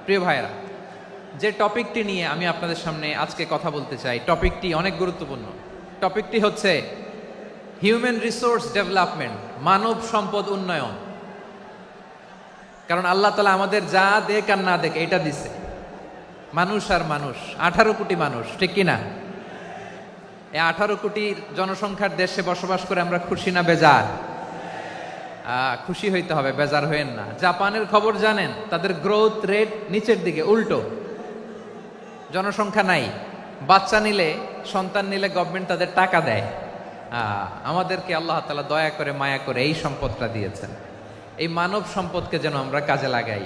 প্রিয় ভাইরা, যে টপিকটি নিয়ে আমি আপনাদের সামনে আজকে কথা বলতে চাই, টপিকটি অনেক গুরুত্বপূর্ণ। টপিকটি হচ্ছে হিউম্যান রিসোর্স ডেভেলপমেন্ট, মানব সম্পদ উন্নয়ন। কারণ আল্লাহ তাআলা আমাদের যা দেখ আর না দেখ এটা দিছে, মানুষ আর মানুষ, 18 কোটি মানুষ, ঠিক কিনা? এই 18 কোটি জনসংখ্যার দেশে বসবাস করে আমরা খুশি না বেজার? খুশি হইতে হবে, বেজার হইেন না। জাপানের খবর জানেন? তাদের গ্রোথ রেট নিচের দিকে, উল্টো। জনসংখ্যা নাই, বাচ্চা নিলে, সন্তান নিলে গভর্নমেন্ট তাদের টাকা দেয়। আমাদেরকে আল্লাহ তাআলা দয়া করে, মায়া করে এই সম্পদটা দিয়েছেন। এই মানব সম্পদকে যেন আমরা কাজে লাগাই,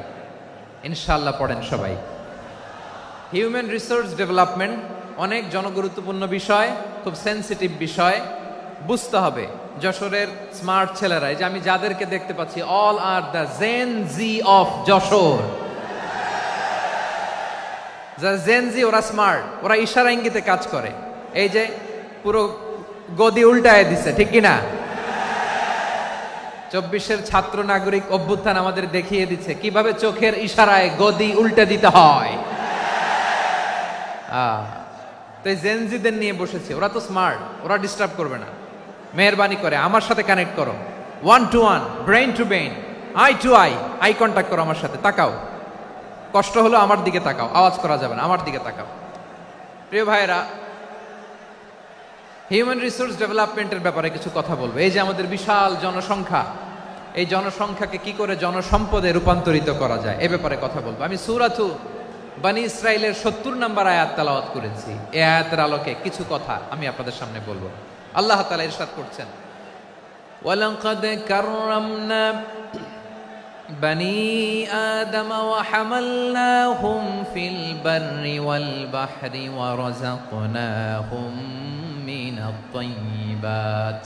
ইনশাআল্লাহ। পড়েন সবাই। হিউম্যান রিসোর্স ডেভেলপমেন্ট অনেক জনগুরুত্বপূর্ণ বিষয়, খুব সেন্সিটিভ বিষয়, বুঝতে হবে। যশোরের স্মার্ট ছেলেরা, এই যে আমি যাদেরকে দেখতে পাচ্ছি, all are the Gen Z of Jashore. যারা জেন জি, ওরা স্মার্ট, ওরা ইশারা ইঙ্গিতে কাজ করে। এই যে পুরো গদি উল্টায় দিছে, ঠিক কিনা? 24-এর ছাত্র নাগরিক অভ্যুত্থান আমাদের দেখিয়ে দিচ্ছে কিভাবে চোখের ইশারায় গদি উল্টে দিতে হয়। তো এই জেনজিদের নিয়ে বসেছে, ওরা তো স্মার্ট, ওরা ডিস্টার্ব করবে না। মেহরবানি করে আমার সাথে কানেক্ট করো, 1 to 1, brain to brain, eye to eye, eye contact করো আমার সাথে। তাকাও, কষ্ট হলো আমার দিকে তাকাও, আওয়াজ করা যাবে না, আমার দিকে তাকাও। প্রিয় ভাইয়েরা, হিউম্যান রিসোর্স ডেভেলপমেন্টের ব্যাপারে কিছু কথা বলবো। এই যে আমাদের বিশাল জনসংখ্যা, এই জনসংখ্যাকে কি করে জনসম্পদে রূপান্তরিত করা যায় এ ব্যাপারে কথা বলবো। আমি সূরাতু বনী ইসরাইলের 70 নম্বর আয়াত তেলাওয়াত করেছি। এই আয়াতের আলোকে কিছু কথা আমি আপনাদের সামনে বলবো। আল্লাহ তাআলা ইরশাদ করছেন, ওয়ালাকাদ কাররামনা বনী আদম ওয়া হামালনাহুম ফিল বাররি ওয়াল বাহরি ওয়া রাযাকনাহুম মিনাত তাইয়্যিবাত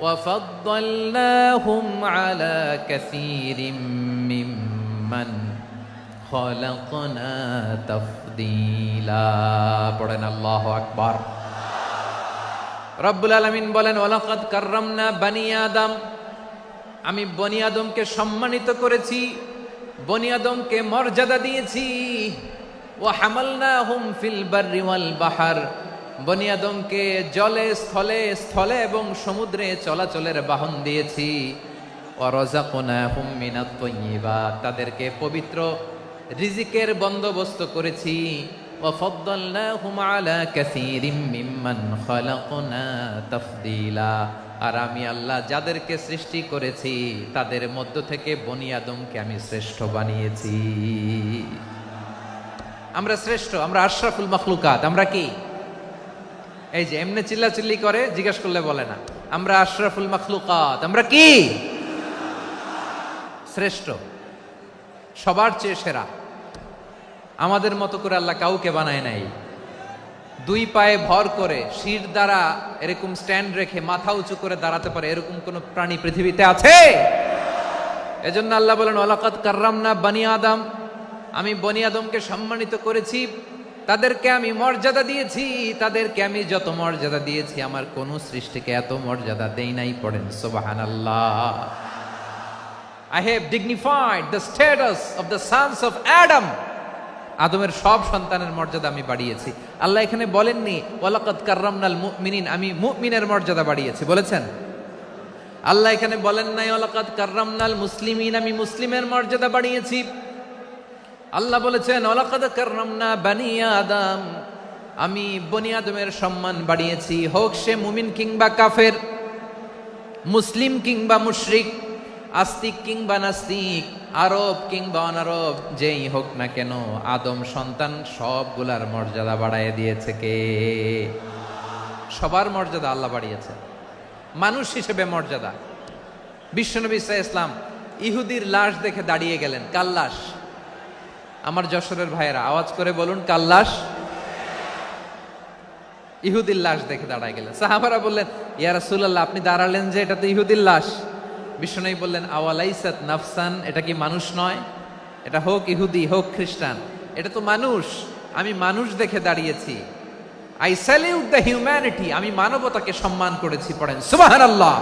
ওয়া ফাদ্দালনাহুম আলা কাসীরিম মিম্মান খালাকনা তাফদীলা। পড়েন আল্লাহু আকবার। রব্বুল আলামিন বলেন, ওয়ালাকাদ কাররামনা বনী আদম, আমি বনী আদমকে সম্মানিত করেছি, বনী আদমকে মর্যাদা দিয়েছি। ওয়া হামালনাহুম ফিল বাররি ওয়াল বাহর, বনী আদমকে জলে, স্থলে, স্থলে এবং সমুদ্রে চলাচলের বাহন দিয়েছি। ওয়া রাযাকনাহুম মিনাত তাইয়্যিবাত, তাদেরকে পবিত্র রিজিকের বন্দোবস্ত করেছি। ওয়া ফাদ্দালনাহুম আলা কাসীরিম মিম্মান খালাকনা তাফদীলা, আর আমি আল্লাহ যাদেরকে সৃষ্টি করেছি তাদের মধ্য থেকে বনী আদমকে আমি শ্রেষ্ঠ বানিয়েছি। আমরা শ্রেষ্ঠ, আমরা আশরাফুল মাখলুকাত। আমরা কি? এই যে এমনি চিল্লাচিল্লি করে, জিজ্ঞেস করলে বলে না। আমরা আশরাফুল মাখলুকাত। আমরা কি? শ্রেষ্ঠ, সবার চেয়ে সেরা। আমাদের মতো করে আল্লাহ কাউকে বানায় নাই। 2 পায়ে ভর করে, শির দ্বারা এরকম স্ট্যান্ড রেখে মাথা উঁচু করে দাঁড়াতে পারে এরকম কোন প্রাণী পৃথিবীতে আছে? এজন্য আল্লাহ বলেন, ওয়ালাকাদ কাররামনা বনী আদম, আমি বনী আদমকে সম্মানিত করেছি, তাদেরকে আমি মর্যাদা দিয়েছি। তাদেরকে আমি যত মর্যাদা দিয়েছি আমার কোন সৃষ্টিকে এত মর্যাদা দেই নাই। পড়েন সুবহানাল্লাহ। I have dignified the status of the sons of Adam. আদমের সব সন্তানের মর্যাদা আমি বাড়িয়েছি। আল্লাহ এখানে বলেননি ওয়ালাকাদ কাররামনাল মুমিনিন, আমি মুমিনের মর্যাদা বাড়িয়েছি, বলেছেন? আল্লাহ এখানে বলেন নাই ওয়ালাকাদ কাররামনাল মুসলিমিন, আমি মুসলিমের মর্যাদা বাড়িয়েছি। আল্লাহ বলেছেন ওয়ালাকাদ কাররামনা বনী আদম, আমি বনী আদমের সম্মান বাড়িয়েছি। হোক সে মুমিন কিংবা কাফের, মুসলিম কিংবা মুশরিক, আস্তিক কিংবা নাস্তিক, আরব কিংবা অনারব, যেই হোক না কেন, আদম সন্তান সবগুলার মর্যাদা বাড়ায় দিয়েছে কে? সবার মর্যাদা আল্লাহ বাড়িয়েছে। মানুষ হিসেবে মর্যাদা। বিশ্বনবী সাল্লাল্লাহু আলাইহি ওয়াসাল্লাম ইহুদির লাশ দেখে দাঁড়িয়ে গেলেন। কার লাশ? আমার যশোরের ভাইয়েরা আওয়াজ করে বলুন, কার লাশ? ইহুদির লাশ দেখে দাঁড়ায় গেলেন। সাহাবারা বললেন, ইয়া রাসূলুল্লাহ, আপনি দাঁড়ালেন যে, এটা তো ইহুদির লাশ। বিশ্বনবী বললেন, আওয়ালাইসাত নাফসান, এটা কি মানুষ নয়? এটা হোক ইহুদি হোক খ্রিস্টান, এটা তো মানুষ। আমি মানুষ দেখে দাঁড়িয়েছি। আই স্যালিউট দ্য হিউম্যানিটি, আমি মানবতাকে সম্মান করেছি। পড়েন সুবহানাল্লাহ।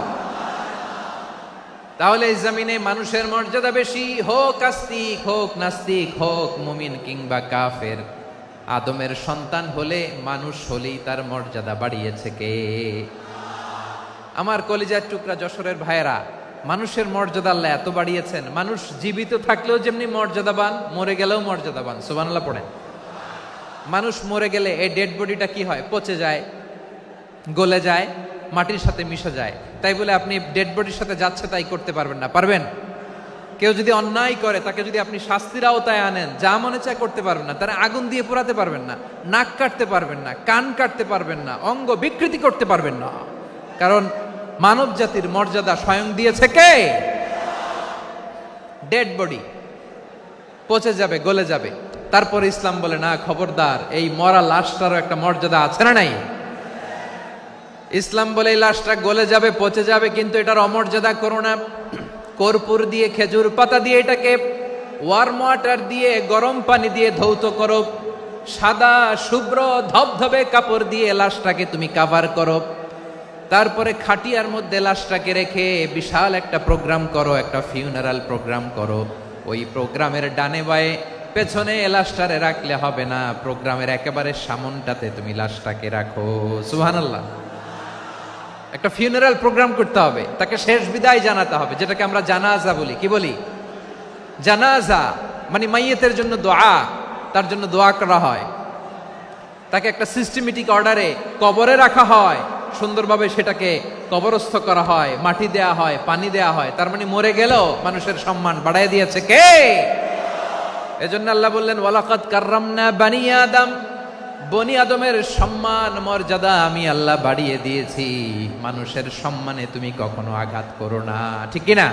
তাহলে এই জমিনে মানুষের মর্যাদা বেশি, হোক আস্তিক, হোক নাস্তিক, হোক মুমিন কিংবা কাফের। আদমের সন্তান হলে, মানুষ হলেই তার মর্যাদা বাড়িয়েছে কে? আমার কলিজার টুকরা যশোরের ভাইয়েরা, মানুষের মর্যাদা আল্লাহ এত বাড়িয়েছেন, মানুষ জীবিত থাকলেও যেমনি মর্যাদাবান, মরে গেলেও মর্যাদাবান। সুবহানাল্লাহ পড়েন। মানুষ মরে গেলে এই ডেড বডিটা কি হয়? পচে যায়, গলে যায়, মাটির সাথে মিশে যায়। তাই বলে আপনি ডেড বডির সাথে যাচ্ছে তাই করতে পারবেন না। পারবেন? কেউ যদি অন্যায় করে তাকে যদি আপনি শাস্তির আওতায় আনেন, যা মনে চায় করতে পারবেন না। তারা আগুন দিয়ে পোড়াতে পারবেন না, নাক কাটতে পারবেন না, কান কাটতে পারবেন না, অঙ্গ বিকৃতি করতে পারবেন না। কারণ মানব জাতির মর্যাদা স্বয়ং দিয়েছে কে? ডেড বডি পচে যাবে, গলে যাবে। তারপরে ইসলাম বলে না, খবরদার, এই মরা লাশটারও একটা মর্যাদা আছে না নাই? ইসলাম বলে এই লাশটা গলে যাবে, পচে যাবে, কিন্তু এটার অমর্যাদা করো না। কর্পূর দিয়ে, খেজুর পাতা দিয়ে, এটাকে ওয়ার্ম ওয়াটার দিয়ে, গরম পানি দিয়ে ধৌত করো। সাদা শুভ্র ধবধবে কাপড় দিয়ে লাশটাকে তুমি কাভার করো। তারপরে খাটিয়ার মধ্যে লাশটাকে রেখে বিশাল একটা প্রোগ্রাম করো, একটা ফিউনারাল প্রোগ্রাম করো। ওই প্রোগ্রামের ডানে বায়ে পেছনে লাশটারে রাখলে হবে না, প্রোগ্রামের একেবারে সামনটাতে তুমি লাশটাকে রাখো। সুবহানাল্লাহ। একটা ফিউনারাল প্রোগ্রাম করতে হবে, তাকে শেষ বিদায় জানাতে হবে, যেটাকে আমরা জানাজা বলি। কি বলি? জানাজা মানে মাইয়েতের জন্য দোয়া, তার জন্য দোয়া করা হয়। তাকে একটা সিস্টেমেটিক অর্ডারে কবরে রাখা হয়, সুন্দরভাবে সেটাকে কবরস্থ করা হয়, মাটি দেয়া হয়, পানি দেয়া হয়। তার মানে মরে গেলেও মানুষের সম্মান বাড়ায় দিয়েছে কে? এজন্য আল্লাহ বললেন, ওয়ালাকাদ কাররামনা বানি আদম, বনি আদমের সম্মান মর্যাদা আমি আল্লাহ বাড়িয়ে দিয়েছি। মানুষের সম্মানে তুমি কখনো আঘাত করো না, ঠিক কিনা?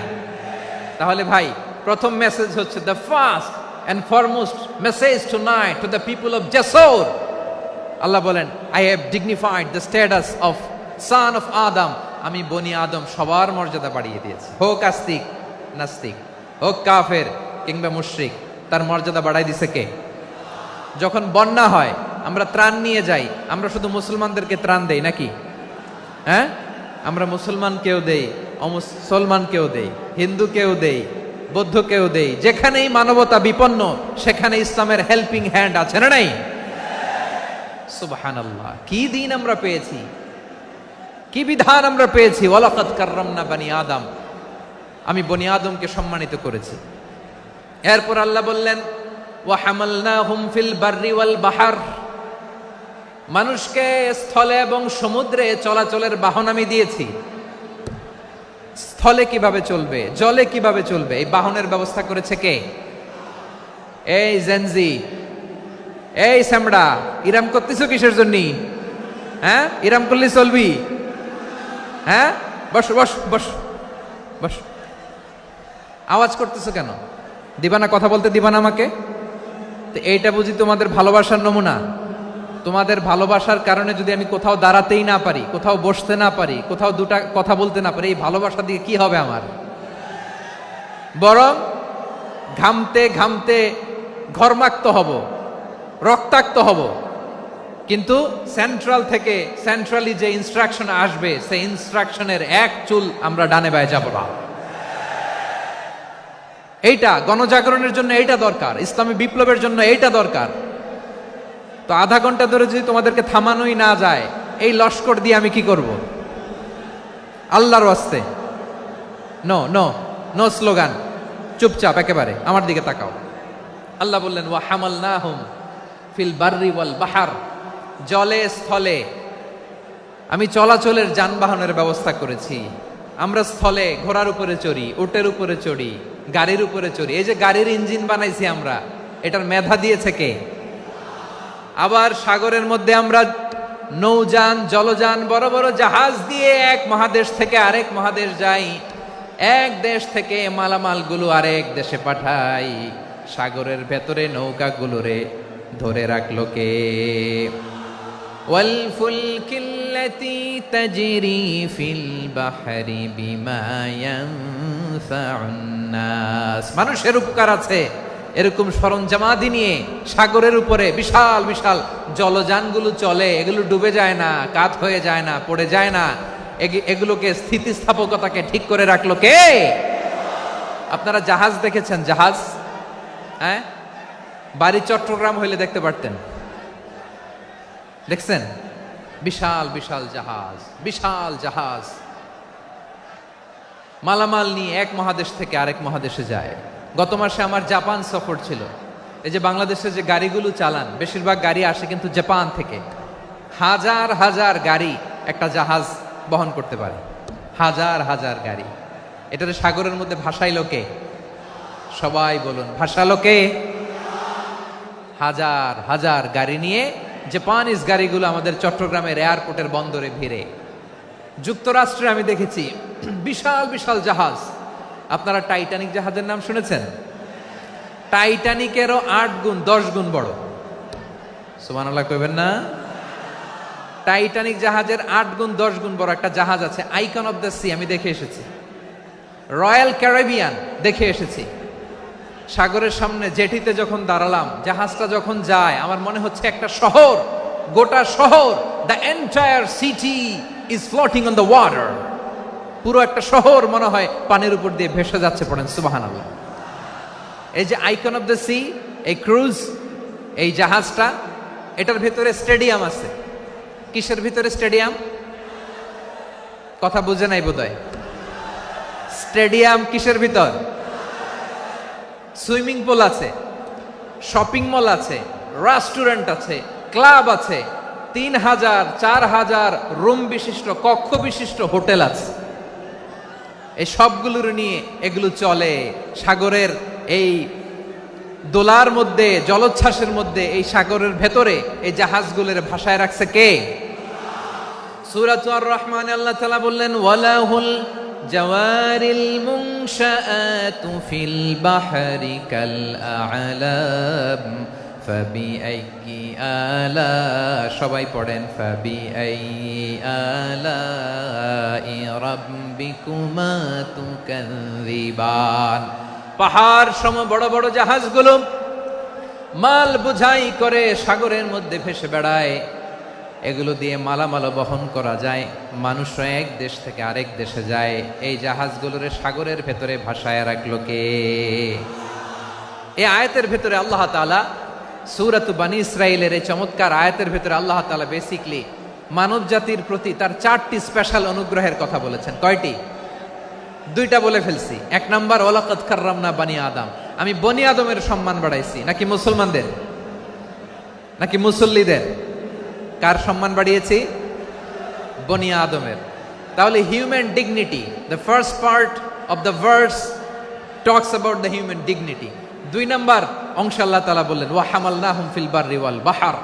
তাহলে ভাই, প্রথম মেসেজ হচ্ছে, the first and foremost message tonight to the people of Jessore. Allah বলেন, I have dignified the status of son of Adam. আমি বনি আদম সবার মর্যাদা বাড়িয়ে দিয়েছি, হোক আস্তিক নাস্তিক, হোক কাফের কিংবা মুশরিক, তার মর্যাদা বাড়াই দিছে কে? যখন বন্যা হয়, আমরা ত্রাণ নিয়ে যাই, আমরা শুধু মুসলমানদেরকে ত্রাণ দেই নাকি? হ্যাঁ, আমরা মুসলমানকেও দেই, অমুসলমানকেও দেই, হিন্দুকেও দেই, বৌদ্ধকেও দেই। যেখানেই মানবতা বিপন্ন, সেখানে ইসলামের হেল্পিং হ্যান্ড আছে না নাই? সুবহানাল্লাহ। কি দিন আমরা পেয়েছি, কি বিধান আমরা পেয়েছি। ওয়ালাকাদ কাররামনা বানি আদম, আমি বনি আদমকে সম্মানিত করেছি। এরপর আল্লাহ বললেন, ওয়া হামালনাহুম ফিল বাররি ওয়াল বাহর, মানুষকে স্থলে এবং সমুদ্রে চলাচলের বাহন আমি দিয়েছি। স্থলে কিভাবে চলবে, জলে কিভাবে চলবে, এই বাহনের ব্যবস্থা করেছে কে? এই জেনজি, এই স্যামড়া, ইরাম করতেছো কিসের জন্য? হ্যাঁ, ইরাম করলে চলবি? হ্যাঁ, বস বস বস বস। আওয়াজ করতেছো কেন? দিবা না, কথা বলতে দিবা না আমাকে? তো এইটা বুঝি তোমাদের ভালোবাসার নমুনা? তোমাদের ভালোবাসার কারণে যদি আমি কোথাও দাঁড়াতেই না পারি, কোথাও বসতে না পারি, কোথাও দুটা কথা বলতে না পারি, এই ভালোবাসা দিয়ে কি হবে আমার? বরং ঘামতে ঘামতে ঘর্মাক্ত হব, রক্তাক্ত হব। কিন্তু সেন্ট্রাল থেকে, সেন্ট্রালি যে ইনস্ট্রাকশন আসবে, সেই ইনস্ট্রাকশনের এক চুল আমরা ডানে বায়ে যাব না। এইটা গণজাগরণের জন্য এইটা দরকার, ইসলামী বিপ্লবের জন্য এইটা দরকার। তো আধা ঘন্টা ধরে যদি তোমাদেরকে থামানোই না যায়, এই লস্কর দিয়ে আমি কি করব? আল্লাহর ওয়াস্তে নো নো নো স্লোগান, চুপচাপ একেবারে আমার দিকে তাকাও। আল্লাহ বললেন, ওয়া হামালনাহুম ফিল বাররি ওয়াল বাহর, জলে স্থলে আমি চলাচলের যানবাহনের ব্যবস্থা করেছি। আমরা স্থলে ঘোড়ার উপরে চড়ি, উটের উপরে চড়ি, গাড়ির উপরে চড়ি। এই যে গাড়ির ইঞ্জিন বানাইছি আমরা, এটার মেধা দিয়েছে কে? আবার সাগরের মধ্যে আমরা নৌযান, জলযান, বড় বড় জাহাজ দিয়ে এক মহাদেশ থেকে আরেক মহাদেশ যাই, এক দেশ থেকে মালামালগুলো আরেক দেশে পাঠাই। সাগরের ভেতরে নৌকাগুলোরে ধরে রাখলো কে? ওয়াল ফুলকিল্লাতী তাজরি ফিল বাহরি বিমা ইয়ানফাউন নাস। মানুষের উপকার আছে এরকম সরঞ্জামাদি নিয়ে সাগরের উপরে বিশাল বিশাল জলযানগুলো চলে, এগুলো ডুবে যায় না, কাত হয়ে যায় না, পড়ে যায় না। এগুলোকে স্থিতিস্থাপকতাকে ঠিক করে রাখলো কে? আপনারা জাহাজ দেখেছেন? জাহাজ, হ্যাঁ, বাড়ি চট্টগ্রাম হইলে দেখতে পারতেন। দেখছেন? বিশাল বিশাল জাহাজ, বিশাল জাহাজ মালামাল নিয়ে এক মহাদেশ থেকে আরেক মহাদেশে যায়। গত মাসে আমার জাপান সফর ছিল। এই যে বাংলাদেশে যে গাড়িগুলো চালান, বেশিরভাগ গাড়ি আসে কিন্তু জাপান থেকে। হাজার হাজার গাড়ি একটা জাহাজ বহন করতে পারে, হাজার হাজার গাড়ি। এটার সাগরের মধ্যে ভাসাইলো কে? সবাই বলুন, ভাসালো কে? হাজার হাজার গাড়ি নিয়ে জাপানিজ গাড়িগুলো আমাদের চট্টগ্রামের এয়ারপোর্টের বন্দরে ভিড়ে। যুক্তরাষ্ট্রে আমি দেখেছি বিশাল বিশাল জাহাজ। আপনারা টাইটানিক জাহাজের নাম শুনেছেন? টাইটানিকেরও 8 গুণ 10 গুণ বড়। সুবহানাল্লাহ কইবেন না? টাইটানিক জাহাজের 8 গুণ 10 গুণ বড় একটা জাহাজ আছে, আইকন অফ দ্য সি। আমি দেখে এসেছি। রয়্যাল ক্যারিবিয়ান দেখে এসেছি। সাগরের সামনে জেটিতে যখন দাঁড়ালাম, জাহাজটা যখন যায়, আমার মনে হচ্ছে একটা শহর, গোটা শহর, the entire city is floating on the water. পুরো একটা শহর মনে হয় পানির উপর দিয়ে ভেসে যাচ্ছে। পড়েন সুবহানাল্লাহ। এই যে আইকন অফ দ্য সি, এই ক্রুজ, এই জাহাজটা, এটার ভিতরে স্টেডিয়াম আছে। কিসের ভিতরে স্টেডিয়াম? কথা বুঝে নাই বোধহয়। স্টেডিয়াম কিসের ভিতর? সুইমিং পুল আছে, শপিং মল আছে, রেস্টুরেন্ট আছে, ক্লাব আছে, 3000 4000 রুম বিশিষ্ট, কক্ষ বিশিষ্ট হোটেল আছে। এই সবগুলোর নিয়ে এগুলো চলে সাগরের এই দোলার মধ্যে, জলোচ্ছ্বাসের মধ্যে। এই সাগরের ভেতরে এই জাহাজগুলোর ভাষায় রাখছে কে? সূরা আর রহমানে আল্লাহ তাআলা বললেন, ওয়ালাহুল জাওয়ারিল মুনশাআতু ফিল বাহরি কাল আ'লাম ফাবিআইয়ি আলা, সবাই পড়েন, ফাবিআইয়ি আলাই রাব্বিকুমা তুকাযযিবান। পাহাড় সম বড় বড় জাহাজগুলো মাল বোঝাই করে সাগরের মধ্যে ভেসে বেড়ায়। এগুলো দিয়ে মালামাল বহন করা যায়। মানুষরা এক দেশ থেকে আরেক দেশে যায়। এই জাহাজগুলোর সাগরের ভেতরে ভাসায় রাখলো কে? এই আয়াতের ভেতরে আল্লাহ তাআলা সূরাত বানী ইসরাঈলের এই চমৎকার আয়াতের ভেতরে আল্লাহ তাআলা বেসিক্যালি মানব জাতির প্রতি তার 4টি স্পেশাল অনুগ্রহের কথা বলেছেন। কয়টি? 2টা বলে ফেলছি। 1 নাম্বার, ওয়ালাকাদ কাররামনা বানি আদম, আমি বনি আদমের সম্মান বাড়াইছি। নাকি মুসলমানদের? নাকি মুসল্লিদের? কার সম্মান বাড়িয়েছি? বনি আদমের। তাহলে human dignity, the first part of the verse talks about the human dignity. 2 number অংশ আল্লাহ তাআলা বললেন, ওয়া হামালনাহুম ফিল বাররি ওয়াল বাহর,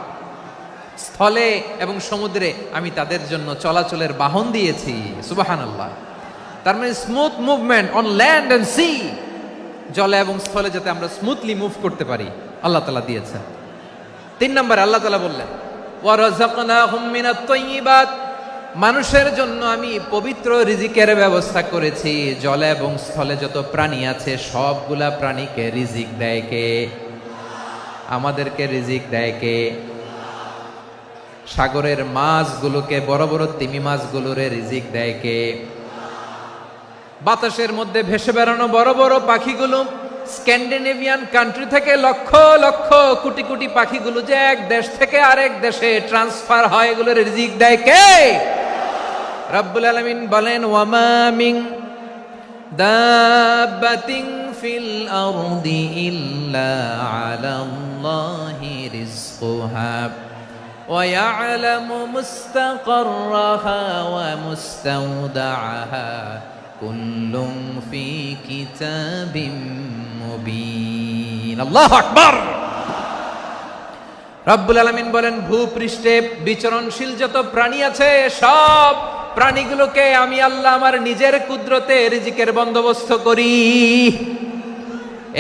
স্থলে এবং সমুদ্রে আমি তাদের জন্য চলাচলের বাহন দিয়েছি। সুবহানাল্লাহ। তার মানে smooth movement on land and sea, জলে এবং স্থলে যাতে আমরা স্মুথলি মুভ করতে পারি আল্লাহ তাআলা দিয়েছেন। 3 নম্বরে আল্লাহ তাআলা বললেন, ওয়া রাযাকনাহুম মিনাত তাইয়্যিবাত, মানুষের জন্য আমি পবিত্র রিজিকের ব্যবস্থা করেছি। জলে এবং স্থলে যত প্রাণী আছে সবগুলা প্রাণীকে রিজিক দেয় কে? আমাদেরকে রিজিক দেয় কে? সাগরের মাছগুলোকে, বড় বড় তিমি মাছগুলোরে রিজিক দেয় কে? বাতাসের মধ্যে ভেসে বেড়ানো বড় বড় পাখিগুলো, স্ক্যান্ডিনেভিয়ান কান্ট্রি থেকে লক্ষ লক্ষ কোটি কোটি পাখিগুলো যে এক দেশ থেকে আরেক দেশে ট্রান্সফার হয়, এগুলোর রিজিক দেয় কে? রব্বুল আলামিন বলেন, ওয়ামা মিন দাব্বাতিন ফিল আরদি ইল্লা আলাল্লাহি রিজকুহা ওয়া ইয়ালামু মুস্তাকাররাহা ওয়া মুস্তাওদাআহা কুল্লুম ফি কিতাবিম মুবিন। আল্লাহু আকবার। রব্বুল আলামিন বলেন, ভূপৃষ্ঠে বিচরণশীল যত প্রাণী আছে সব প্রাণীগুলোকে আমি আল্লাহ আমার নিজের কুদরতে রিজিকের বন্দোবস্ত করি।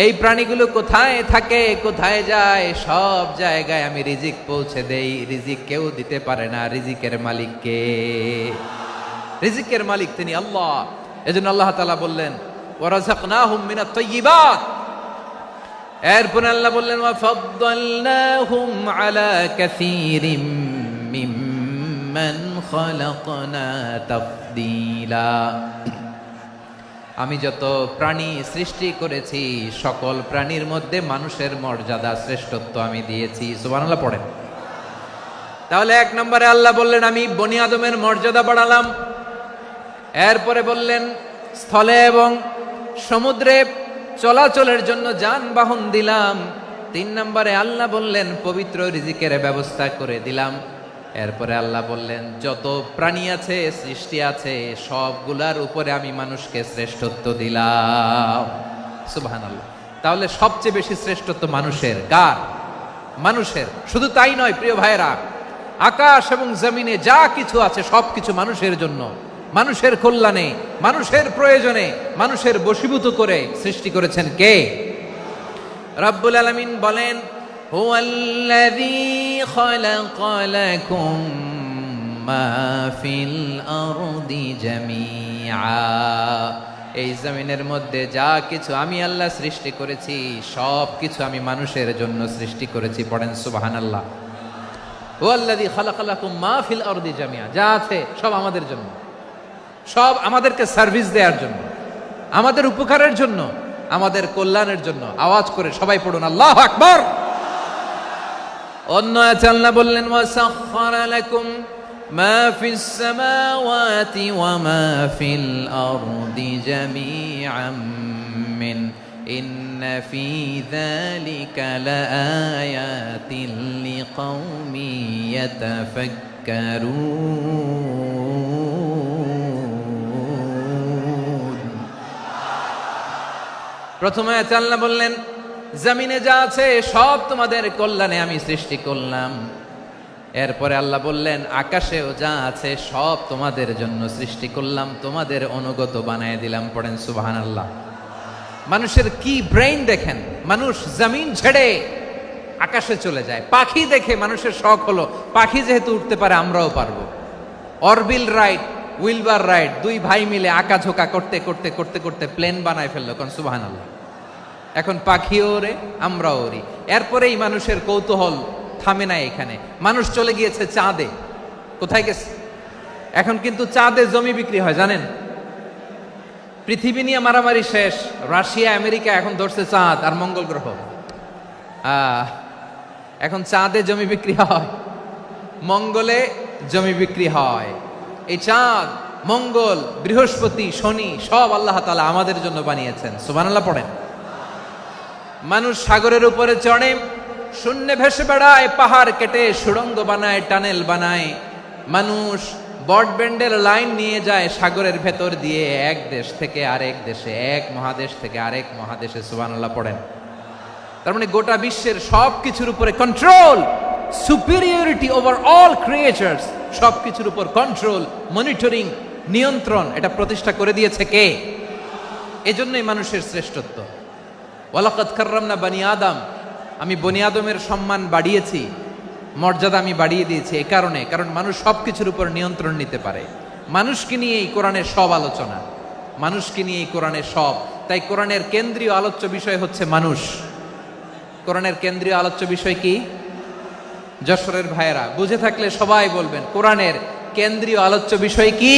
এই প্রাণীগুলো কোথায় থাকে, কোথায় যায়, সব জায়গায় আমি রিজিক পৌঁছে দেই। রিজিক কেউ দিতে পারে না, রিজিকের মালিক কে? রিজিকের মালিক তিনি আল্লাহ। এজন্য আল্লাহ তাআলা বললেন, ওয়া রাযাকনাহুম মিনাত তাইয়্যিবাত। এরপর আল্লাহ বললেন, ওয়া ফাদ্দালনাহুম আলা কাসীরিম মিম্মান খালাকনা তাফদীলা। আমি যত প্রাণী সৃষ্টি করেছি সকল প্রাণীর মধ্যে মানুষের মর্যাদা শ্রেষ্ঠত্ব আমি দিয়েছি। সুবহানাল্লাহ পড়েন। তাহলে এক নম্বরে আল্লাহ বললেন আমি বনি আদমের মর্যাদা বাড়ালাম। এরপরে বললেন স্থলে এবং সমুদ্রে চলাচলের জন্য যানবাহন দিলাম। 3 নম্বরে আল্লাহ বললেন পবিত্র রিজিকের ব্যবস্থা করে দিলাম। এরপরে আল্লাহ বললেন যত প্রাণী আছে সৃষ্টি আছে সবগুলার উপরে আমি মানুষকে শ্রেষ্ঠত্ব দিলাম। সুবহানাল্লাহ। তাহলে সবচেয়ে বেশি শ্রেষ্ঠত্ব মানুষের। কার? মানুষের। শুধু তাই নয় প্রিয় ভাইরা, আকাশ এবং জমিনে যা কিছু আছে সবকিছু মানুষের জন্য, মানুষের কল্যাণে, মানুষের প্রয়োজনে, মানুষের বশীভূত করে সৃষ্টি করেছেন কে? রব্বুল আলামিন বলেন হুয়াল্লাযী খালাকা লাকুম মা ফিল আরদি জামিআ। এই জমিনের মধ্যে যা কিছু আমি আল্লাহ সৃষ্টি করেছি সব কিছু আমি মানুষের জন্য সৃষ্টি করেছি। পড়েন সুবহানাল্লাহ। হুয়াল্লাযী খালাকা লাকুম মা ফিল আরদি জামিআ। যা আছে সব আমাদের জন্য, সব আমাদেরকে সার্ভিস দেওয়ার জন্য, আমাদের উপকারের জন্য, আমাদের কল্যাণের জন্য। আওয়াজ করে সবাই পড়ুন আল্লাহু আকবার। অন্য আয়াতে আল্লাহ বললেন ওয়াসাখখারা লাকুম মা ফিস সামাওয়াতি ওয়া মা ফিল আরদি জামিআম মিন ইন্না ফি যালিকা লাআয়াতিন লিকাউমি ইয়াতাফাক্কারুন। প্রথমে আয়াতে আল্লাহ বললেন জমিনে যা আছে সব তোমাদের কল্যাণে আমি সৃষ্টি করলাম। এরপরে আল্লাহ বললেন আকাশেও যা আছে সব তোমাদের জন্য সৃষ্টি করলাম, তোমাদের অনুগত বানায় দিলাম। পড়েন সুবহানাল্লাহ। মানুষের কি ব্রেইন দেখেন, মানুষ জমিন ছেড়ে আকাশে চলে যায়। পাখি দেখে মানুষের শখ হলো পাখি যেহেতু উঠতে পারে আমরাও পারবো। অরবিল রাইট, উইলবার রাইট, 2 ভাই মিলে আঁকাঝোঁকা করতে করতে করতে করতে প্লেন বানায় ফেললো। কোন সুবহানাল্লাহ। এখন পাখিও ওরে আমরাও ওরি। এরপরেই মানুষের কৌতূহল থামে না এখানে। মানুষ চলে গিয়েছে চাঁদে। কোথায় গেছে? এখন কিন্তু চাঁদে জমি বিক্রি হয় জানেন। পৃথিবী নিয়ে মারামারি শেষ। রাশিয়া আমেরিকা এখন ধরছে চাঁদ আর মঙ্গল গ্রহ। এখন চাঁদে জমি বিক্রি হয়, মঙ্গলে জমি বিক্রি হয়। এই চাঁদ, মঙ্গল, বৃহস্পতি, শনি সব আল্লাহ তাআলা আমাদের জন্য বানিয়েছেন। সুবহানাল্লাহ পড়েন। মানুষ সাগরের উপরে চড়ে, শূন্যে ভেসে বেড়ায়, পাহাড় কেটে সুড়ঙ্গ বানায়, টানেল বানায়। মানুষ ব্রডব্যান্ডের লাইন নিয়ে যায় সাগরের ভেতর দিয়ে, এক দেশ থেকে আরেক দেশে, এক মহাদেশ থেকে আরেক মহাদেশে। সুবহানাল্লাহ পড়েন। তার মানে গোটা বিশ্বের সব কিছুর উপরে control, superiority over all creatures, সব কিছুর উপর কন্ট্রোল, মনিটরিং, নিয়ন্ত্রণ এটা প্রতিষ্ঠা করে দিয়েছে কে? এজন্যই মানুষের শ্রেষ্ঠত্ব। ওয়ালাকাদ কাররামনা বানি আদম। আমি বনি আদমের সম্মান বাড়িয়েছি, মর্যাদা আমি বাড়িয়ে দিয়েছি এই কারণে, কারণ মানুষ সবকিছুর উপর নিয়ন্ত্রণ নিতে পারে। মানুষকে নিয়ে এই কোরআনের সব আলোচনা, মানুষকে নিয়ে এই কোরআনের সব। তাই কোরআনের কেন্দ্রীয় আলোচ্য বিষয় হচ্ছে মানুষ। কোরআনের কেন্দ্রীয় আলোচ্য বিষয় কি? যশোরের ভাইয়েরা বুঝে থাকলে সবাই বলবেন কোরআনের কেন্দ্রীয় আলোচ্য বিষয় কি?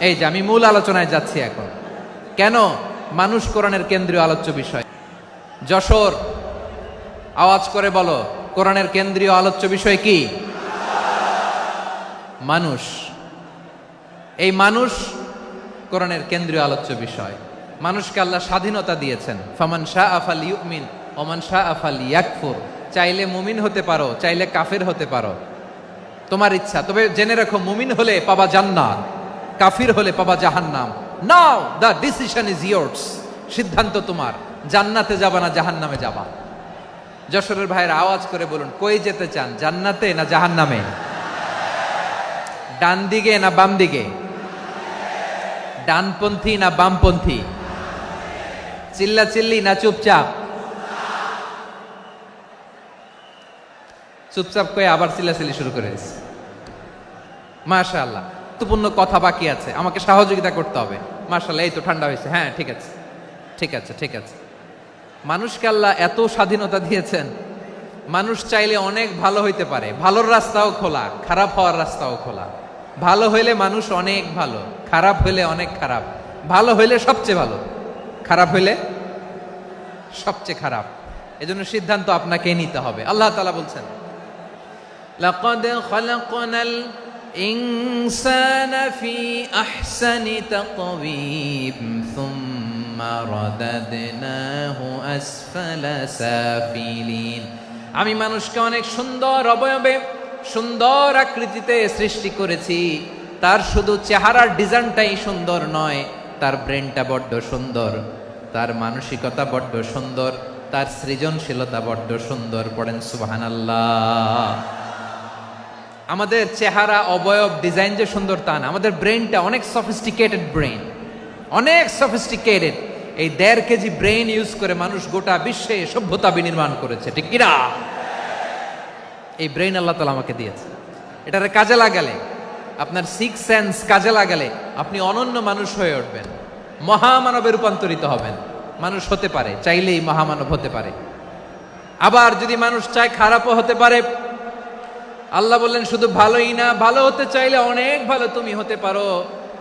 এই যে আমি মূল আলোচনায় যাচ্ছি এখন। কেন মানুষ কোরআনের কেন্দ্রীয় আলোচ্য বিষয়? যশোর আওয়াজ করে বলো, কোরআনের কেন্দ্রীয় আলোচ্য বিষয় কি? মানুষ। এই মানুষ কোরআনের কেন্দ্রীয় আলোচ্য বিষয়। মানুষকে আল্লাহ স্বাধীনতা দিয়েছেন। ফামান শাআ ফালইউমিন ওয়া মান শাআ ফালইয়াকফুর। চাইলে মুমিন হতে পারো, চাইলে কাফের হতে পারো, তোমার ইচ্ছা। তবে জেনে রাখো মুমিন হলে পাবা জান্নাত, কাফির হলে পাবা জাহান্নাম। নাও দ্য ডিসিশন ইজ ইয়ার্স। সিদ্ধান্ত তোমার, জান্নাতে যাবা না জাহান্নামে যাবা। যশোরের ভাইয়ের আওয়াজ করে বলুন, কই যেতে চান, জান্নাতে না জাহান্নামে? ডান দিকে না বাম দিকে? ডানপন্থী না বামপন্থী? চিল্লা চিল্লি না চুপচাপ? চুপচাপ কয়ে আবার চিল্লাচিল্লি শুরু করে দিয়েছে। মাশাআল্লাহ, গুরুত্বপূর্ণ কথা বাকি আছে, আমাকে সহযোগিতা করতে হবে। মাশাআল্লাহ, এই তো ঠান্ডা হয়েছে। হ্যাঁ ঠিক আছে, ঠিক আছে, ঠিক আছে। মানুষকে আল্লাহ এত স্বাধীনতা দিয়েছেন, মানুষ চাইলে অনেক ভালো হইতে পারে। ভালোর রাস্তাও খোলা, খারাপ হওয়ার রাস্তাও খোলা। ভালো হইলে মানুষ অনেক ভালো, খারাপ হইলে অনেক খারাপ। ভালো হইলে সবচেয়ে ভালো, খারাপ হইলে সবচেয়ে খারাপ। এজন্য সিদ্ধান্ত আপনাকে নিতে হবে। আল্লাহ তাআলা বলছেন, লাকাদ খালাকনাল ইনসানা ফি আহসানি তাকওয়িম সুম্মা রাদাদনাহু আসফালা সাফিলিন। আমি মানুষকে অনেক সুন্দর অবয়বে, সুন্দর আকৃতিতে সৃষ্টি করেছি। তার শুধু চেহারার ডিজাইনটাই সুন্দর নয়, তার ব্রেনটা বড্ড সুন্দর, তার মানসিকতা বড্ড সুন্দর, তার সৃজনশীলতা বড্ড সুন্দর। পড়েন সুবহানাল্লাহ। আমাদের চেহারা, অবয়ব, ডিজাইন যে সুন্দর তা না, আমাদের ব্রেনটা অনেক সফিস্টিকেটেড ব্রেন, অনেক সফিস্টিকেটেড। এই 1.5 কেজি ব্রেন ইউজ করে মানুষ গোটা বিশ্বে সভ্যতা বিনির্মাণ করেছে, ঠিক কিনা? এই ব্রেন আল্লাহ তাআলা আমাকে দিয়েছে। এটারে কাজে লাগালে, আপনার 6 সেন্স কাজে লাগালে আপনি অনন্য মানুষ হয়ে উঠবেন, মহামানবে রূপান্তরিত হবেন। মানুষ হতে পারে, চাইলেই মহামানব হতে পারে। আবার যদি মানুষ চায় খারাপও হতে পারে। আল্লাহ বললেন শুধু ভালোই না, ভালো হতে চাইলে অনেক ভালো তুমি হতে পারো,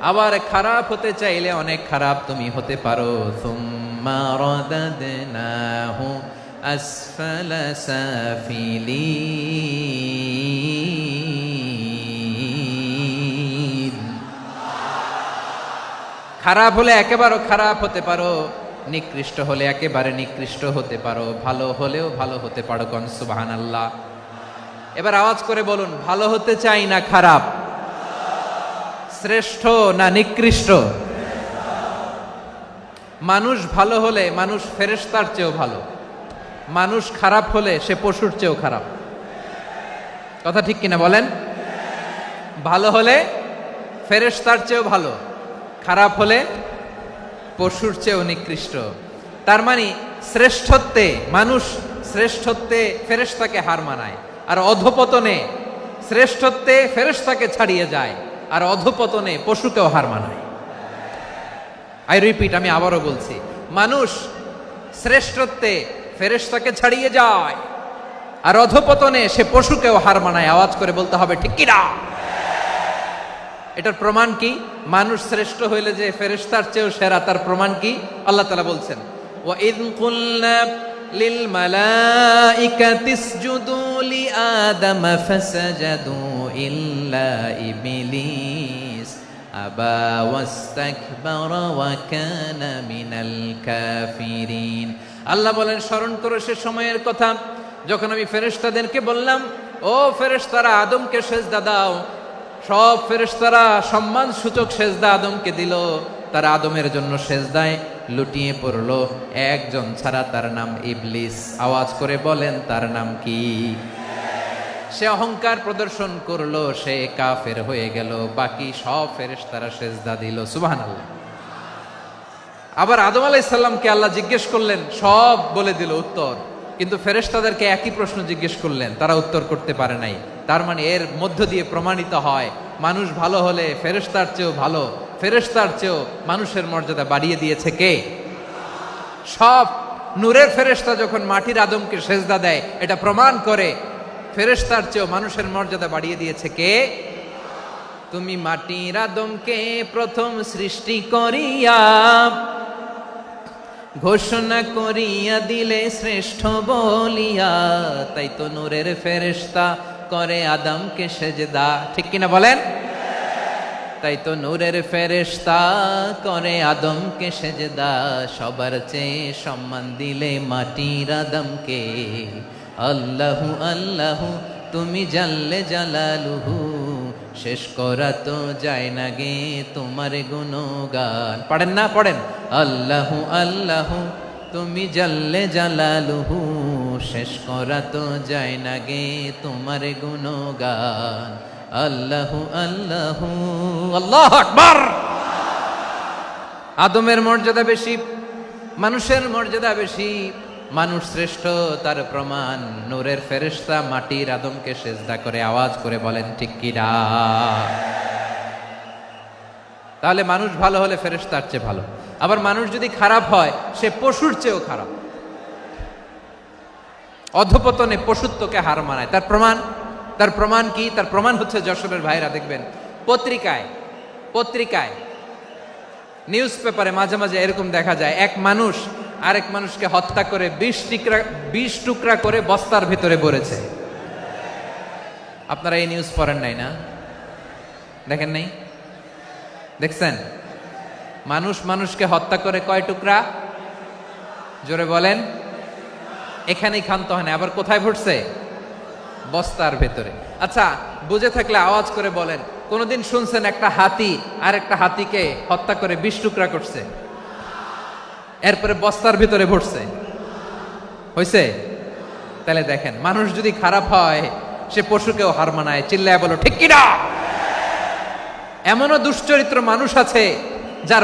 আবার খারাপ হতে চাইলে অনেক খারাপ তুমি হতে পারো। সুম্মা রাদাদনাহু আসফালা সাফিলিন। খারাপ হলে একেবারে খারাপ হতে পারো, নিকৃষ্ট হলে একেবারে নিকৃষ্ট হতে পারো, ভালো হলেও ভালো হতে পারো। কোন সুবহানাল্লাহ। এবার আওয়াজ করে বলুন, ভালো হতে চাই না খারাপ? শ্রেষ্ঠ না নিকৃষ্ট? মানুষ ভালো হলে মানুষ ফেরেশতার চেয়েও ভালো, মানুষ খারাপ হলে সে পশুর চেয়েও খারাপ। কথা ঠিক কিনা বলেন? ভালো হলে ফেরেশতার চেয়েও ভালো, খারাপ হলে পশুর চেয়েও নিকৃষ্ট। তার মানে শ্রেষ্ঠত্বে মানুষ, শ্রেষ্ঠত্বে ফেরেশতাকে হার মানায়, আর অধপতনে শ্রেষ্ঠত্বে ফেরেশতাকে ছাড়িয়ে যায়, আর অধপতনে পশুকেও হার মানায়। আই রিপিট, আমি আবারও বলছি, মানুষ শ্রেষ্ঠত্বে ফেরেশতাকে ছাড়িয়ে যায়, আর অধপতনে সে পশুকেও হার মানায়। আওয়াজ করে বলতে হবে ঠিক কিনা? এটার প্রমাণ কি? মানুষ শ্রেষ্ঠ হইলে যে ফেরেশতার চেয়েও সেরা, তার প্রমাণ কি? আল্লাহ তাআলা বলছেন, ওয়া ইয কুলনা লিল মালাইকাতি ইসজুদু লি আদম ফাসাজাদু ইল্লা ইবলিস আবা ওয়াস্তাকবারা ওয়া কানা মিনাল কাফিরিন। আল্লাহ বলেন, স্মরণ করো সে সময়ের কথা যখন আমি ফেরেশতাদেরকে বললাম, ও ফেরেশতারা আদমকে সেজদা দাও। সব ফেরেশতারা সম্মান সূচক সেজদা আদমকে দিল। তারা আদমের জন্য সেজদায় লুটিয়ে পড়লো, একজন ছাড়া, তার নাম ইবলিস। আওয়াজ করে বলেন, তার নাম কি? সে অহংকার প্রদর্শন করলো, সে কাফের হয়ে গেল। বাকি সব ফেরেশতারা সেজদা দিল। সুবহানাল্লাহ। আবার আদম আলাইহিস সালামকে আল্লাহ জিজ্ঞেস করলেন, সব বলে দিল উত্তর, কিন্তু ফেরেশতাদেরকে একই প্রশ্ন জিজ্ঞেস করলেন, তারা উত্তর করতে পারে নাই। তার মানে এর মধ্য দিয়ে প্রমাণিত হয়, মানুষ ভালো হলে ফেরেশতার চেয়েও ভালো, ফেরেশতার চেয়েও মানুষের মর্যাদা বাড়িয়ে দিয়েছে কে? সব নূরের ফেরেশতা যখন মাটির আদমকে সেজদা দেয়, এটা প্রমাণ করে ফেরেশতার চেয়েও মানুষের মর্যাদা বাড়িয়ে দিয়েছে কে? তুমি মাটির আদমকে প্রথম সৃষ্টি করিয়া ঘোষণা করিয়া দিলে শ্রেষ্ঠ বলিয়া, তাই তো নূরের ফেরেশতা করে আদমকে সেজদা। ঠিক কিনা বলেন? তাই তো নূরের ফেরেশতা করে আদমকে সেজদা। সবার চেয়ে সম্মান দিলে মাটির আদমকে। আল্লাহু আল্লাহু তুমি জাল্লে জালালুহু, শেষ করা তো যায় না গে তোমার গুণগান। পড়েন না? পড়েন। আল্লাহু আল্লাহু তুমি জাল্লে জালালুহু, শেষ করা তো যায় না গে তোমার গুণগান। আল্লাহু আল্লাহু। আল্লাহু আকবার। আদমের মর্যাদা বেশি, মানুষের মর্যাদা বেশি, মানুষ শ্রেষ্ঠ, তার প্রমাণ নূরের ফেরেশতা মাটির আদমকে সেজদা করে। আওয়াজ করে বলেন ঠিক কিনা? তাহলে মানুষ ভালো হলে ফেরেশতার চেয়ে ভালো। আবার মানুষ যদি খারাপ হয়, সে পশুর চেয়েও খারাপ, অধপতনে পশুত্বকে হার মানায়। তার প্রমাণ, তার প্রমাণ কি? তার প্রমাণ হচ্ছে যশোরের ভাইরা দেখবেন পত্রিকায় নিউজ পেপারে মাঝে মাঝে এরকম দেখা যায়, এক মানুষ আরেক মানুষকে হত্যা করে 20 টুকরা করে বস্তার ভিতরে ভরেছে। আপনারা এই নিউজ পড়েন নাই না? দেখেন নাই? দেখছেন? মানুষ মানুষকে হত্যা করে কয় টুকরা? জোরে বলেন। এখানেই ক্ষান্ত হয় না, আবার কোথায় ভরছে? বস্তার ভেতরে। আচ্ছা, বুঝে থাকলে আওয়াজ করে বলেন, কোনদিন শুনছেন একটা হাতি আর একটা হাতিকে হত্যা করে 20 টুকরা করছে, এরপরে বস্তার ভিতরে ভরছে? হইছে? তাহলে দেখেন, মানুষ যদি খারাপ হয় সে পশুকেও হার মানায়। চিল্লায় বলো ঠিক কিনা? এমনও দুশ্চরিত্র মানুষ আছে যার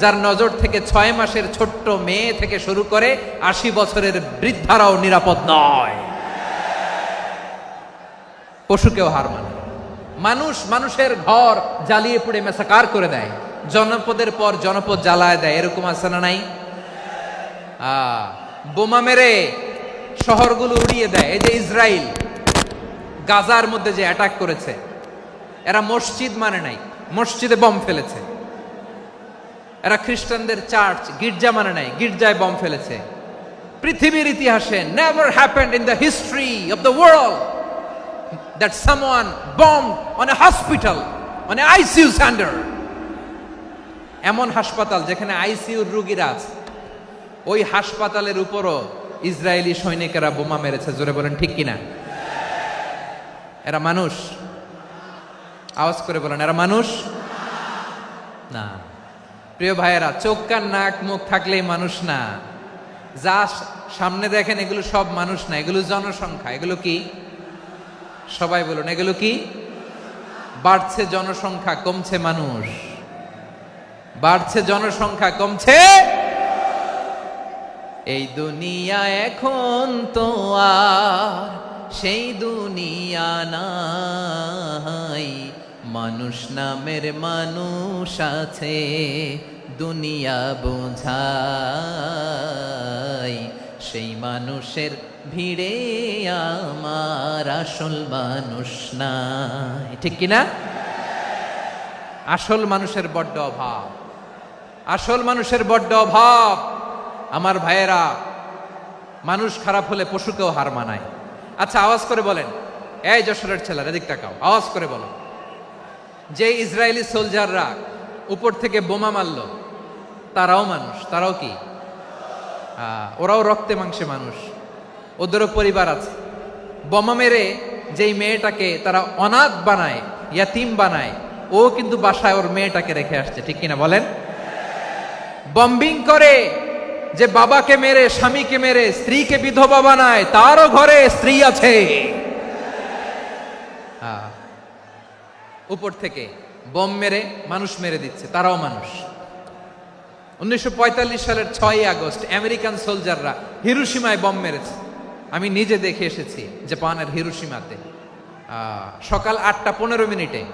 যার নজর থেকে 6 মাসের ছোট্ট মেয়ে থেকে শুরু করে 80 বছরের বৃদ্ধারাও নিরাপদ নয়। পশুকেও হার মানে। মানুষের ঘর জ্বালিয়ে পুড়ে মেসাকার করে দেয়, জনপদের পর জনপদ জ্বালায় দেয়। এরকম আছে না নাই? বোমা মেরে শহরগুলো উড়িয়ে দেয়। এই যে ইসরায়েল গাজার মধ্যে যে অ্যাটাক করেছে, এরা মসজিদ মানে নাই, মসজিদে বম ফেলেছে। এরা খ্রিস্টানদের চার্চ গির্জা মানে নাই, গির্জায় বম ফেলেছে। পৃথিবীর ইতিহাসে never happened in the history of the world that someone bombed on a hospital, on a ICU center. এমন হাসপাতাল যেখানে আইসিইউর রোগীরা আছে, ওই হাসপাতালের উপরও ইসরায়েলি সৈনিকেরা বোমা মেরেছে। জোরে বলেন ঠিক কিনা? এরা মানুষ? আওয়াজ করে বলেন, এরা মানুষ না। প্রিয় ভাইয়েরা, চোখ কান নাক মুখ থাকলেই মানুষ না। যা সামনে দেখেন এগুলো সব মানুষ না, এগুলো জনসংখ্যা। এগুলো কি? সবাই বলুন, এগুলো কি? বাড়ছে জনসংখ্যা, কমছে মানুষ। বাড়ছে জনসংখ্যা, কমছে। এই দুনিয়া এখন তো আর সেই দুনিয়া নাই, মানুষ নামের মানুষ আছে দুনিয়া বোঝাই, সেই মানুষের ভিড়ে আমার আসল মানুষ নাই। ঠিক কিনা? আসল মানুষের বড্ড অভাব, আসল মানুষের বড্ড অভাব। আমার ভাইয়েরা, মানুষ খারাপ হলে পশুকেও হার মানায়। আচ্ছা, আওয়াজ করে বলেন, এই যশোরের ছেলেরা এদিক তাকাও, আওয়াজ করে বলো, যে ইসরায়েলি সোলজাররা উপর থেকে বোমা মারল, তারাও মানুষ? তারাও কি? ওরাও রক্তে মাংসে মানুষ, ওদেরও পরিবার আছে। বোমা মেরে যেই মেয়েটাকে তারা অনাথ বানায়, ইয়াতিম বানায়, ও কিন্তু বাসায় ওর মেয়েটাকে রেখে আসছে। ঠিক কিনা বলেন? বম্বিং করে যে বাবাকে মেরে, স্বামীকে মেরে স্ত্রীকে বিধবা বানায়, তারও ঘরে স্ত্রী আছে। উপর থেকে বোম মেরে মানুষ মেরে দিচ্ছে, তারাও মানুষ। 1945 সালের 6ই আগস্ট আমেরিকান সোলজাররা হিরোশিমায় বম মেরেছে। আমি নিজে দেখে এসেছি জাপানের হিরোশিমাতে। সকাল 8:15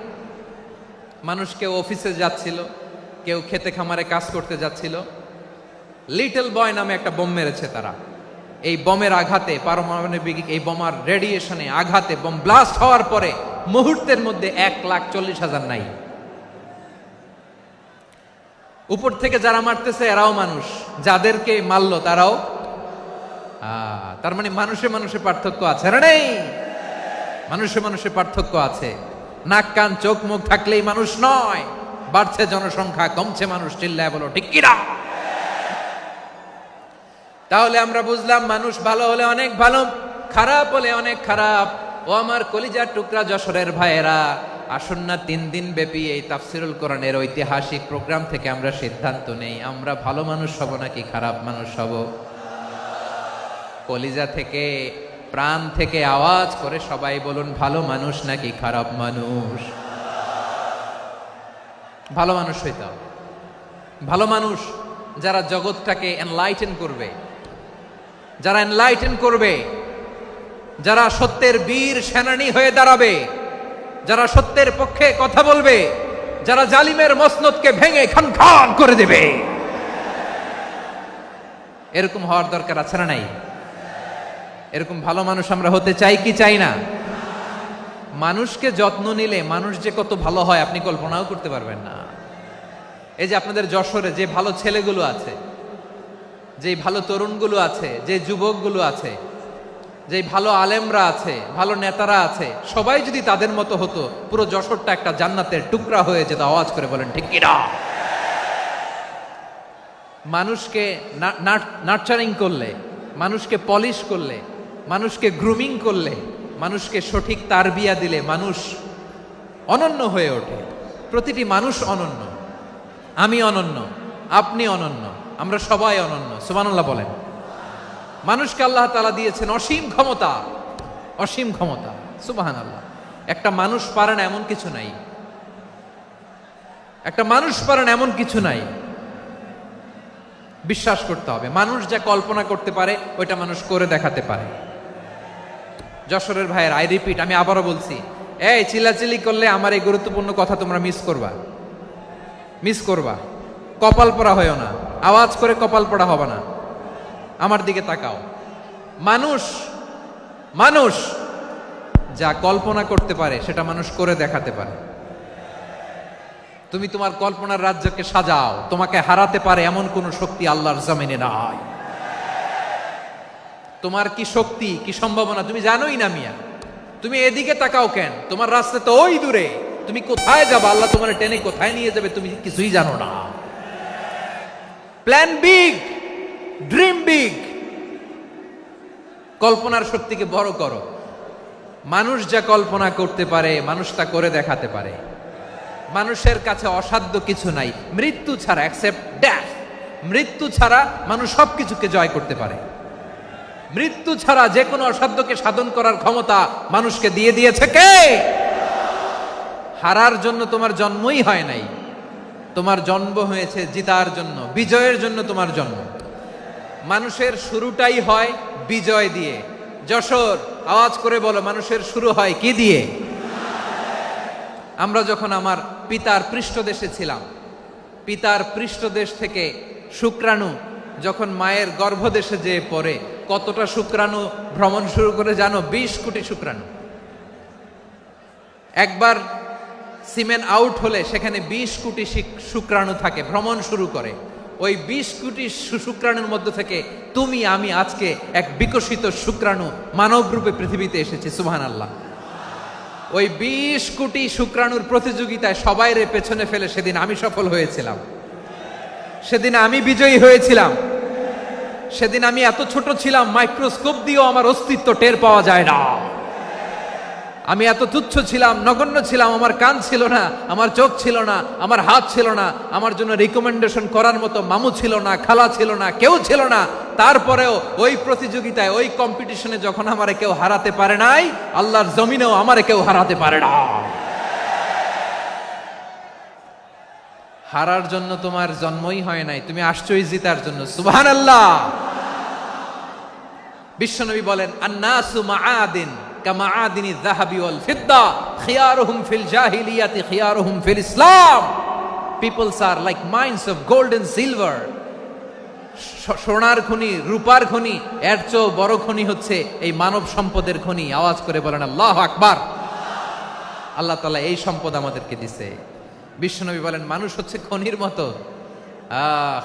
মানুষ কেউ অফিসে যাচ্ছিল, কেউ খেতে খামারে কাজ করতে যাচ্ছিল। লিটল বয় নামে একটা বোম মেরেছে তারা। এই বোমের আঘাতে, পারমাণবিক এই বোমার রেডিয়েশনে আঘাতে বোম ব্লাস্ট হওয়ার পরে মুহূর্তের মধ্যে 1,40,000 নাই। উপর থেকে যারা মারতেছে এরাও মানুষ, যাদেরকে মারলো তারাও। তার মানে মানুষে মানুষে পার্থক্য আছে না? নেই? মানুষে মানুষে পার্থক্য আছে। নাক কান চোখ মুখ থাকলেই মানুষ নয়। বাড়ছে জনসংখ্যা, কমছে মানুষ। চিল্লায় বলো ঠিক কিনা? তাহলে আমরা বুঝলাম, মানুষ ভালো হলে অনেক ভালো, খারাপ হলে অনেক খারাপ। ও আমার কলিজার টুকরা যশোরের ভাইয়েরা, আসুন না 3 দিন ব্যাপী এই তাফসিরুল কোরআনের ঐতিহাসিক প্রোগ্রাম থেকে আমরা সিদ্ধান্ত নেই, আমরা ভালো মানুষ হব নাকি খারাপ মানুষ হব। কলিজা থেকে, প্রাণ থেকে আওয়াজ করে সবাই বলুন, ভালো মানুষ নাকি খারাপ মানুষ? ভালো মানুষ হইতে হবে। ভালো মানুষ যারা জগৎটাকে এনলাইটেন করবে, যারা এনলাইটেন করবে, যারা সত্যের বীর সেনানী হয়ে দাঁড়াবে, যারা সত্যের পক্ষে কথা বলবে, যারা জালিমের মসনদকে ভেঙে খান খান করে দেবে। এরকম হওয়ার দরকার আছে না নাই? এরকম ভালো মানুষ আমরা হতে চাই কি চাই না? মানুষকে যত্ন নিলে মানুষ যে কত ভালো হয় আপনি কল্পনাও করতে পারবেন না। এই যে আপনাদের যশোরে যে ভালো ছেলেগুলো আছে, যে ভালো তরুণগুলো আছে, যে যুবকগুলো আছে, যে ভালো আলেমরা আছে, ভালো নেতারা আছে, সবাই যদি তাদের মতো হতো, পুরো যশোরটা একটা জান্নাতের টুকরা হয়ে যেত। আওয়াজ করে বলেন ঠিক কিনা? মানুষকে নার্চারিং করলে, মানুষকে পলিশ করলে, মানুষকে গ্রুমিং করলে, মানুষকে সঠিক তারবিয়া দিলে মানুষ অনন্য হয়ে ওঠে। প্রতিটি মানুষ অনন্য। আমি অনন্য, আপনি অনন্য, আমরা সবাই অনন্য। সুবহানাল্লাহ বলেন। মানুষকে আল্লাহ তাআলা দিয়েছেন অসীম ক্ষমতা, অসীম ক্ষমতা। সুবহানাল্লাহ। একটা মানুষ পারে না এমন কিছু নাই, একটা মানুষ পারে না এমন কিছু নাই। বিশ্বাস করতে হবে, মানুষ যা কল্পনা করতে পারে ওইটা মানুষ করে দেখাতে পারে। যশোরের ভাইয়ের, আই রিপিট, আমি আবারও বলছি, এই চিল্লাচিল্লি করলে আমার এই গুরুত্বপূর্ণ কথা তোমরা মিস করবা, মিস করবা। কপাল পড়া হয়েও না, আওয়াজ করে কপাল পড়া হবে না। আমার দিকে তাকাও। মানুষ, মানুষ যা কল্পনা করতে পারে সেটা মানুষ করে দেখাতে পারে। তুমি তোমার কল্পনার রাজ্যকে সাজাও, তোমাকে হারাতে পারে এমন কোন শক্তি আল্লাহর জমিনে নাই। তোমার কি শক্তি, কি সম্ভাবনা তুমি জানোই না মিয়া। তুমি এদিকে তাকাও কেন? তোমার রাস্তা তো ওই দূরে। তুমি কোথায় যাবে, আল্লাহ তোমার টেনে কোথায় নিয়ে যাবে তুমি কিছুই জানো না। Plan big, dream big. কল্পনার শক্তিকে বড় করো। মানুষ যা কল্পনা করতে পারে মানুষ তা করে দেখাতে পারে। মানুষের কাছে অসাধ্য কিছু নাই মৃত্যু ছাড়া, এক্সেপ্ট ডেথ। মৃত্যু ছাড়া মানুষ সবকিছুকে জয় করতে পারে। মৃত্যু ছাড়া যে কোনো অসাধ্যকে সাধন করার ক্ষমতা মানুষকে দিয়ে দিয়েছে কে? হারার জন্য তোমার জন্মই হয় নাই, তোমার জন্ম হয়েছে জিতার জন্য, বিজয়ের জন্য তোমার জন্ম। মানুষের শুরুটাই হয় বিজয় দিয়ে। যশোর, আওয়াজ করে বলো, মানুষের শুরু হয় কি দিয়ে? আমরা যখন আমার পিতার পৃষ্ঠদেশে ছিলাম, পিতার পৃষ্ঠদেশ থেকে শুক্রাণু যখন মায়ের গর্ভদেশে যেয়ে পড়ে, কতটা শুক্রাণু ভ্রমণ শুরু করে জানো? 20 কোটি শুক্রাণু। একবার সিমেন আউট হলে সেখানে 20 কোটি শুক্রাণু থাকে, ভ্রমণ শুরু করে। ওই 20 কোটি শুক্রাণুর মধ্যে থেকে তুমি আমি আজকে এক বিকশিত শুক্রাণু মানব রূপে পৃথিবীতে এসেছি। সুবহানাল্লাহ। ওই 20 কোটি শুক্রাণুর প্রতিযোগিতায় সবাইরে পেছনে ফেলে সেদিন আমি সফল হয়েছিলাম, সেদিন আমি বিজয়ী হয়েছিলাম। সেদিন আমি এত ছোট ছিলাম, মাইক্রোস্কোপ দিয়েও আমার অস্তিত্ব টের পাওয়া যায় না। আমি এত তুচ্ছ ছিলাম, নগণ্য ছিলাম। আমার কান ছিল না, আমার চোখ ছিল না, আমার হাত ছিল না, আমার জন্য রিকমেন্ডেশন করার মতো মামু ছিল না, খালা ছিল না, কেউ ছিল না। তারপরেও ওই প্রতিযোগিতায়, ওই কম্পিটিশনে যখন আমারে কেউ হারাতে পারে নাই, আল্লাহর জমিনেও আমারে কেউ হারাতে পারে না। হারার জন্য তোমার জন্মই হয় নাই, তুমি আসছোই জিতার জন্য। সুবহানাল্লাহ। বিশ্বনবী বলেন, আন্নাসু মাআদিন কামাআদিনি যাহাবি ওয়াল ফিদ্দা খিয়ারুহুম ফিল জাহিলিয়াতি খিয়ারুহুম ফিল ইসলাম। Peoples are like mines of gold and silver. সোনার খনি, রূপার খনি, এর চেয়েও বড় খনি হচ্ছে এই মানব সম্পদের খনি। আওয়াজ করে বলেন আল্লাহু আকবার। আল্লাহ তাআলা এই সম্পদ আমাদেরকে দিয়েছে। বিশ্বনবী বলেন, মানুষ হচ্ছে খনির মতো।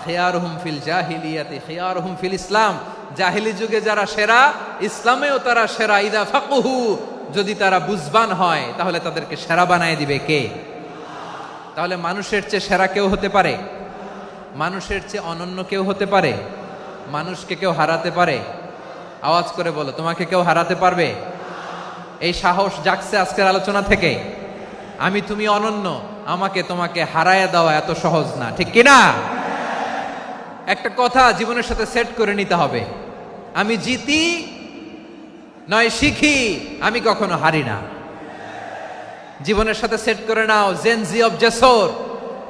খিয়ারুহুম ফিল জাহিলিয়াতি খিয়ারুহুম ফিল ইসলাম। জাহিলি যুগে যারা সেরা, ইসলামেও তারা সেরা। ইদা ফাকুহু, যদি তারা বুঝবান হয় তাহলে তাদেরকে সেরা বানায় দিবে কে? তাহলে মানুষের চেয়ে সেরা কেউ হতে পারে? মানুষের চেয়ে অনন্য কেউ হতে পারে? মানুষকে কেউ হারাতে পারে? আওয়াজ করে বলো, তোমাকে কেউ হারাতে পারবে? এই সাহস জাগছে আজকের আলোচনা থেকে। আমি তুমি অনন্য, আমাকে তোমাকে হারায় দেওয়া এত সহজ না, ঠিক কিনা? একটা কথা জীবনের সাথে সেট করে নিতে হবে, আমি জিতি নয় শিখি, আমি কখনো হারি না। জীবনের সাথে সেট করে নাও, জেনজি অফ যশোর,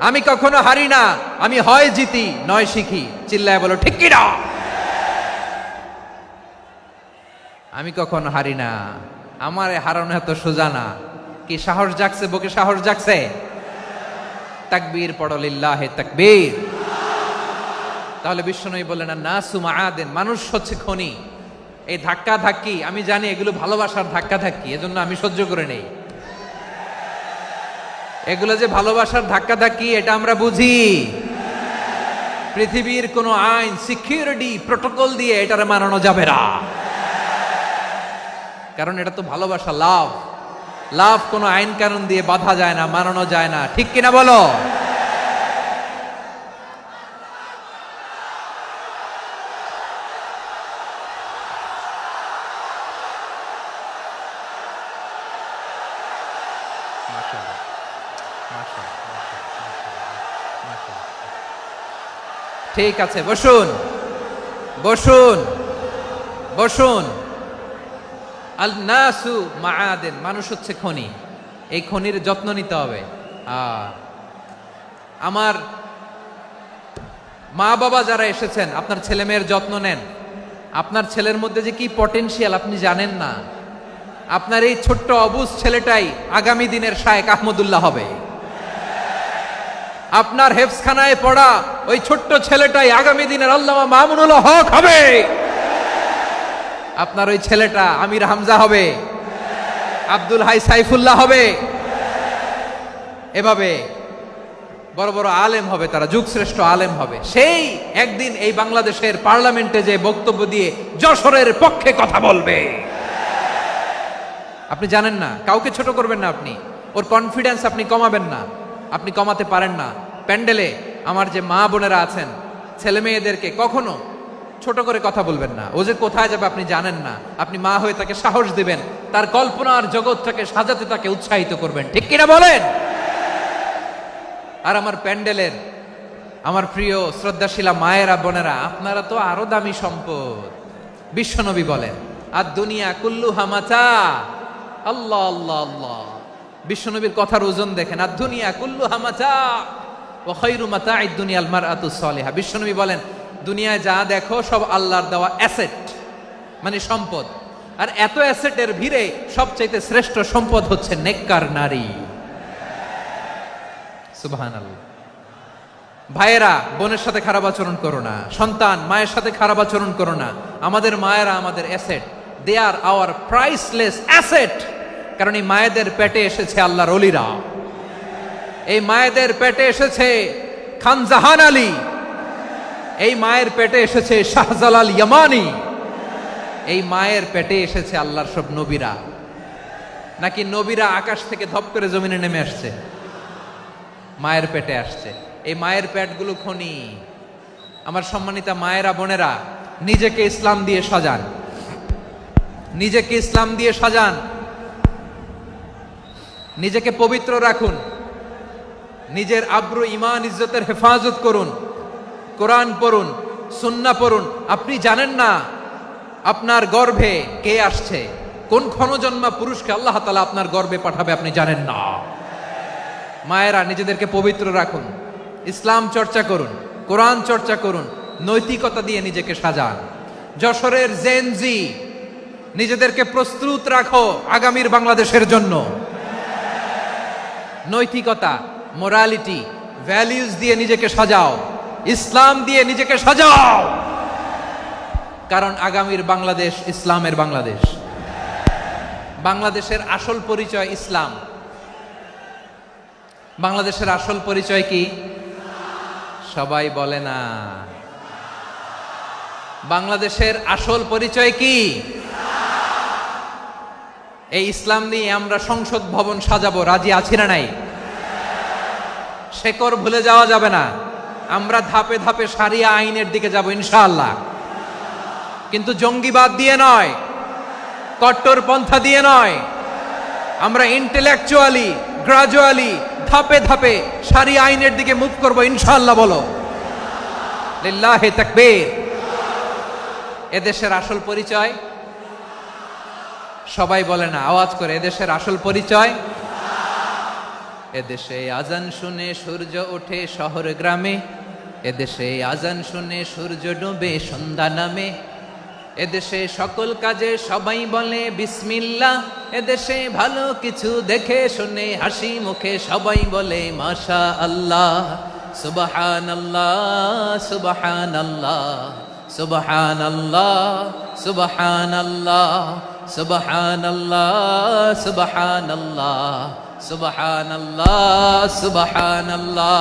আমি কখনো হারি না, আমি হয় জিতি নয় শিখি। চিল্লায় বলো ঠিক কিনা? আমি কখনো হারি না, আমার হারানো এত সোজা না। কি সাহস জাগছে? বুকে সাহস জাগছে? তাকবীর পড়ো, লিল্লাহে তাকবীর। তাহলে বিশ্বনবী বললেন, নাসু মাআদিন, মানুষ হচ্ছে খনি। এই ধাক্কা ধাক্কি আমি জানি এগুলো ভালোবাসার ধাক্কা ধাক্কি, এজন্য আমি সহ্য করে নেই। এগুলো যে ভালোবাসার ধাক্কা ধাক্কি এটা আমরা বুঝি। পৃথিবীর কোনো আইন, সিকিউরিটি প্রোটোকল দিয়ে এটারে মানানো যাবে না, কারণ এটা তো ভালোবাসা, লাভ। লাভ কোনো আইন কানুন দিয়ে বাধা যায় না, মানানো যায় না, ঠিক কিনা বলো? ঠিক আছে, বসুন বসুন বসুন। আল নাসু মাআদেন, মানুষ হচ্ছে খনি, এই খনির যত্ন নিতে হবে। আমার মা বাবা যারা এসেছেন, আপনার ছেলে মেয়ের যত্ন নেন। আপনার ছেলের মধ্যে যে কি পটেনশিয়াল আপনি জানেন না। আপনার এই ছোট্ট অবুজ ছেলেটাই আগামী দিনের শায়েখ আহমদুল্লাহ হবে। আপনার হেফজখানায় পড়া ওই ছোট্ট ছেলেটাই আগামী দিনের আল্লামা মামুনুল হক হবে। আপনার ওই ছেলেটা আমির হামজা হবে, আব্দুল হাই সাইফুল্লাহ হবে। এভাবে বড় বড় আলেম হবে, তারা যুগশ্রেষ্ঠ আলেম হবে। সেই একদিন এই বাংলাদেশের পার্লামেন্টে যে বক্তব্য দিয়ে যশোরের পক্ষে কথা বলবে। আপনি জানেন না, কাউকে ছোট করবেন না আপনি, ওর কনফিডেন্স আপনি কমাবেন না, আপনি কমাতে পারেন না। প্যান্ডেলে আমার যে মা বোনেরা আছেন, ছেলে মেয়েদেরকে কখনো ছোট করে কথা বলবেন না। ও যে কোথায় যাবে আপনি জানেন না, আপনি মা হয়ে তাকে সাহস দিবেন, তার কল্পনার জগৎটাকে সাজাতে তাকে উৎসাহিত করবেন, ঠিক কিনা বলেন? আর আমার প্যান্ডেলের আমার প্রিয় শ্রদ্ধাশীলা মায়েরা বোনেরা, আপনারা তো আরো দামি সম্পদ। বিশ্বনবী বলেন, আর দুনিয়া কুল্লু হামাচা। আল্লাহ আল্লাহ আল্লাহ, বিশ্বনবীর কথার ওজন দেখেন। আর দুনিয়া কুল্লু হামাচা ওয়া খায়রু মাতা'আদ দুনিয়া আল মারআতু সালিহা। বিশ্বনবী বলেন, দুনিয়ায় যা দেখো সব আল্লাহর দেওয়া অ্যাসেট, মানে সম্পদ। আর এত অ্যাসেটের ভিড়ে সবচাইতে শ্রেষ্ঠ সম্পদ হচ্ছে নেককার নারী। সুবহানাল্লাহ। ভাইয়েরা বোনের সাথে খারাপ আচরণ করো না, সন্তান মায়ের সাথে খারাপ আচরণ করো না। আমাদের মায়েরা আমাদের asset, they are our priceless asset. কারণ এই মায়েদের পেটে এসেছে আল্লাহর ওলিরা, এই মায়েদের পেটে এসেছে খান জাহান আলী, এই মায়ের পেটে এসেছে শাহজালাল ইয়ামানি, এই মায়ের পেটে এসেছে আল্লাহর সব নবীরা। নাকি নবীরা আকাশ থেকে ধপ করে জমিনে নেমে আসছে? মায়ের পেটে আসছে। এই মায়ের পেটগুলো খনি। আমার সম্মানিতা মায়েরা বোনেরা, নিজেকে ইসলাম দিয়ে সাজান, নিজেকে ইসলাম দিয়ে সাজান, নিজেকে পবিত্র রাখুন, নিজের আব্রু ইমান ইজ্জতের হেফাজত করুন, কোরআন পড়ুন, সুন্নাহ পড়ুন। আপনি জানেন না আপনার গর্ভে কে আসছে, কোন ক্ষণজন্মা পুরুষকে আল্লাহ তাআলা আপনার গর্ভে পাঠাবে আপনি জানেন না। মায়েরা নিজেদেরকে পবিত্র রাখুন, ইসলাম চর্চা করুন, কোরআন চর্চা করুন, নৈতিকতা দিয়ে নিজেকে সাজান। যশোরের জেনজি, নিজেদেরকে প্রস্তুত রাখো আগামীর বাংলাদেশের জন্য। নৈতিকতা, মোরালিটি, ভ্যালিউজ দিয়ে নিজেকে সাজাও, ইসলাম দিয়ে নিজেকে সাজাও। কারণ আগামীর বাংলাদেশ ইসলামের বাংলাদেশ। বাংলাদেশের আসল পরিচয় ইসলাম। বাংলাদেশের আসল পরিচয় কি? সবাই বলে না। বাংলাদেশের আসল পরিচয় কি? এই ইসলাম নিয়ে আমরা সংসদ ভবন সাজাবো, রাজি আছি না নাই? শেকড় ভুলে যাওয়া যাবে না। আমরা ধাপে ধাপে শারিয়া আইনের দিকে যাব ইনশাআল্লাহ, কিন্তু জঙ্গিবাদ দিয়ে নয়, কট্টর পন্থা দিয়ে নয়। আমরা ইন্টেলেকচুয়ালি, গ্রাজুয়ালি, ধাপে ধাপে শারিয়া আইনের দিকে মুভ করব ইনশাআল্লাহ। বলো লিল্লাহি তাকবীর। এদেশের আসল পরিচয় সবাই বলে না, আওয়াজ করে, এদেশের আসল পরিচয়। এদেশে আজান শুনে সূর্য ওঠে শহর গ্রামে, এদেশে আজান শুনে সূর্য ডুবে সন্ধ্যা নামে, এদেশে সকল কাজে সবাই বলে বিসমিল্লাহ, এদেশে ভালো কিছু দেখে শুনে হাসি মুখে সবাই বলে মাশা আল্লাহ, সুবহানাল্লাহ সুবহানাল্লাহ সুবহানাল্লাহ সুবহানাল্লাহ সুবহানাল্লাহ সুবহানাল্লাহ সুবহানাল্লাহ, সুবহানাল্লাহ।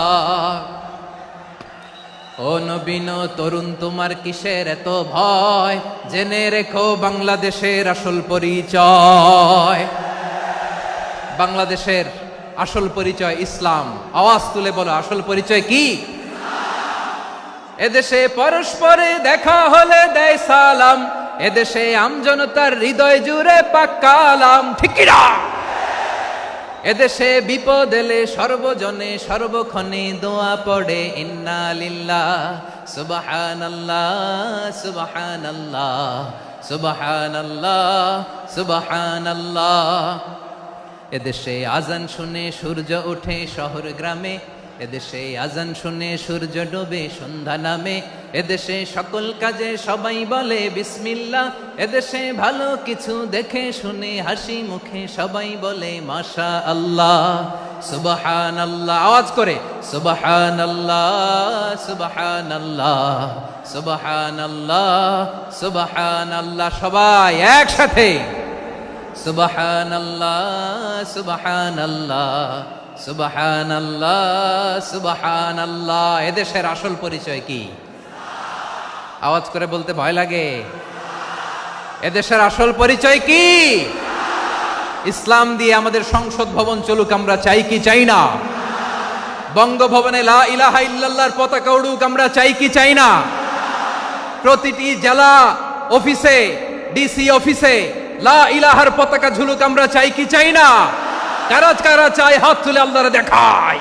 ও নবীন তরুণ তোমার কিসের এত ভয়, জেনে রেখো বাংলাদেশের আসল পরিচয়। বাংলাদেশের আসল পরিচয় ইসলাম। আওয়াজ তুলে বলো, আসল পরিচয় কি? এদেশে পরস্পরে দেখা হলে দেয় সালাম, এদেশে আমজনতার হৃদয় জুড়ে পাক্কালাম, ঠিক কি না? এদেশে বিপদ এলে সর্বজনে সর্বক্ষণে দোয়া পড়ে ইন্না লিল্লাহ সুবহানাল্লাহ সুবহানাল্লাহ সুবহানাল্লাহ সুবহানাল্লাহ। এদেশে আজান শুনে সূর্য ওঠে শহর গ্রামে, এদেশে আজান শুনে সূর্য ডোবে সন্ধ্যা নামে, এদেশে সকল কাজে সবাই বলে বিসমিল্লাহ, এদেশে ভালো কিছু দেখে শুনে হাসি মুখে সবাই বলে মাশা আল্লাহ সুবহানাল্লাহ। আওয়াজ করে সুবহানাল্লাহ সুবহানাল্লাহ সুবহানাল্লাহ সুবহানাল্লাহ। সবাই একসাথে সুবহানাল্লাহ সুবহানাল্লাহ সুবহানাল্লাহ সুবহানাল্লাহ। এদেশের আসল পরিচয় কি? আওয়াজ করে বলতে ভয় লাগে। এদেশের আসল পরিচয় কি? ইসলাম দিয়ে আমাদের সংসদ ভবন চলুক, আমরা চাই কি চাই না? বঙ্গভবনে লা ইলাহা ইল্লাল্লাহর পতাকা উড়ুক, আমরা চাই কি চাই না? প্রতিটি জেলা অফিসে, ডিসি অফিসে লা ইলাহার পতাকা ঝুলুক, আমরা চাই কি চাই না? কারা কারা চাই হাত তুলে আল্লাহরে দেখায়।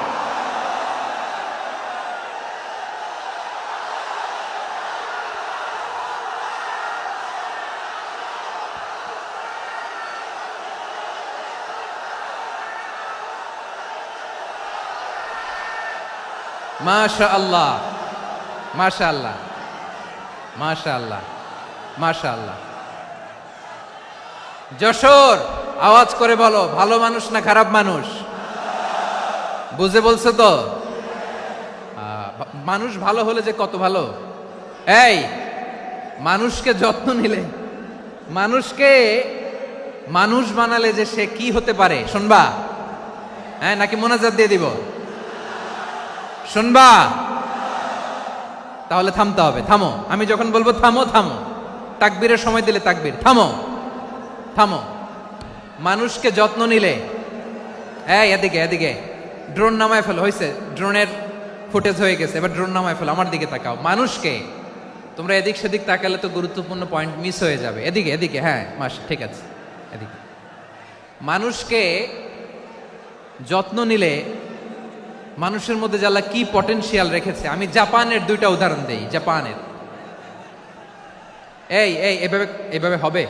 মাশাআল্লাহ মাশাআল্লাহ মাশাআল্লাহ মাশাআল্লাহ। যশোর, আওয়াজ করে বলো, ভালো মানুষ না খারাপ মানুষ? বুঝে বলছো তো? মানুষ ভালো হলে যে কত ভালো। এই মানুষকে যত্ন নিলে, মানুষকে মানুষ বানালে যে সে কি হতে পারে শুনবা? হ্যাঁ, নাকি মোনাজাত দিয়ে দিব? শুনবা? তাহলে থামতে হবে। থামো, আমি যখন বলবো থামো থামো, তাকবীরের সময় দিলে তাকবীর, থামো থামো। মানুষকে যত্ন নিলে, এই এদিকে এদিকে, ড্রোন নামায় ফেলো। হয়েছে, ড্রোনের ফুটেজ হয়ে গেছে, এবার ড্রোন নামায় ফেলো। আমার দিকে তাকাও। মানুষকে, তোমরা এদিক সেদিক তাকালে তো গুরুত্বপূর্ণ পয়েন্ট মিস হয়ে যাবে। এদিকে এদিকে, হ্যাঁ মাস ঠিক আছে, এদিকে। মানুষকে যত্ন নিলে মানুষের মধ্যে যারা কি পটেনশিয়াল রেখেছে। আমি জাপানের দুইটা উদাহরণ দেই। জাপানের, এই এই এভাবে এভাবে হবে,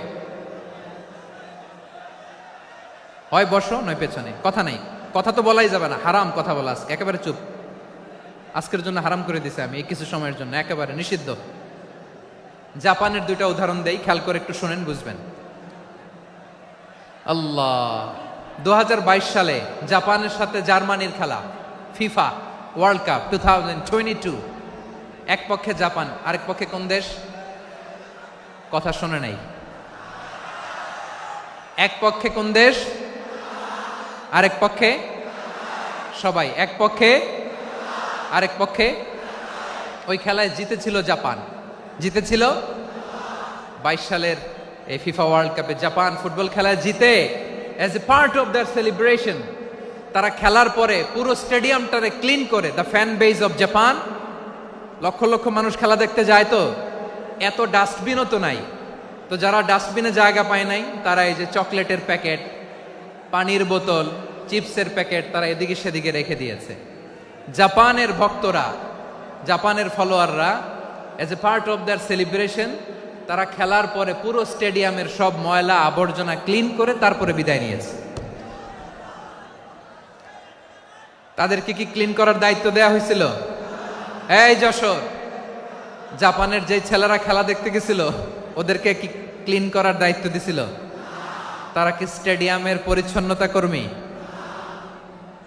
হয় বসো নয় পেছনে, কথা নাই, কথা তো বলাই যাবে না, হারাম কথা বলা। আজকে একেবারে চুপ, আজকের জন্য হারাম করে দিছে আমি, এই কিছু সময়ের জন্য একেবারে নিষিদ্ধ। জাপানের দুইটা উদাহরণ দেই, খেয়াল করে একটু শুনেন, বুঝবেন। আল্লাহ, 2022 সালে জাপানের সাথে জার্মানির খেলা, ফিফা ওয়ার্ল্ড কাপ 2022। এক পক্ষে জাপান, আরেক পক্ষে কোন দেশ? কথা শোনে নাই। এক পক্ষে কোন দেশ? আরেক পক্ষে সবাই। এক পক্ষে আরেক পক্ষে। ওই খেলায় জিতেছিল জাপান, জিতেছিল 22 সালের এই ফিফা ওয়ার্ল্ড কাপে। জাপান ফুটবল খেলায় জিতে, as a part of their celebration তারা খেলার পরে পুরো স্টেডিয়ামটারে ক্লিন করে, the fan base of Japan. লক্ষ লক্ষ মানুষ খেলা দেখতে যায়, তো এত ডাস্টবিনও তো নাই। তো যারা ডাস্টবিনে জায়গা পায় নাই, তারা এই যে চকলেটের প্যাকেট, পানির বোতল, চিপসের প্যাকেট তারা এদিকে সেদিকে রেখে দিয়েছে। জাপানের ভক্তরা, জাপানের ফলোয়াররা, as a part of their celebration তারা খেলার পরে পুরো স্টেডিয়ামের সব ময়লা আবর্জনা ক্লিন করে তারপরে বিদায় নিয়েছে। তাদেরকে কি ক্লিন করার দায়িত্ব দেয়া হয়েছিল? এই যশোর, জাপানের যে ছেলেরা খেলা দেখতে গেছিল ওদেরকে কি ক্লিন করার দায়িত্ব দিছিল? তারা কি স্টেডিয়ামের পরিচ্ছন্নতা কর্মী?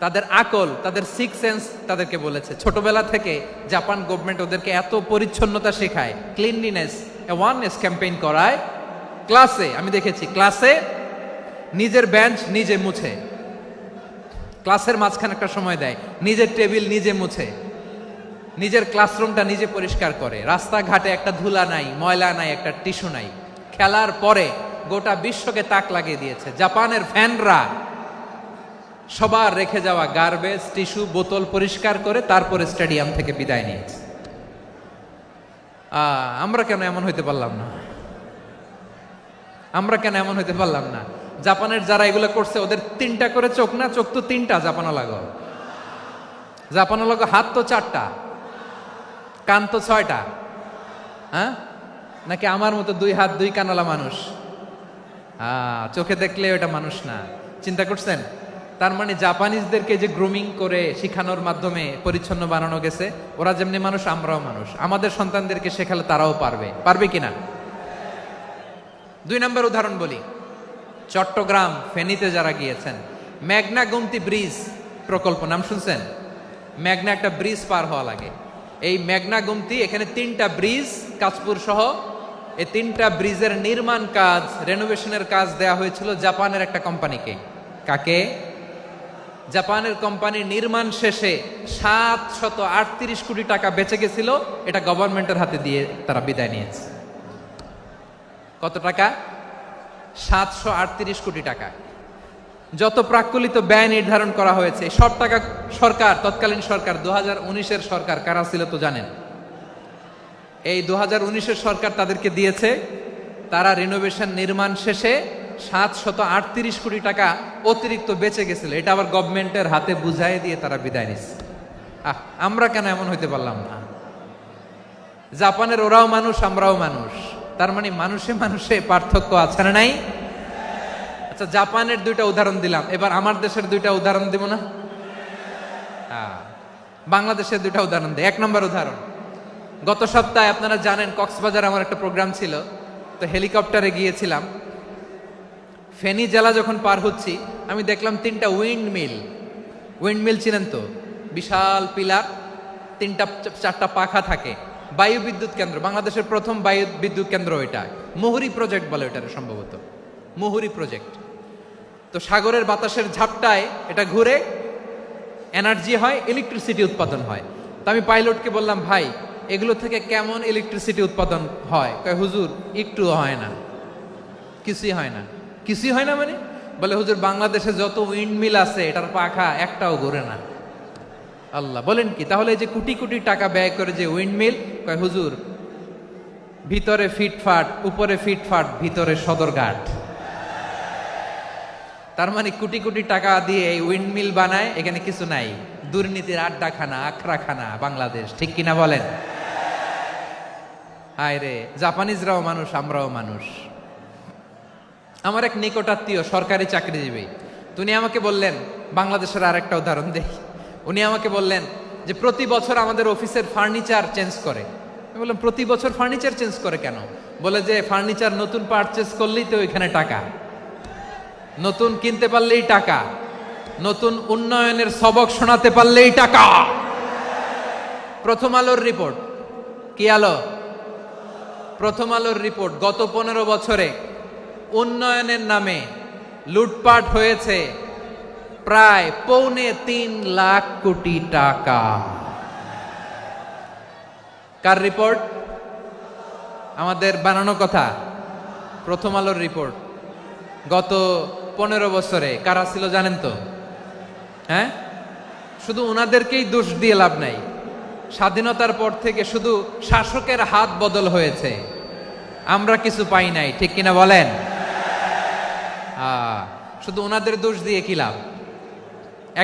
তাদের আকল, তাদের সিক্স সেন্স তাদেরকে বলেছে। ছোটবেলা থেকে জাপান গভর্নমেন্ট ওদেরকে এত পরিচ্ছন্নতা শেখায়, ক্লিনলিনেস অ্যাওয়ারনেস ক্যাম্পেইন করায়। ক্লাসে আমি দেখেছি, ক্লাসে নিজের বেঞ্চ নিজে মুছে, ক্লাসের মাঝখানে একটা সময় দেয়, নিজের টেবিল নিজে মুছে, নিজের ক্লাসরুমটা নিজে পরিষ্কার করে, রাস্তাঘাটে একটা ধুলা নাই, ময়লা নাই, একটা টিস্যু নাই। খেলার পরে গোটা বিশ্বকে তাক লাগিয়ে দিয়েছে। জাপানের ফ্যানরা সবার রেখে যাওয়া গার্বেজ, টিস্যু, বোতল পরিষ্কার করে তারপরে স্টেডিয়াম থেকে বিদায় নিয়েছে। আমরা কেন এমন হইতে পারলাম না? আমরা কেন এমন হইতে পারলাম না? জাপানের যারা এগুলো করছে ওদের 3টা করে চোখ না? চোখ তো 3টা জাপানো লাগো, জাপানো লাগো। হাত তো 4টা, কান তো 6টা। হ্যাঁ, নাকি আমার মতো 2 হাত 2 কানওয়ালা মানুষ? চোখে দেখলে ওটা মানুষ না। চিন্তা করছেন? তার মানে জাপানিজদেরকে যে গ্রুমিং করে শিখানোর মাধ্যমে পরিচ্ছন্ন বানানো গেছে, ওরা যেমনি মানুষ আমরাও মানুষ। আমাদের সন্তানদেরকে শেখালে তারাও পারবে। পারবে কিনা? 2 নম্বর উদাহরণ বলি। চট্টগ্রাম ফেনীতে যারা গিয়েছেন, মেঘনা গোমতী ব্রিজ প্রকল্প নাম শুনছেন? মেঘনা একটা ব্রিজ পার হওয়া লাগে। এই মেঘনা গোমতী, এখানে 3টা ব্রিজ, কাঁচপুর সহ এই 3টা ব্রিজের নির্মাণ কাজ, রেনোভেশনের কাজ দেয়া হয়েছিল জাপানের একটা কোম্পানিকে। কাকে? জাপানের কোম্পানি। নির্মাণ শেষে 738 কোটি টাকা বেঁচে গেছিল, এটা গভর্নমেন্টের হাতে দিয়ে তারা বিদায় নিয়েছে। কত টাকা? 738 কোটি টাকা। যত প্রাক্কলিত ব্যয় নির্ধারণ করা হয়েছে সব টাকা সরকার, তৎকালীন সরকার 2019-এর সরকার, কারা ছিল তো জানেন? এই 2019-এর সরকার তাদেরকে দিয়েছে। তারা রিনোভেশন নির্মাণ শেষে 738 কোটি টাকা অতিরিক্ত বেঁচে গেছিল, এটা আবার গভর্নমেন্টের হাতে বুঝাই দিয়ে তারা বিদায় নিচ্ছে। আমরা কেন এমন হইতে পারলাম না? জাপানের ওরাও মানুষ, আমরাও মানুষ। তার মানে মানুষে মানুষে পার্থক্য আছে না নাই? আচ্ছা, জাপানের 2টা উদাহরণ দিলাম, এবার আমার দেশের 2টা উদাহরণ দিব না? বাংলাদেশের 2টা উদাহরণ দিই। 1 নম্বর উদাহরণ, গত সপ্তাহে আপনারা জানেন কক্সবাজার আমার একটা প্রোগ্রাম ছিল, তো হেলিকপ্টারে গিয়েছিলাম। ফেনী জেলা যখন পার হচ্ছি, আমি দেখলাম 3টা উইন্ডমিল। উইন্ডমিল চিনেন তো? বিশাল পিলার, 3টা 4টা পাখা থাকে। বায়ু বিদ্যুৎ কেন্দ্র, বাংলাদেশের প্রথম বায়ু বিদ্যুৎ কেন্দ্র এটা। মুহুরী প্রজেক্ট বলে এটার, সম্ভবত মুহুরী প্রজেক্ট। তো সাগরের বাতাসের ঝাপটায় এটা ঘুরে এনার্জি হয়, ইলেকট্রিসিটি উৎপাদন হয়। তো আমি পাইলটকে বললাম, ভাই এগুলো থেকে কেমন ইলেকট্রিসিটি উৎপাদন হয়? কয়, হুজুর একটু হয় না, কিছুই হয় না। কিছুই হয় না মানে? বলে, হুজুর বাংলাদেশে যত উইন্ডমিল আছে এটার পাখা একটাও ঘুরে না। আল্লাহ, বলেন কি? তাহলে এই যে কোটি কোটি টাকা ব্যয় করে যে উইন্ডমিল, কয় হুজুর ভিতরে ফিটফাট, উপরে ফিটফাট, ভিতরে সদরঘাট। তার মানে কোটি কোটি টাকা দিয়ে এই উইন্ডমিল বানায়, এখানে কিছু নাই। দুর্নীতির আড্ডাখানা, আখড়াখানা বাংলাদেশ, ঠিক কিনা বলেন? হায় রে, জাপানিজরাও মানুষ, আমরাও মানুষ। আমার এক নিকটাত্মীয় সরকারি চাকরিজীবী, উনি আমাকে বললেন, বাংলাদেশের আরেকটা উদাহরণ দেই। উনি আমাকে বললেন যে প্রতি বছর আমাদের অফিসের ফার্নিচার চেঞ্জ করে। আমি বললাম, প্রতি বছর ফার্নিচার চেঞ্জ করে কেন? বলে যে ফার্নিচার নতুন পারচেজ করলেই তো এখানে টাকা, নতুন কিনতে পারলেই টাকা, নতুন উন্নয়নের সবক শোনাতে পারলেই টাকা। প্রথম আলোর রিপোর্ট। কি আলো? প্রথম আলোর রিপোর্ট। গত 15 বছরে উন্নয়নের নামে লুটপাট হয়েছে প্রায় 3.25 লাখ কোটি টাকা। কার রিপোর্ট? আমাদের বানানো কথা। প্রথম আলোর রিপোর্ট। গত 15 বছরে কারা ছিল জানেন তো? হ্যাঁ, শুধু ওনাদেরকেই দোষ দিয়ে লাভ নাই। স্বাধীনতার পর থেকে শুধু শাসকের হাত বদল হয়েছে, আমরা কিছু পাই নাই, ঠিক কিনা বলেন? শুধু ওনাদের দোষ দিয়ে কি লাভ?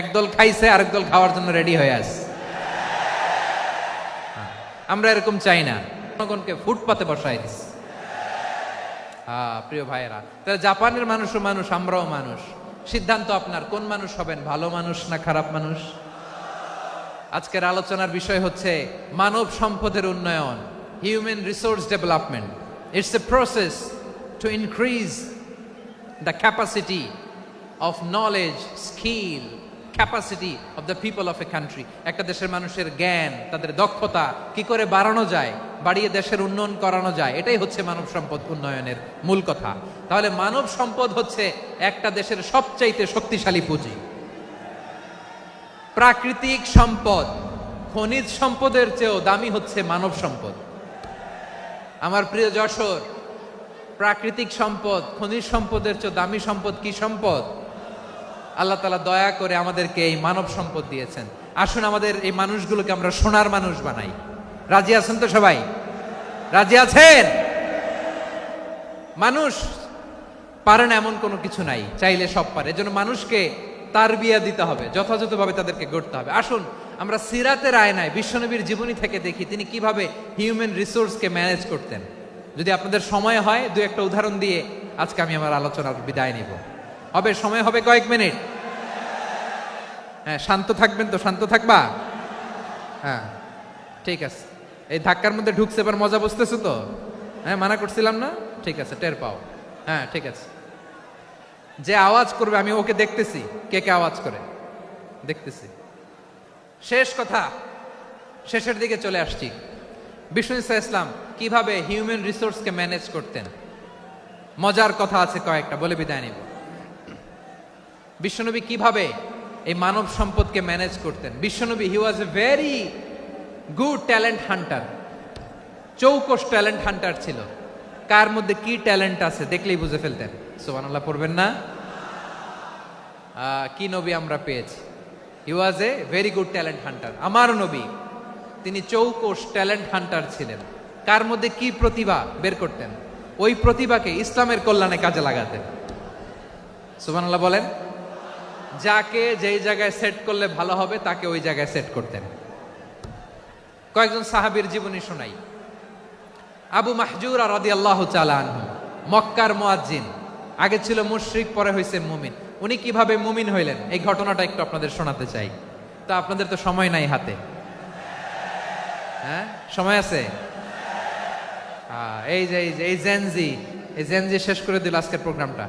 একদল খাইছে, আরেক দল খাওয়ার জন্য রেডি হয়ে আছে। আমরা এরকম চাই না, জনগণকে ফুটপাতে বসাই দিস। প্রিয় ভাইয়েরা, তাহলে জাপানের মানুষও মানুষ, আমরাও মানুষ। সিদ্ধান্ত আপনার, কোন মানুষ হবেন, ভালো মানুষ না খারাপ মানুষ? আজকের আলোচনার বিষয় হচ্ছে মানব সম্পদের উন্নয়ন, human resource development. It's a process to increase the capacity of knowledge, skill, capacity of the people of a country. একটা দেশের মানুষের জ্ঞান, তাদের দক্ষতা কি করে বাড়ানো যায়, বাড়িয়ে দেশের উন্নয়ন করানো যায়, এটাই হচ্ছে মানব সম্পদ উন্নয়নের মূল কথা। তাহলে মানব সম্পদ হচ্ছে একটা দেশের সবচাইতে শক্তিশালী পুঁজি। প্রাকৃতিক সম্পদ খনিজ সম্পদের চেয়েও দামি হচ্ছে মানব সম্পদ। আমার প্রিয় যশোর, প্রাকৃতিক সম্পদ খনিজ সম্পদের চেয়ে দামি সম্পদ কি সম্পদ? আল্লাহ তাআলা দয়া করে আমাদেরকে এই মানব সম্পদ দিয়েছেন। আসুন আমাদের এই মানুষগুলোকে আমরা সোনার মানুষ বানাই। রাজি আছেন তো সবাই? রাজি আছেন? মানুষ পারে না এমন কোনো কিছু নাই, চাইলে সব পারে। এজন্য মানুষকে তারবিয়া দিতে হবে, যথাযথভাবে তাদেরকে গড়তে হবে। আসুন আমরা সিরাতের আয়নায় বিশ্বনবীর জীবনী থেকে দেখি তিনি কিভাবে হিউম্যান রিসোর্সকে ম্যানেজ করতেন। যদি আপনাদের সময় হয় দু একটা উদাহরণ দিয়ে আজকে আমি আমার আলোচনার বিদায় নিব। হবে সময় হবে কয়েক মিনিট? হ্যাঁ, শান্ত থাকবেন তো? শান্ত থাকবা? হ্যাঁ ঠিক আছে। এই ধাক্কার মধ্যে ঢুকছে, এবার মজা বুঝতেছো তো? হ্যাঁ, মানা করছিলাম না? ঠিক আছে, টের পাও। হ্যাঁ ঠিক আছে। যে আওয়াজ করবে আমি ওকে দেখতেছি, কে কে আওয়াজ করে দেখতেছি। শেষ কথা, শেষের দিকে চলে আসছি। বিষ্ণু ইসলাম কিভাবে হিউম্যান রিসোর্সকে ম্যানেজ করতেন, মজার কথা আছে কয়েকটা, বলে বিদায় নিব। বিশ্বনবী কিভাবে এই মানব সম্পদকে ম্যানেজ করতেন। বিশ্বনবী he was a very good talent hunter, চৌকস ট্যালেন্ট হান্টার ছিল। কার মধ্যে কি ট্যালেন্ট আছে দেখলেই বুঝে ফেলতেন। সুবহানাল্লাহ পড়বেন না? কি নবী আমরা পেয়েছি! He was a very good talent hunter. আমার নবী তিনি চৌকস ট্যালেন্ট হান্টার ছিলেন। কার মধ্যে কি প্রতিভা বের করতেন, ওই প্রতিভাকে ইসলামের কল্যাণে কাজে লাগাতেন। সুবহানাল্লাহ বলেন। যাকে যেই জায়গায় সেট করলে ভালো হবে তাকে ওই জায়গায় সেট করতেন। কয়েকজন সাহাবীর জীবনী শোনাই। আবু মাহজুরা রাদিয়াল্লাহু তাআলা আনহু, মক্কার মুয়াজ্জিন, আগে ছিল মুশরিক, পরে হইছে মুমিন। উনি কিভাবে মুমিন হইলেন এই ঘটনাটা একটু আপনাদের শোনাতে চাই। তো আপনাদের তো সময় নাই হাতে। হ্যাঁ সময় আছে? এই জেনজি শেষ করে দিল আজকের প্রোগ্রামটা।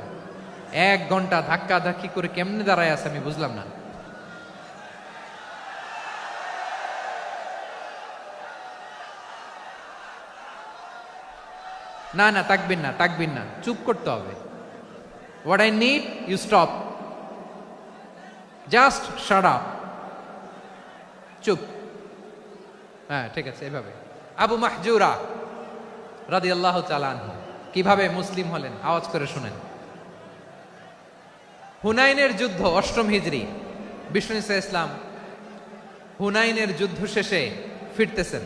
1 ঘন্টা ধাক্কা ধাক্কি করে কেমনে দাঁড়ায় আছে আমি বুঝলাম না। না না, তাকবির না, চুপ করতে হবে। What I need you stop, just shut up, চুপ। হ্যাঁ ঠিক আছে, এভাবে। আবু মাহজুরা রাদিয়াল্লাহু তাআলা আনহু কিভাবে মুসলিম হলেন আওয়াজ করে শুনেন। হুনাইনের যুদ্ধ 8ম হিজরি, বিষ্ণু ইসলাম হুনাইনের যুদ্ধ শেষে ফিরতেছেন।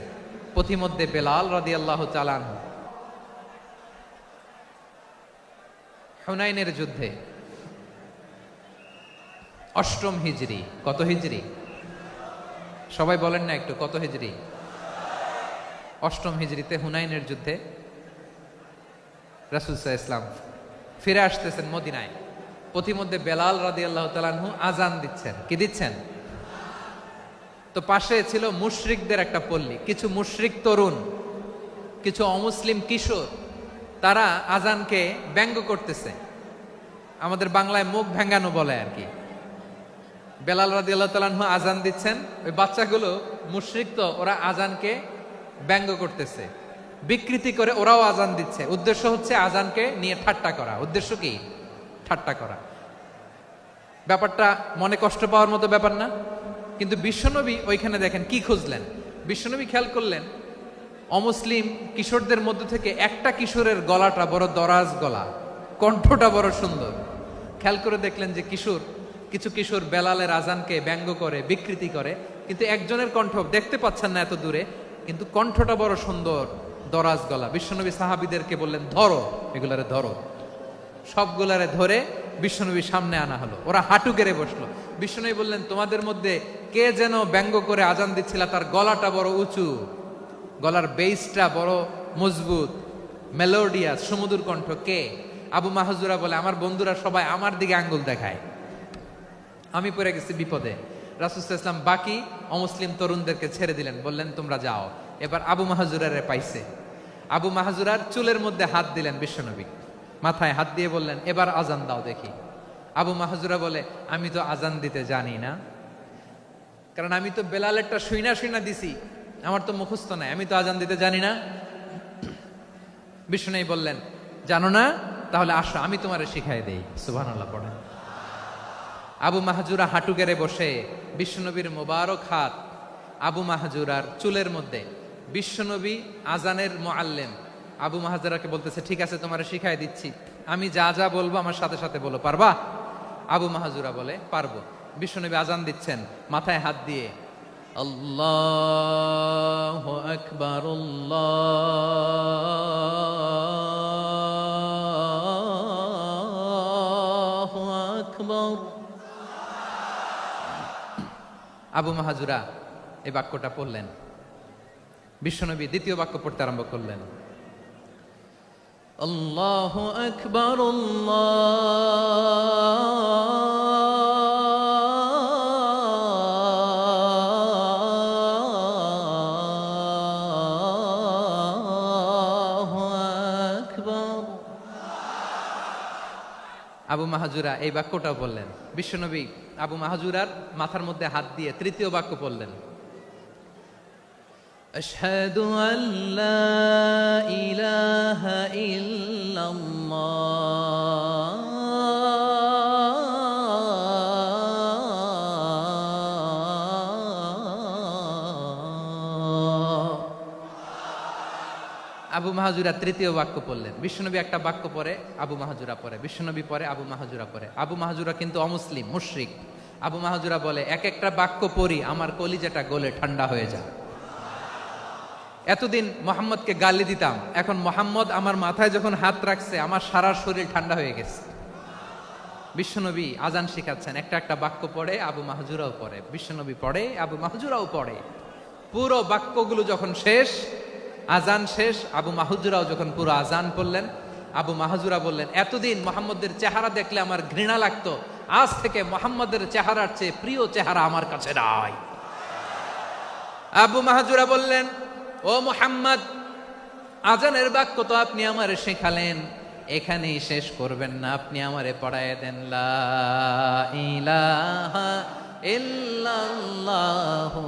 পথিমধ্যে বেলাল রাদিয়াল্লাহু তাআলা আনহু হুনাইনের যুদ্ধে 8ম হিজরি। কত হিজরি সবাই বলেন না একটু, কত হিজরি? 8ম হিজরিতে হুনাইনের যুদ্ধে রাসূল সাল্লাল্লাহু আলাইহি ওয়াসাল্লাম ফিরে আসতেছেন মদিনায়। পথিমধ্যে বেলাল রাদিয়াল্লাহু তাআলা আনহু আজান দিচ্ছেন। কি দিচ্ছেন? তো পাশে ছিল মুশরিকদের একটা পল্লী, কিছু মুশরিক তরুণ, কিছু অমুসলিম কিশোর, তারা আজানকে ব্যঙ্গ করতেছে। আমাদের বাংলায় মুখ ভেঙ্গানো বলে আর কি। বেলাল রাদিয়াল্লাহু তাআলা আনহু আজান দিচ্ছেন, ওই বাচ্চাগুলো মুশরিক, তো ওরা আজানকে ব্যঙ্গ করতেছে, বিকৃতি করে ওরাও আজান দিচ্ছে। উদ্দেশ্য হচ্ছে আজানকে নিয়ে ঠাট্টা করা। উদ্দেশ্য কি? ঠাট্টা করা। ব্যাপারটা মনে কষ্ট পাওয়ার মতো ব্যাপার না? কিন্তু বিশ্বনবী ওইখানে দেখেন কি খুঁজলেন। বিশ্বনবী খেয়াল করলেন অমুসলিম কিশোরদের মধ্য থেকে একটা কিশোরের গলাটা বড় দরাজ গলা, কণ্ঠটা বড় সুন্দর। খেয়াল করে দেখলেন যে কিছু কিশোর বেলালের আজানকে ব্যঙ্গ করে, বিকৃতি করে, কিন্তু একজনের কণ্ঠ দেখতে পাচ্ছেন না এত দূরে, কিন্তু কণ্ঠটা বড় সুন্দর, দরাজ গলা। বিশ্বনবী সাহাবীদেরকে বললেন, ধরো এগুলারে, ধরো। সবগুলারে ধরে বিশ্বনবীর সামনে আনা হলো। ওরা হাঁটু গেড়ে বসলো। বিশ্বনবী বললেন, তোমাদের মধ্যে কে যেন ব্যঙ্গ করে আজান দিচ্ছিল, তার গলাটা বড় উঁচু, গলার বেসটা বড় মজবুত, মেলোডিয়াস, সুমধুর কণ্ঠ। কে? আবু মাহজুরা বলে, আমার বন্ধুরা সবাই আমার দিকে আঙ্গুল দেখায়, আমি পড়ে গেছি বিপদে। রাসূল সাল্লাল্লাহু আলাইহি ওয়াসাল্লাম বাকি অমুসলিম তরুণদেরকে ছেড়ে দিলেন, বললেন তোমরা যাও। এবার আবু মাহজুরারে পাইছে। আবু মাহজুরার চুলের মধ্যে হাত দিলেন বিশ্বনবী, মাথায় হাত দিয়ে বললেন, এবার আজান দাও দেখি। আবু মাহজুরা বলে, আমি তো আজান দিতে জানি না, কারণ আমি তো বেলালেরটা শুইনা দিছি, আমার তো মুখস্থ নাই, আমি তো আজান দিতে জানি না। বিষ্ণু বললেন, জানো না? তাহলে আসো আমি তোমারে শিখাই দেই। সুবহানাল্লাহ পড়েন। আবু মাহজুরা হাঁটু গেড়ে বসে বিশ্বনবীর মোবারক হাত আবু মাহজুরার চুলের মধ্যে। বিশ্বনবী আজানের মুআল্লিম আবু মাহজুরাকে বলতেছে, ঠিক আছে তোমারে শিখাই দিচ্ছি, আমি যা যা বলবো আমার সাথে সাথে বলো, পারবা? আবু মাহজুরা বলে, পারবো। বিশ্বনবী আজান দিচ্ছেন, মাথায় হাত দিয়ে আল্লাহু আকবার আল্লাহু আকবার। আবু মাহজুরা এই বাক্যটা পড়লেন। বিশ্বনবী দ্বিতীয় বাক্য পড়তে আরম্ভ করলেন, আল্লাহু আকবার আল্লাহু আকবার। আবু মাহজুরা এই বাক্যটাও বললেন। বিশ্বনবী আবু মাহজুরার মাথার মধ্যে হাত দিয়ে তৃতীয় বাক্য পড়লেন, আশহাদু আল্লা ইলাহা ইল্লাল্লাহ। আবু মাহজুরা তৃতীয় বাক্য পড়লেন। বিশ্বনবী একটা বাক্য পরে আবু মাহজুরা পরে, বিশ্বনবী পরে আবু মাহজুরা পরে। আবু মাহজুরা কিন্তু অমুসলিম, মুশরিক। আবু মাহজুরা বলে, এক একটা বাক্য পড়ি আমার কলিজাটা গলে ঠান্ডা হয়ে যায়। এতদিন মোহাম্মদকে গালি দিতাম, এখন মোহাম্মদ আমার মাথায় যখন হাত রাখছে আমার সারা শরীর ঠান্ডা হয়ে গেছে। বিশ্বনবী আজান শিখাচ্ছেন, একটা একটা বাক্য পড়ে আবু মাহজুরাও পড়ে, বিশ্বনবী পড়ে আবু মাহজুরাও পড়ে। পুরো বাক্যগুলো যখন শেষ, আজান শেষ, আবু মাহজুরাও যখন পুরো আজান পড়লেন, আবু মাহজুরা বললেন, এতদিন মোহাম্মদের চেহারা দেখলে আমার ঘৃণা লাগতো, আজ থেকে মোহাম্মদের চেহারার চেয়ে প্রিয় চেহারা আমার কাছে নাই। আবু মাহজুরা বললেন, ও মুহাম্মদ, আজানের বাক্য তো আপনি আমারে শেখালেন, এখানেই শেষ করবেন না, আপনি আমারে পড়ায় দেন লা ইলাহা ইল্লাল্লাহু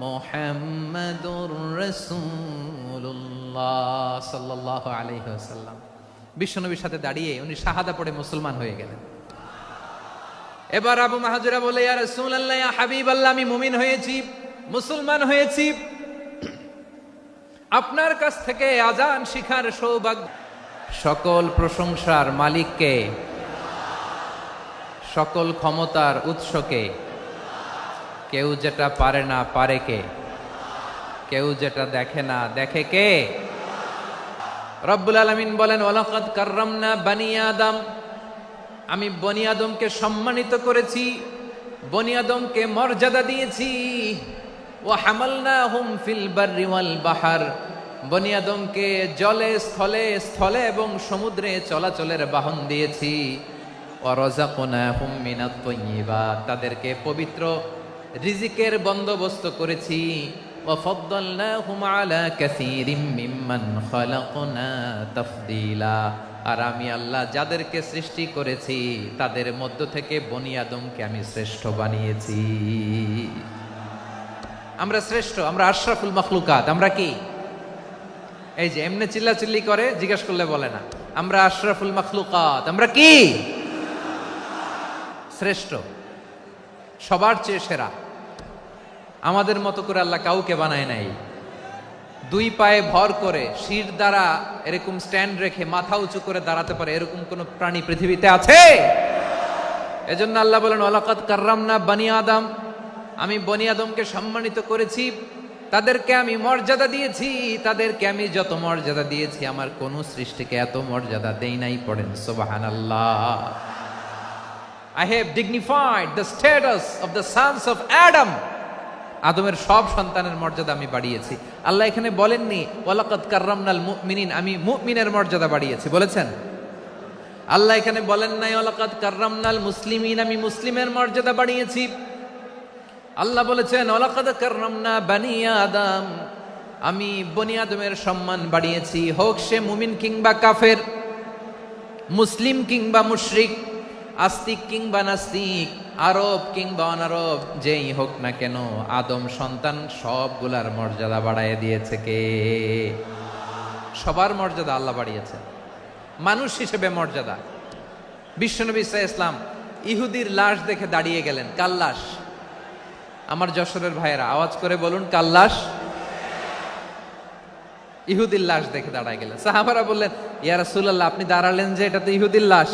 মুহাম্মাদুর রাসূলুল্লাহ সাল্লাল্লাহু আলাইহি ওয়াসাল্লাম। বিশ্বনবীর সাথে দাঁড়িয়ে উনি শাহাদা পড়ে মুসলমান হয়ে গেলেন। এবার আবু মাহজুরা বলে, ইয়া রাসূলুল্লাহ, ইয়া হাবিবাল্লাহ, আমি মুমিন হয়েছি, মুসলমান হয়েছি, আপনার কাছ থেকে আজান শিখার সৌভাগ্য। সকল প্রশংসার মালিককে, সকল ক্ষমতার উৎসকে, কেউ যেটা পারে না পারে কে, কেউ যেটা দেখে না দেখে কে? রব্বুল আলামিন বলেন, ওয়ালাকাদ কাররামনা বানি আদম, আমি বনি আদমকে সম্মানিত করেছি, বনি আদমকে মর্যাদা দিয়েছি। ওয়া হামালনাহুম ফিল বাররি ওয়াল বাহর, বনি আদমকে জলে স্থলে, স্থলে এবং সমুদ্রে চলাচলের বাহন দিয়েছি। ওয়া রাযাকনাহুম মিনাত তাইয়্যিবাত, তাদেরকে পবিত্র রিজিকের বন্দোবস্ত করেছি। ওয়া ফাদ্দালনাহুম আলা কাসীরিম মিম্মান খালাকনা তাফদীলা, আর আমি আল্লাহ যাদেরকে সৃষ্টি করেছি তাদের মধ্য থেকে বনি আদমকে আমি শ্রেষ্ঠ বানিয়েছি। আমরা শ্রেষ্ঠ, আমরা আশরাফুল মাখলুকাত। আমরা কি? এই যে এমনি চিল্লাচিল্লি করে, জিজ্ঞেস করলে বলে না। আমরা আশরাফুল মাখলুকাত। আমরা কি? শ্রেষ্ঠ, সবার চেয়ে সেরা। আমাদের মতো করে আল্লাহ কাউকে বানায় নাই। দুই পায়ে ভর করে, শির দ্বারা এরকম স্ট্যান্ড রেখে মাথা উঁচু করে দাঁড়াতে পারে এরকম কোন প্রাণী পৃথিবীতে আছে? এজন্য আল্লাহ বলেন, ওয়ালাকাদ কাররামনা বানি আদম, আমি বনি আদমকে সম্মানিত করেছি, তাদেরকে আমি মর্যাদা দিয়েছি। তাদেরকে আমি যত মর্যাদা দিয়েছি আমার কোন সৃষ্টিকে এত মর্যাদা দেই নাই। পড়েন সুবহানাল্লাহ। I have dignified the status of the sons of Adam. আদমের সব সন্তানের মর্যাদা আমি বাড়িয়েছি। আল্লাহ এখানে বলেননি ওয়ালাকাদ কাররামনাল মুমিনিন, আমি মুমিনের মর্যাদা বাড়িয়েছি, বলেছেন? আল্লাহ এখানে বলেন নাই ওয়ালাকাদ কাররামনাল মুসলিমিন, আমি মুসলিমের মর্যাদা বাড়িয়েছি। আল্লাহ বলেছেন ওয়ালাকাদ কাররামনা বানি আদম, আমি বনি আদমের সম্মান বাড়িয়েছি। হোক সে মুমিন কিংবা কাফের, মুসলিম কিংবা মুশরিক, আস্তিক কিংবা নাস্তিক, আরব কিংবা অনারব, যেই হোক না কেন, আদম সন্তান সবগুলার মর্যাদা বাড়ায় দিয়েছে কে? সবার মর্যাদা আল্লাহ বাড়িয়েছে। মানুষ হিসেবে মর্যাদা। বিশ্বনবী সাল্লাল্লাহু আলাইহি ওয়াসাল্লাম ইহুদির লাশ দেখে দাঁড়িয়ে গেলেন। কার লাশ? আমার যশোরের ভাইয়েরা আওয়াজ করে বলুন, কার লাশ? ইহুদির লাশ দেখে দাঁড়ায় গেলেন। সাহাবারা বললেন, ইয়া রাসূলুল্লাহ, আপনি দাঁড়ালেন যে, এটা তো ইহুদির লাশ।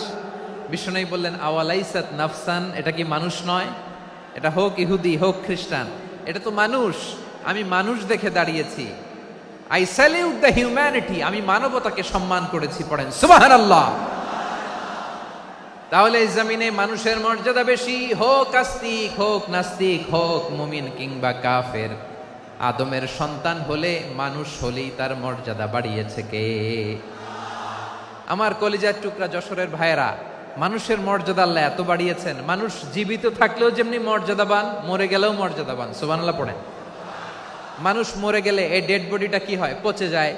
বিশ্বনবী বললেন, আওয়ালাইসাত নাফসান, এটা কি মানুষ নয়? এটা হোক ইহুদি হোক খ্রিস্টান, এটা তো মানুষ। আমি মানুষ দেখে দাঁড়িয়েছি। আই স্যালিউট দ্য হিউম্যানিটি, আমি মানবতাকে সম্মান করেছি। পড়েন সুবহানাল্লাহ। তাহলে এই জমিনে মানুষের মর্যাদা বেশি, হোক আস্তিক হোক নাস্তিক হোক মুমিন কিংবা কাফের। আদমের সন্তান হলে মানুষ হলেই তার মর্যাদা বাড়িয়েছে কে? আমার কলিজার টুকরা যশোরের ভাইয়েরা, মানুষের মর্যাদা আল্লাহ এত বাড়িয়েছেন, মানুষ জীবিত থাকলেও যেমনি মর্যাদাবান, মরে গেলেও মর্যাদাবান। সুবহানাল্লাহ পড়েন। মানুষ মরে গেলে এই ডেড বডিটা কি হয়? পচে যায়,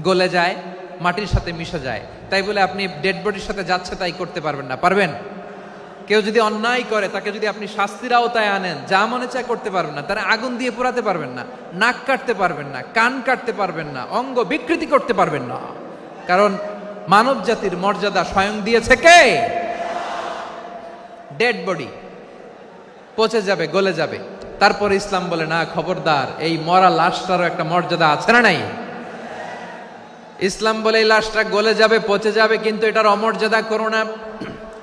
গলে যায়, মাটির সাথে মিশে যায়। তাই বলে আপনি ডেড বডির সাথে যাচ্ছে তাই করতে পারবেন না। পারবেন? কেউ যদি অন্যায় করে তাকে যদি আপনি শাস্তির আওতায় আনেন, যা মনে চায় করতে পারবেন না। তারা আগুন দিয়ে পোড়াতে পারবেন না, নাক কাটতে পারবেন না, কান কাটতে পারবেন না, অঙ্গ বিকৃতি করতে পারবেন না। কারণ মানব জাতির মর্যাদা স্বয়ং দিয়েছে কে? ডেড বডি পচে যাবে, গলে যাবে। তারপর ইসলাম বলে, না খবরদার, এই মরা লাশটারও একটা মর্যাদা আছে না নাই? ইসলাম বলে এই লাশটা গলে যাবে, পচে যাবে, কিন্তু এটার অমর্যাদা করো না।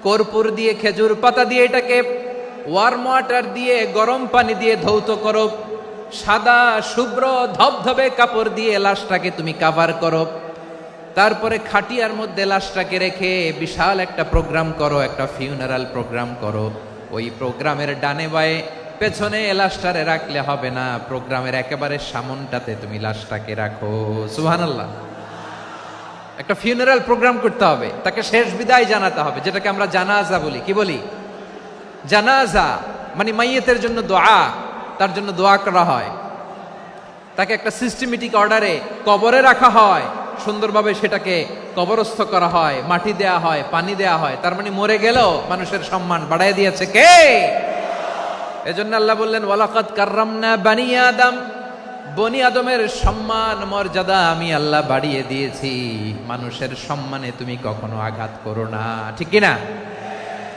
কর্পূর দিয়ে, খেজুর পাতা দিয়ে এটাকে ওয়ার্ম ওয়াটার দিয়ে, গরম পানি দিয়ে ধৌত করো। সাদা শুভ্র ধবধবে কাপড় দিয়ে লাশটাকে তুমি কাভার করো। তারপরে খাটিয়ার মধ্যে লাশটাকে রেখে বিশাল একটা প্রোগ্রাম করো, একটা ফিউনারাল প্রোগ্রাম করো। ওই প্রোগ্রামের ডানে বায়ে পেছনে লাশটারে রাখলে হবে না, প্রোগ্রামের একেবারে সামনটাতে তুমি লাশটাকে রাখো। সুবহানাল্লাহ। একটা ফিউনারাল প্রোগ্রাম করতে হবে, তাকে শেষ বিদায় জানাতে হবে, যেটাকে আমরা জানাজা বলি। কি বলি? জানাজা মানে মাইয়েতের জন্য দোয়া, তার জন্য দোয়া করা হয়। তাকে একটা সিস্টেমেটিক অর্ডারে কবরে রাখা হয়, সুন্দরভাবে সেটাকে কবরস্থ করা হয়, মাটি দেয়া হয়, পানি দেয়া হয়। তার মানে মরে গেলেও মানুষের সম্মান বাড়ায় দিয়েছে কে? এজন্য আল্লাহ বললেন, ওয়ালাকাদ কাররামনা বানি আদম, বনি আদমের সম্মান মর্যাদা আমি আল্লাহ বাড়িয়ে দিয়েছি। মানুষের সম্মানে তুমি কখনো আঘাত করো না, ঠিক কিনা?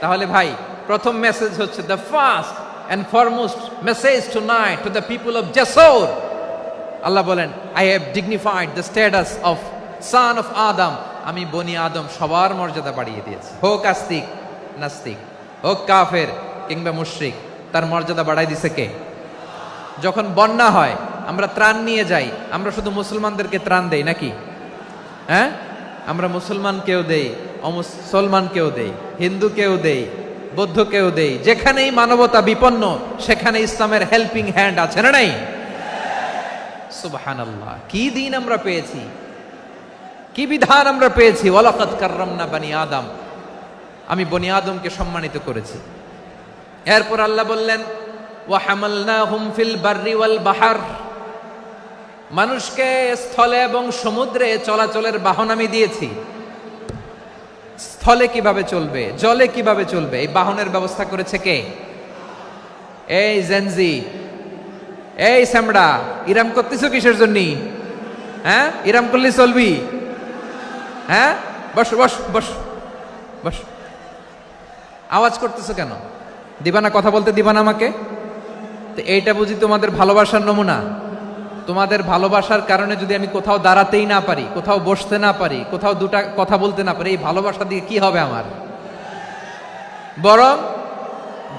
তাহলে ভাই, প্রথম মেসেজ হচ্ছে, the first and foremost message tonight to the people of Jessore. Allah বলেন, I have dignified the status of son of Adam. আমি বনি আদম সবার মর্যাদা বাড়িয়ে দিয়েছি, হোক আস্তিক নাস্তিক, হোক কাফের কিংবা মুশরিক, তার মর্যাদা বাড়াই দিছে কে? যখন বন্যা হয় আমরা ত্রাণ নিয়ে যাই, আমরা শুধু মুসলমানদেরকে ত্রাণ দেই নাকি? হ্যাঁ, আমরা মুসলমানকেও দেই, অমুসলমানকেও দেই, হিন্দুকেও দেই, বৌদ্ধকেও দেই। যেখানেই মানবতা বিপন্ন সেখানে ইসলামের হেল্পিং হ্যান্ড আছে না নাই? সুবহানাল্লাহ। কি দিন আমরা পেয়েছি, কি বিধান আমরা পেয়েছি। ওয়ালাকাদ কাররামনা বানি আদম, আমি বনি আদমকে সম্মানিত করেছি। এরপর আল্লাহ বললেন, ওয়া হামালনাহুম ফিল বাররি ওয়াল বাহর, মানুষকে স্থলে এবং সমুদ্রে চলাচলের বাহন আমি দিয়েছি। স্থলে কিভাবে চলবে, জলে কিভাবে চলবে, এই বাহনের ব্যবস্থা করেছে কে? এই জেনজি, এই স্যামড়া, ইরাম করতেছো কিসের জন্য? হ্যাঁ, ইরাম করলে চলবি? হ্যাঁ, বস বস বস বস। আওয়াজ করতেছো কেন? দিবা না, কথা বলতে দিবা না আমাকে? তো এইটা বুঝি তোমাদের ভালোবাসার নমুনা? তোমাদের ভালোবাসার কারণে যদি আমি কোথাও দাঁড়াতেই না পারি, কোথাও বসতে না পারি, কোথাও দুটা কথা বলতে না পারি, এই ভালোবাসা দিয়ে কি হবে আমার? বরং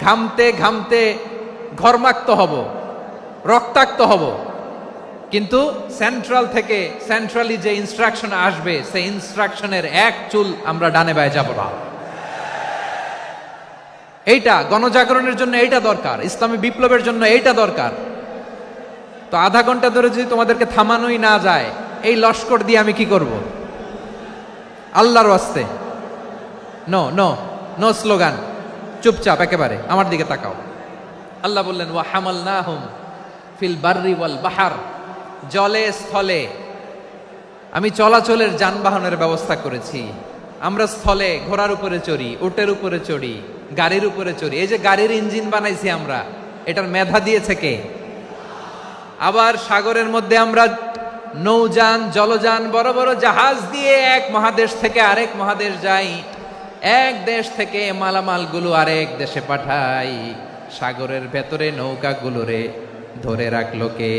ঘামতে ঘামতে ঘর্মাক্ত হব, রক্তাক্ত হব। কিন্তু সেন্ট্রাল থেকে, সেন্ট্রালি যে ইনস্ট্রাকশন আসবে, সেই ইনস্ট্রাকশনের এক চুল আমরা ডানে বায়ে যাব না। এইটা গণজাগরণের জন্য এইটা দরকার, ইসলামী বিপ্লবের জন্য এইটা দরকার। তো আধা ঘন্টা ধরে যদি তোমাদেরকে থামানোই না যায়, এই লস্কর দিয়ে আমি কি করব? আল্লাহর ওয়াস্তে নো নো নো স্লোগান, চুপচাপ একেবারে আমার দিকে তাকাও। আল্লাহ বললেন, ওয়া হামালনাহুম ফিল বাররি ওয়াল বাহর, জলে স্থলে আমি চলাচলের যানবাহনের ব্যবস্থা করেছি। আমরা স্থলে ঘোড়ার উপরে চড়ি, উটের উপরে চড়ি, গাড়ির উপরে চড়ি। এই যে গাড়ির ইঞ্জিন বানাইছি আমরা, এটার মেধা দিয়েছে কে? আবার সাগরের মধ্যে আমরা নৌযান, জলযান, বড় বড় জাহাজ দিয়ে এক মহাদেশ থেকে আরেক মহাদেশ যাই, এক দেশ থেকে মালামালগুলো আরেক দেশে পাঠাই। সাগরের ভেতরে নৌকাগুলোরে ধরে রাখলো কে?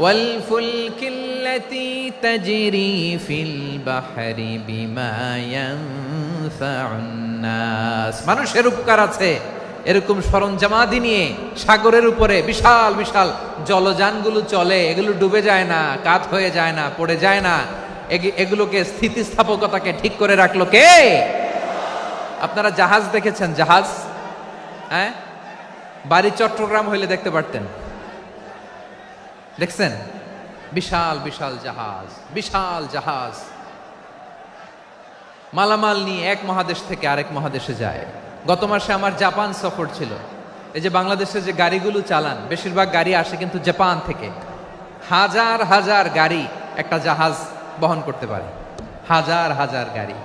ওয়াল ফুলকিল্লাতী তাজরি ফিল বাহরি বিমা ইয়ানফাউন নাস। মানুষের উপকার আছে এরকম সরঞ্জামাদি নিয়ে সাগরের উপরে বিশাল বিশাল জলযানগুলো চলে, এগুলো ডুবে যায় না, কাত হয়ে যায় না, পড়ে যায় না। এগুলোকে স্থিতিস্থাপকতাকে ঠিক করে রাখলো কে? আপনারা জাহাজ দেখেছেন? জাহাজ, হ্যাঁ, বাড়ি চট্টগ্রাম হইলে দেখতে পারতেন। দেখছেন? বিশাল বিশাল জাহাজ, বিশাল জাহাজ মালামাল নিয়ে এক মহাদেশ থেকে আরেক মহাদেশে যায়। গত মাসে আমার জাপান সফর ছিল। এই যে বাংলাদেশে যে গাড়িগুলো চালান, বেশিরভাগ গাড়ি আসে কিন্তু জাপান থেকে। হাজার হাজার গাড়ি একটা জাহাজ বহন করতে পারে, হাজার হাজার গাড়ি।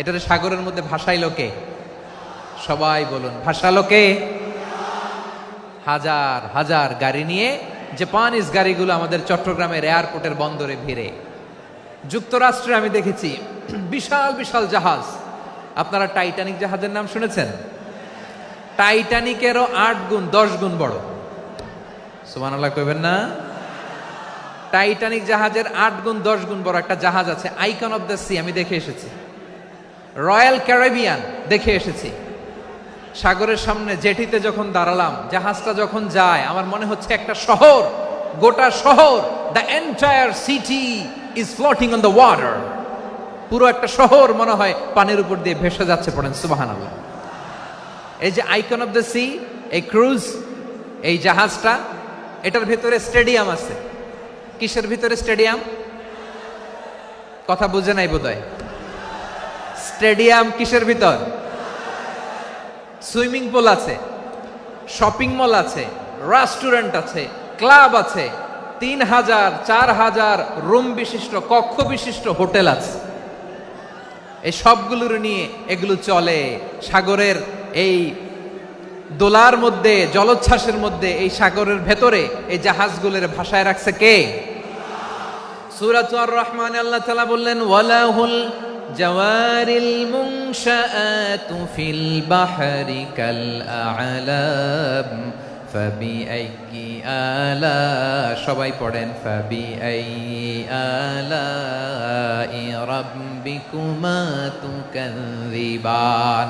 এটারে সাগরের মধ্যে ভাসাইলো কে? সবাই বলুন, ভাসালো কে? হাজার হাজার গাড়ি নিয়ে জাপানিজ গাড়িগুলো আমাদের চট্টগ্রামের এয়ারপোর্টের বন্দরে ভিড়ে। যুক্তরাষ্ট্রে আমি দেখেছি বিশাল বিশাল জাহাজ। আপনারা টাইটানিক জাহাজের নাম শুনেছেন? টাইটানিকেরও 8 গুণ 10 গুণ বড়। সুবহানাল্লাহ কইবেন না? টাইটানিক জাহাজের 8 গুণ 10 গুণ বড় একটা জাহাজ আছে, আইকন অফ দ্য সি। আমি দেখে এসেছি। রয়্যাল ক্যারিবিয়ান দেখে এসেছি। সাগরের সামনে জেটিতে যখন দাঁড়ালাম, জাহাজটা যখন যায়, আমার মনে হচ্ছে একটা শহর, গোটা শহর, the entire city is floating on the water. পুরো একটা শহর মনে হয় পানির উপর দিয়ে ভেসে যাচ্ছে। পড়েন সুবহানাল্লাহ। এই যে আইকন অফ দ্য সি, এই ক্রুজ, এই জাহাজটা, এটার ভিতরে স্টেডিয়াম আছে। কিসের ভিতরে স্টেডিয়াম? কথা বুঝে নাই বোধহয়। স্টেডিয়াম কিসের ভিতর? সুইমিং পুল আছে, শপিং মল আছে, রেস্টুরেন্ট আছে, ক্লাব আছে, 3000 4000 রুম বিশিষ্ট, কক্ষ বিশিষ্ট হোটেল আছে। এই সবগুলোর নিয়ে এগুলো চলে সাগরের এই দোলার মধ্যে, জলোচ্ছ্বাসের মধ্যে। এই সাগরের ভেতরে এই জাহাজগুলোর ভাষায় রাখছে কে? সূরাতুর আর রহমানে আল্লাহ তাআলা বললেন, ওয়ালাহুল জাওয়ারিল মুনশাআতু ফিল বাহরি কাল আ'লাম ফাবিআইয়ি আলা, সবাই পড়েন, ফাবিআইয়ি আলাই রাব্বিকুমা তুকাযযিবান।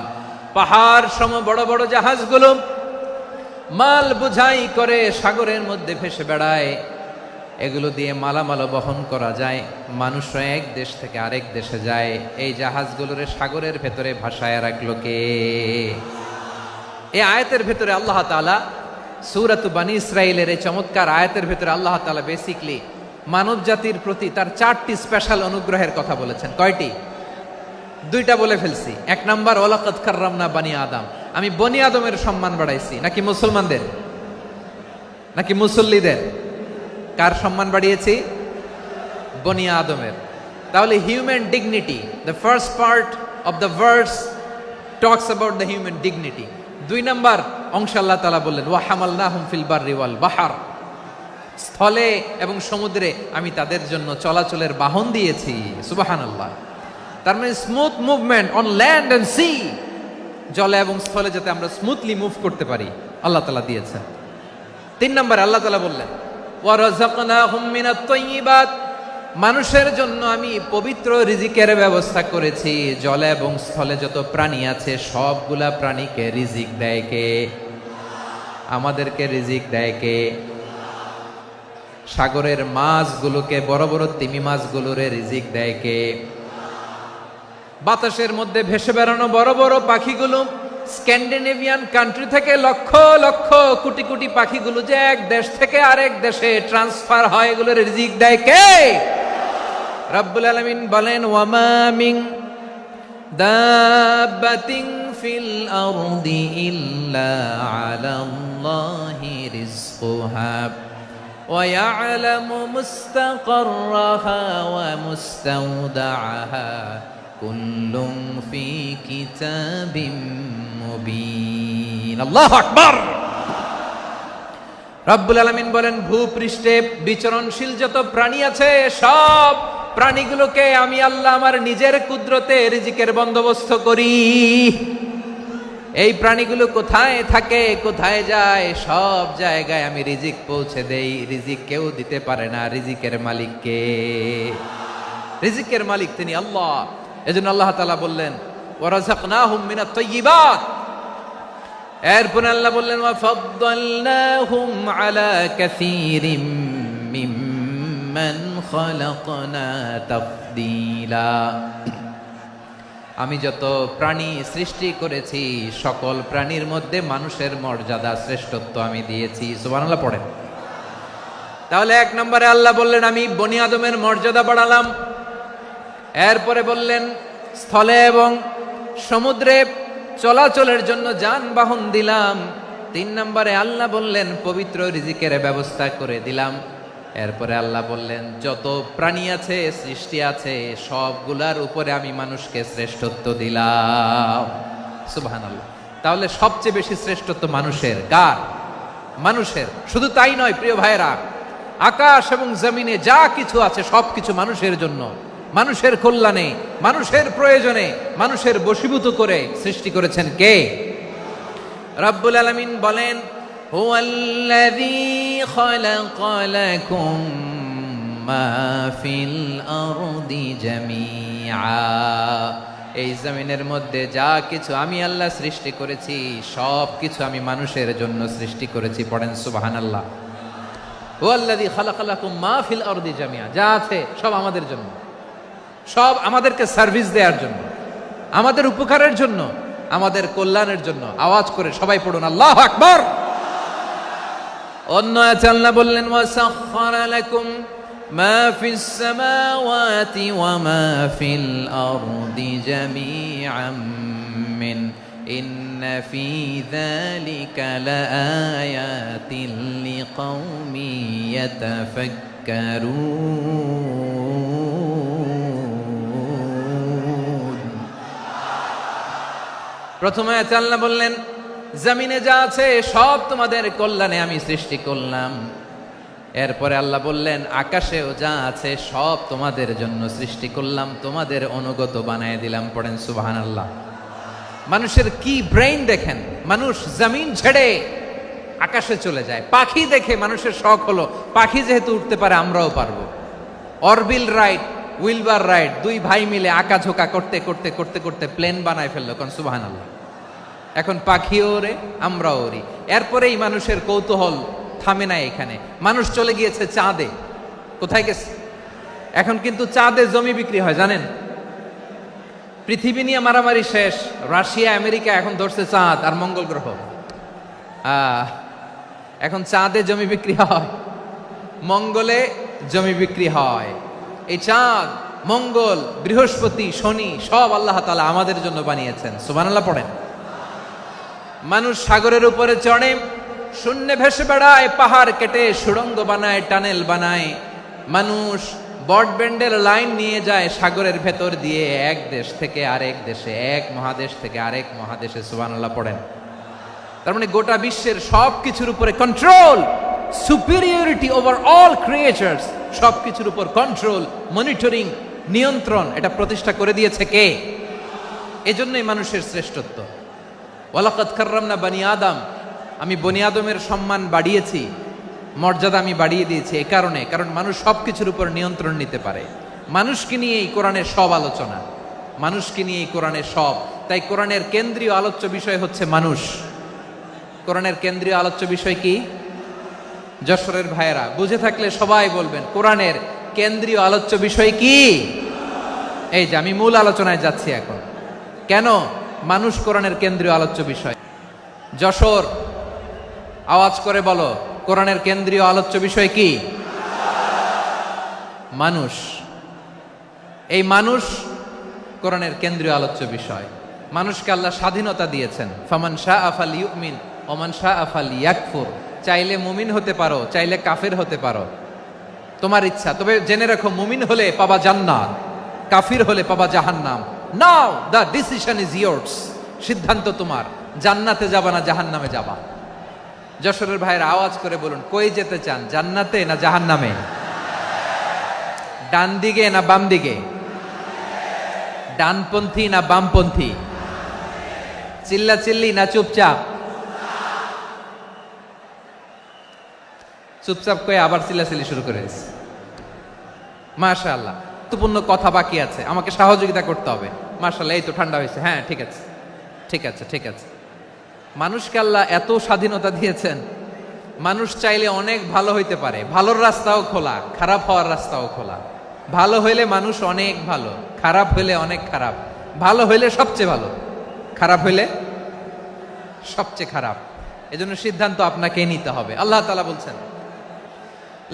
পাহাড় সম বড় বড় জাহাজগুলো মাল বোঝাই করে সাগরের মধ্যে ভেসে বেড়ায়। এগুলো দিয়ে মালামাল বহন করা যায়, মানুষরা এক দেশ থেকে আরেক দেশে যায়। এই জাহাজগুলোর সাগরের ভেতরে ভাসায় রাখলো কে? এই আয়াতের ভেতরে আল্লাহ তাআলা সূরাত বানী ইসরাঈলের এই চমৎকার আয়াতের ভেতরে আল্লাহ তাআলা বেসিকলি মানব জাতির প্রতি তার 4টি স্পেশাল অনুগ্রহের কথা বলেছেন। কয়টি? 2টা বলে ফেলছি। 1 নাম্বার, ওয়ালাকাদ কাররামনা বানি আদম, আমি বনি আদমের সম্মান বাড়াইছি। নাকি মুসলমানদের? নাকি মুসল্লিদের? কার সম্মান বাড়িয়েছি? বনি আদমের। তাহলে human dignity, the first part of the verse talks about the human dignity. 2 number অংশ আল্লাহ তাআলা বললেন, ওয়া হামালনাহুম ফিল বাররি ওয়াল বাহর, স্থলে এবং সমুদ্রে আমি তাদের জন্য চলাচলের বাহন দিয়েছি। সুবহানাল্লাহ। তার মানে smooth movement on land and sea, জলে এবং স্থলে যাতে আমরা স্মুথলি মুভ করতে পারি আল্লাহ তাআলা দিয়েছেন। 3 নম্বরে আল্লাহ তাআলা বললেন, ওয়া রাযাকনাহুম মিনাত তাইয়্যিবাত, মানুষের জন্য আমি পবিত্র রিজিকের ব্যবস্থা করেছি। জলে এবং স্থলে যত প্রাণী আছে সবগুলা প্রাণীকে রিজিক দেয় কে? আমাদেরকে রিজিক দেয় কে? সাগরের মাছগুলোকে, বড় বড় তিমি মাছগুলোরে রিজিক দেয় কে? বাতাসের মধ্যে ভেসে বেড়ানো বড় বড় পাখিগুলো, স্ক্যান্ডিনেভিয়ান কান্ট্রি থেকে লক্ষ লক্ষ কোটি কোটি পাখিগুলো যে এক দেশ থেকে আরেক দেশে ট্রান্সফার হয়, এগুলোর রিজিক দেয় কে? রব্বুল আলামিন বলেন, ওয়ামা মিন দাব্বাতিন ফিল আরদি ইল্লা আলাল্লাহি রিজকুহা ওয়া ইয়ালামু মুস্তাকাররাহা ওয়া মুস্তাওদাআহা কুল্লুম ফি কিতাবিম মুবিন। আল্লাহু আকবার। রব্বুল আলামিন বলেন, ভূপৃষ্ঠে বিচরণশীল যত প্রাণী আছে সব প্রাণীগুলোকে আমি আল্লাহ আমার নিজের কুদরতে রিজিকের বন্দোবস্ত করি। এই প্রাণীগুলো কোথায় থাকে, কোথায় যায়, সব জায়গায় আমি রিজিক পৌঁছে দেই। রিজিক কেউ দিতে পারে না, রিজিকের মালিক কে? রিজিকের মালিক তিনি আল্লাহ। এজন্য আল্লাহ তাআলা বললেন ওয়ারাযাকনাহুম মিনাত তাইয়্যিবাত। এরপর আল্লাহ বললেন ওয়া ফাদ্দালনাহুম আলা কাসীরিম মিম্মান খালাকনা তাফদীলা। আমি যত প্রাণী সৃষ্টি করেছি সকল প্রাণীর মধ্যে মানুষের মর্যাদা শ্রেষ্ঠত্ব আমি দিয়েছি। সুবহানাল্লাহ পড়েন। তাহলে এক নম্বরে আল্লাহ বললেন আমি বনি আদমের মর্যাদা বাড়ালাম। এরপরে বললেন স্থলে এবং সমুদ্রে চলাচলের জন্য যানবাহন দিলাম। 3 নম্বরে আল্লাহ বললেন পবিত্র রিজিকের ব্যবস্থা করে দিলাম। এরপরে আল্লাহ বললেন যত প্রাণী আছে, সৃষ্টি আছে, সবগুলার উপরে আমি মানুষকে শ্রেষ্ঠত্ব দিলাম। সুবহানাল্লাহ। তাহলে সবচেয়ে বেশি শ্রেষ্ঠত্ব মানুষের। কার? মানুষের। শুধু তাই নয় প্রিয় ভাইরা, আকাশ এবং জমিনে যা কিছু আছে সবকিছু মানুষের জন্য, মানুষের কল্যাণে, মানুষের প্রয়োজনে, মানুষের বশীভূত করে সৃষ্টি করেছেন কে? রব্বুল আলামিন বলেন হুয়াল্লাযী খালাকা লাকুম মা ফিল আরদি জামিআ। এই জমিনের মধ্যে যা কিছু আমি আল্লাহ সৃষ্টি করেছি সব কিছু আমি মানুষের জন্য সৃষ্টি করেছি। পড়েন সুবহানাল্লাহ। হুয়াল্লাযী খালাকা লাকুম মা ফিল আরদি জামিআ। যা আছে সব আমাদের জন্য, সব আমাদেরকে সার্ভিস দেওয়ার জন্য, আমাদের উপকারের জন্য, আমাদের কল্যাণের জন্য। আওয়াজ করে সবাই পড়ুন আল্লাহু আকবার। অন্য আয়াতে আল্লাহ বললেন ওয়াসাখখারা লাকুম মা ফিস সামাওয়াতি ওয়া মা ফিল আরদি জামিআম মিন ইন্না ফি যালিকা লাআয়াতিন লিকাউমি ইয়াতাফাক্কারুন। প্রথমে আয়াতে আল্লাহ বললেন জমিনে যা আছে সব তোমাদের কল্যাণে আমি সৃষ্টি করলাম। এরপরে আল্লাহ বললেন আকাশেও যা আছে সব তোমাদের জন্য সৃষ্টি করলাম, তোমাদের অনুগত বানায় দিলাম। পড়েন সুবহানাল্লাহ। মানুষের কি ব্রেইন দেখেন, মানুষ জমিন ছেড়ে আকাশে চলে যায়। পাখি দেখে মানুষের শখ হলো পাখি যেহেতু উঠতে পারে আমরাও পারবো। অরবিল রাইট, উইলবার রাইট, 2 ভাই মিলে আঁকাঝোঁকা করতে করতে করতে করতে প্লেন বানায় ফেললো। কোন সুবহানাল্লাহ। এখন পাখিও ওরে, আমরাও ওরি। এরপরেই মানুষের কৌতূহল থামে না এখানে। মানুষ চলে গিয়েছে চাঁদে। কোথায় গেছে? এখন কিন্তু চাঁদে জমি বিক্রি হয় জানেন। পৃথিবী নিয়ে মারামারি শেষ। রাশিয়া আমেরিকা এখন ধরছে চাঁদ আর মঙ্গল গ্রহ। এখন চাঁদে জমি বিক্রি হয়, মঙ্গলে জমি বিক্রি হয়। এই চাঁদ, মঙ্গল, বৃহস্পতি, শনি সব আল্লাহ তাআলা আমাদের জন্য বানিয়েছেন। সুবহানাল্লাহ পড়েন। মানুষ সাগরের উপরে চড়ে, শূন্যে ভেসে বেড়ায়, পাহাড় কেটে সুড়ঙ্গ বানায়, টানেল বানায়। মানুষ ব্রডব্যান্ডের লাইন নিয়ে যায় সাগরের ভেতর দিয়ে, এক দেশ থেকে আরেক দেশে, এক মহাদেশ থেকে আরেক মহাদেশে। সুবহানাল্লাহ পড়েন। তার মানে গোটা বিশ্বের সব কিছুর উপরে control, superiority over all creatures, সব কিছুর উপর কন্ট্রোল, মনিটরিং, নিয়ন্ত্রণ, এটা প্রতিষ্ঠা করে দিয়েছে কে? এজন্যই মানুষের শ্রেষ্ঠত্ব। ওয়ালাকাদ কাররামনা বানি আদম। আমি বনি আদমের সম্মান বাড়িয়েছি, মর্যাদা আমি বাড়িয়ে দিয়েছি এই কারণে, কারণ মানুষ সবকিছুর উপর নিয়ন্ত্রণ নিতে পারে। মানুষকে নিয়ে এই কোরআনের সব আলোচনা, মানুষকে নিয়ে এই কোরআনের সব। তাই কোরআনের কেন্দ্রীয় আলোচ্য বিষয় হচ্ছে মানুষ। কোরআনের কেন্দ্রীয় আলোচ্য বিষয় কি? যশোরের ভাইয়েরা বুঝে থাকলে সবাই বলবেন কোরআনের কেন্দ্রীয় আলোচ্য বিষয় কি? এই যে আমি মূল আলোচনায় যাচ্ছি এখন। কেন মানুষ কোরআনের কেন্দ্রীয় আলোচ্য বিষয়? যশোর আওয়াজ করে বলো, কোরআনের কেন্দ্রীয় আলোচ্য বিষয় কি? মানুষ। এই মানুষ কোরআনের কেন্দ্রীয় আলোচ্য বিষয়। মানুষকে আল্লাহ স্বাধীনতা দিয়েছেন। ফামান শাআ ফালইউমিন ওয়া মান শাআ ফালইয়াকফুর। চাইলে মুমিন হতে পারো, চাইলে কাফের হতে পারো, তোমার ইচ্ছা। তবে জেনে রাখো মুমিন হলে পাবা জান্নাত, কাফির হলে পাবা জাহান্নাম। নাও দ্য ডিসিশন ইজ ইয়ার্স। সিদ্ধান্ত তোমার, জান্নাতে যাবা না জাহান্নামে যাবা। যশোরের ভাইয়ের আওয়াজ করে বলুন, কই যেতে চান, জান্নাতে না জাহান্নামে? ডান দিকে না বাম দিকে? ডানপন্থী না বামপন্থী? চিল্লা চিল্লি না চুপচাপ? চুপচাপ কয়ে আবার চিল্লাচিল্লি শুরু করে দিয়েছে। মাশাআল্লাহ, গুরুত্বপূর্ণ কথা বাকি আছে, আমাকে সহযোগিতা করতে হবে। মাশাআল্লাহ, এই তো ঠান্ডা হয়েছে। হ্যাঁ, ঠিক আছে ঠিক আছে ঠিক আছে। মানুষকে আল্লাহ এত স্বাধীনতা দিয়েছেন, মানুষ চাইলে অনেক ভালো হইতে পারে। ভালোর রাস্তাও খোলা, খারাপ হওয়ার রাস্তাও খোলা। ভালো হইলে মানুষ অনেক ভালো, খারাপ হইলে অনেক খারাপ। ভালো হইলে সবচেয়ে ভালো, খারাপ হইলে সবচেয়ে খারাপ। এজন্য সিদ্ধান্ত আপনাকে নিতে হবে। আল্লাহ তাআলা বলছেন,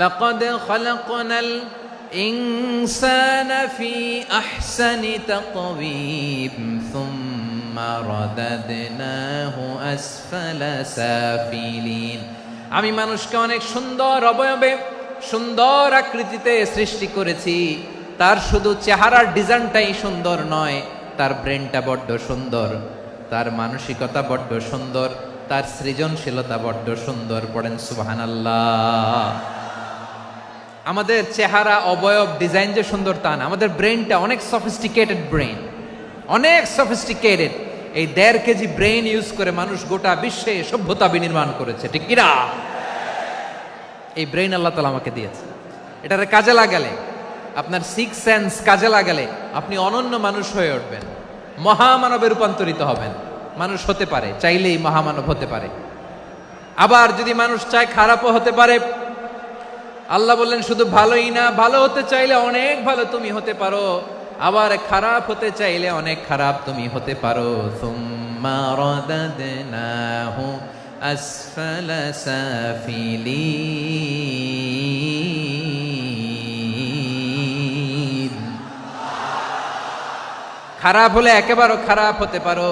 লাকাদ খালাকনাল ইনসানা ফি আহসানি তাকওয়িম সুম্মা রাদাদনাহু আসফালা সাফিলিন। আমি মানুষকে অনেক সুন্দর অবয়বে, সুন্দর আকৃতিতে সৃষ্টি করেছি। তার শুধু চেহারার ডিজাইনটাই সুন্দর নয়, তার ব্রেনটা বড্ড সুন্দর, তার মানসিকতা বড্ড সুন্দর, তার সৃজনশীলতা বড্ড সুন্দর। পড়েন সুবহানাল্লাহ। আমাদের চেহারা, অবয়ব, ডিজাইন যে সুন্দর তা না, আমাদের ব্রেনটা অনেক সফিস্টিকেটেড ব্রেন, অনেক সফিস্টিকেটেড। এই 1.5 কেজি ব্রেন ইউজ করে মানুষ গোটা বিশ্বে সভ্যতা বিনির্মাণ করেছে, ঠিক কিনা? এই ব্রেন আল্লাহ তাআলা আমাকে দিয়েছে। এটারে কাজে লাগালে, আপনার 6 সেন্স কাজে লাগালে আপনি অনন্য মানুষ হয়ে উঠবেন, মহামানবে রূপান্তরিত হবেন। মানুষ হতে পারে, চাইলেই মহামানব হতে পারে। আবার যদি মানুষ চায় খারাপও হতে পারে। আল্লাহ বললেন শুধু ভালোই না, ভালো হতে চাইলে অনেক ভালো তুমি হতে পারো, আবার খারাপ হতে চাইলে অনেক খারাপ তুমি হতে পারো। সুম্মা রাদাদনাহু আসফালা সাফিলিন। খারাপ হলে একেবারে খারাপ হতে পারো,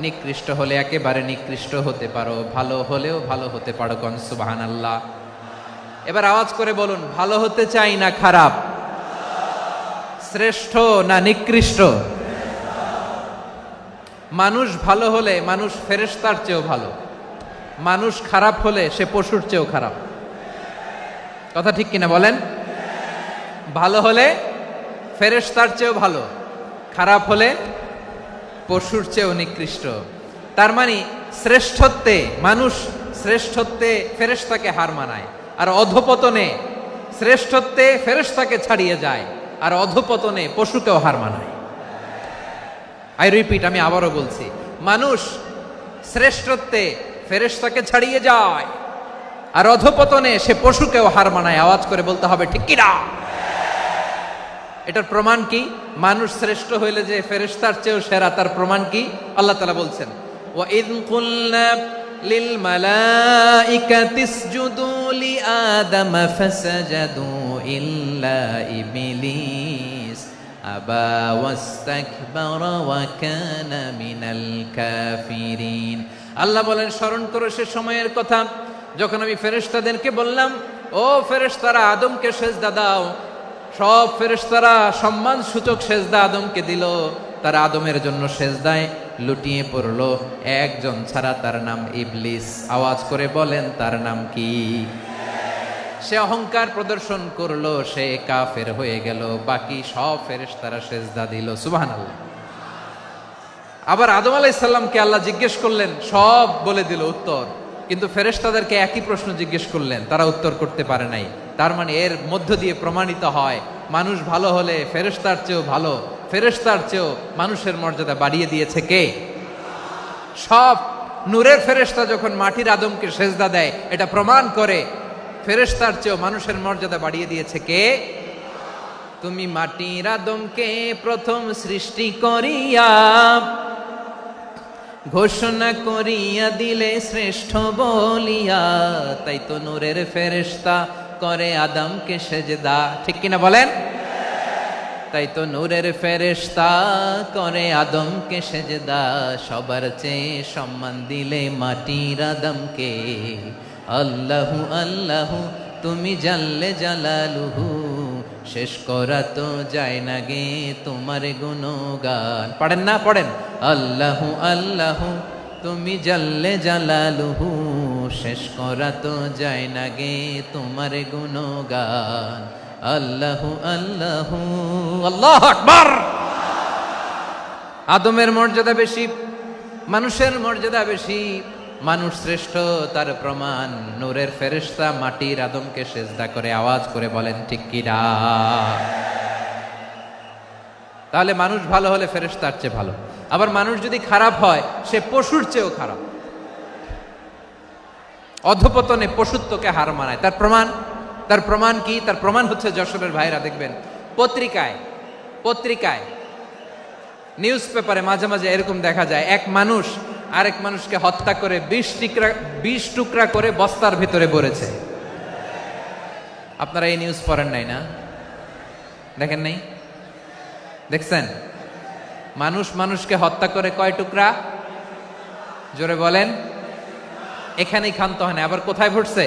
নিকৃষ্ট হলে একেবারে নিকৃষ্ট হতে পারো, ভালো হলেও ভালো হতে পারো। কোন সুবহানাল্লাহ। এবার আওয়াজ করে বলুন, ভালো হতে চাই না খারাপ? শ্রেষ্ঠ না নিকৃষ্ট? মানুষ ভালো হলে মানুষ ফেরেশতার চেয়েও ভালো, মানুষ খারাপ হলে সে পশুর চেয়েও খারাপ। কথা ঠিক কিনা বলেন? ভালো হলে ফেরেশতার চেয়েও ভালো, খারাপ হলে পশুর চেয়েও নিকৃষ্ট। তার মানে শ্রেষ্ঠত্বে মানুষ, শ্রেষ্ঠত্বে ফেরেশতাকে হার মানায়, আর অধপতনে শ্রেষ্ঠত্বে ফেরেশতাকে ছাড়িয়ে যায়, আর অধপতনে পশুকেও হার মানায়। আই রিপিট, আমি আবারও বলছি, মানুষ শ্রেষ্ঠত্বে ফেরেশতাকে ছাড়িয়ে যায়, আর অধপতনে সে পশুকেও হার মানায়। আওয়াজ করে বলতে হবে ঠিক কিনা? এটার প্রমাণ কি? মানুষ শ্রেষ্ঠ হইলে যে ফেরেশতার চেয়েও সেরা, তার প্রমাণ কি? আল্লাহ তাআলা বলছেন, ওয়া ইয কুলনা লিল মালাইকাতি ইসজুদু লি আদম ফাসাজাদু ইল্লা ইবলিস আবা ওয়াস্তাকবারা ওয়া কানা মিনাল কাফিরিন। আল্লাহ বলেন, স্মরণ করো সে সময়ের কথা যখন আমি ফেরেশতাদেরকে বললাম, ও ফেরেশতারা আদমকে সেজদা দাও। সব ফেরেশতারা সম্মান সূচক সেজদা আদমকে দিল, তারা আদমের জন্য সেজদায় লুটিয়ে পড়লো, একজন ছাড়া, তার নাম ইবলিস। আওয়াজ করে বলেন, তার নাম কি? সে অহংকার প্রদর্শন করলো, সে কাফের হয়ে গেল, বাকি সব ফেরেশতারা সেজদা দিল। সুবহানাল্লাহ। আবার আদম আলাইহিস সালামকে আল্লাহ জিজ্ঞেস করলেন, সব বলে দিল উত্তর, কিন্তু ফেরেশতাদেরকে একই প্রশ্ন জিজ্ঞেস করলেন, তারা উত্তর করতে পারে নাই। তার মানে এর মধ্য দিয়ে প্রমাণিত হয়, মানুষ ভালো হলে ফেরেশতার চেয়েও ভালো, ফেরেশতার চেয়েও মানুষের মর্যাদা বাড়িয়ে দিয়েছে কে? সব নূরের ফেরেশতা যখন মাটির আদমকে সেজদা দেয়, এটা প্রমাণ করে ফেরেশতার চেয়েও মানুষের মর্যাদা বাড়িয়ে দিয়েছে কে? তুমি মাটির আদমকে প্রথম সৃষ্টি করিয়া ঘোষণা করিয়া দিলে শ্রেষ্ঠ বলিয়া, তাই তো নূরের ফেরেশতা করে আদমকে সেজদা। ঠিক কিনা বলেন? তাই তো নূরের ফেরেশতা করে আদমকে সেজদা, সবার চেয়ে সম্মান দিলে মাটির আদমকে। আল্লাহু আল্লাহু তুমি জাল্লে জালালুহু, শেষ করা তো যায় না গে তোমার গুণগান। পড়েন না? পড়েন, আল্লাহু আল্লাহু তুমি জাল্লে জালালুহু, শেষ করা তো যায় না গে তোমার গুণগান। আল্লাহু আল্লাহু, আল্লাহু আকবার। আদমের মর্যাদা বেশি, মানুষের মর্যাদা বেশি, মানুষ শ্রেষ্ঠ তার প্রমাণ নূরের ফেরেশতা মাটির আদমকে সেজদা করে আওয়াজ করে বলেন ঠিক কি না? তাহলে মানুষ ভালো হলে ফেরেশতার চেয়ে ভালো। আবার মানুষ যদি খারাপ হয় সে পশুর চেয়েও খারাপ, অধপতনে পশুত্বকে হার মানায়। তার প্রমাণ কি? তার প্রমাণ হচ্ছে যশোরের ভাইরা দেখবেন পত্রিকায় নিউজ পেপারে মাঝে মাঝে এরকম দেখা যায়, এক মানুষ আরেক মানুষকে হত্যা করে 20 টুকরা করে বস্তার ভিতরে ভরেছে। আপনারা এই নিউজ পড়েন নাই না? দেখেন নাই? দেখছেন? মানুষ মানুষকে হত্যা করে কয় টুকরা? জোরে বলেন। এখানেই ক্ষান্ত হয় না, আবার কোথায় ভরছে?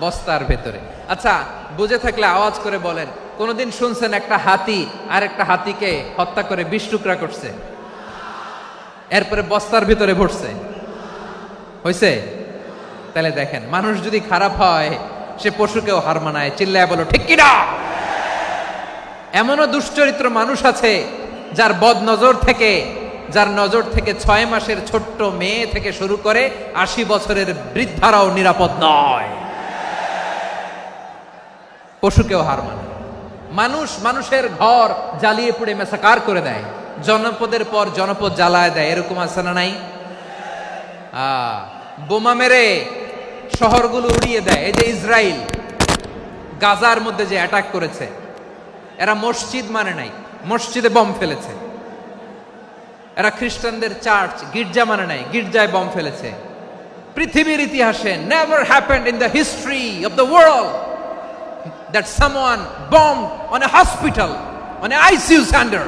বস্তার ভেতরে। আচ্ছা, বুঝে থাকলে আওয়াজ করে বলেন, কোনদিন শুনছেন একটা হাতি আর একটা হাতিকে হত্যা করে 20 টুকরা করছে, এরপরে বস্তার ভিতরে ভরছে? হইছে? তাহলে দেখেন, মানুষ যদি খারাপ হয় সে পশুকেও হার মানায়। চিল্লায় বলো ঠিক কি না? এমনও দুশ্চরিত্র মানুষ আছে যার নজর থেকে 6 মাসের ছোট্ট মেয়ে থেকে শুরু করে 80 বছরের বৃদ্ধারাও নিরাপদ নয়। পশুকেও হার মানে। মানুষের ঘর জ্বালিয়ে পুড়ে মেসাকার করে দেয়, জনপদের পর জনপদ জ্বালায় দেয়, এরকম আছে না নাই? বোমা মেরে শহরগুলো উড়িয়ে দেয়। এই যে ইসরায়েল গাজার মধ্যে যে অ্যাটাক করেছে, এরা মসজিদ মানে নাই, মসজিদে বম ফেলেছে। এরা খ্রিস্টানদের চার্চ গির্জা মানে নাই, গির্জায় বম ফেলেছে। পৃথিবীর ইতিহাসে never happened in the history of the world that someone bombed on a hospital, on a ICU center.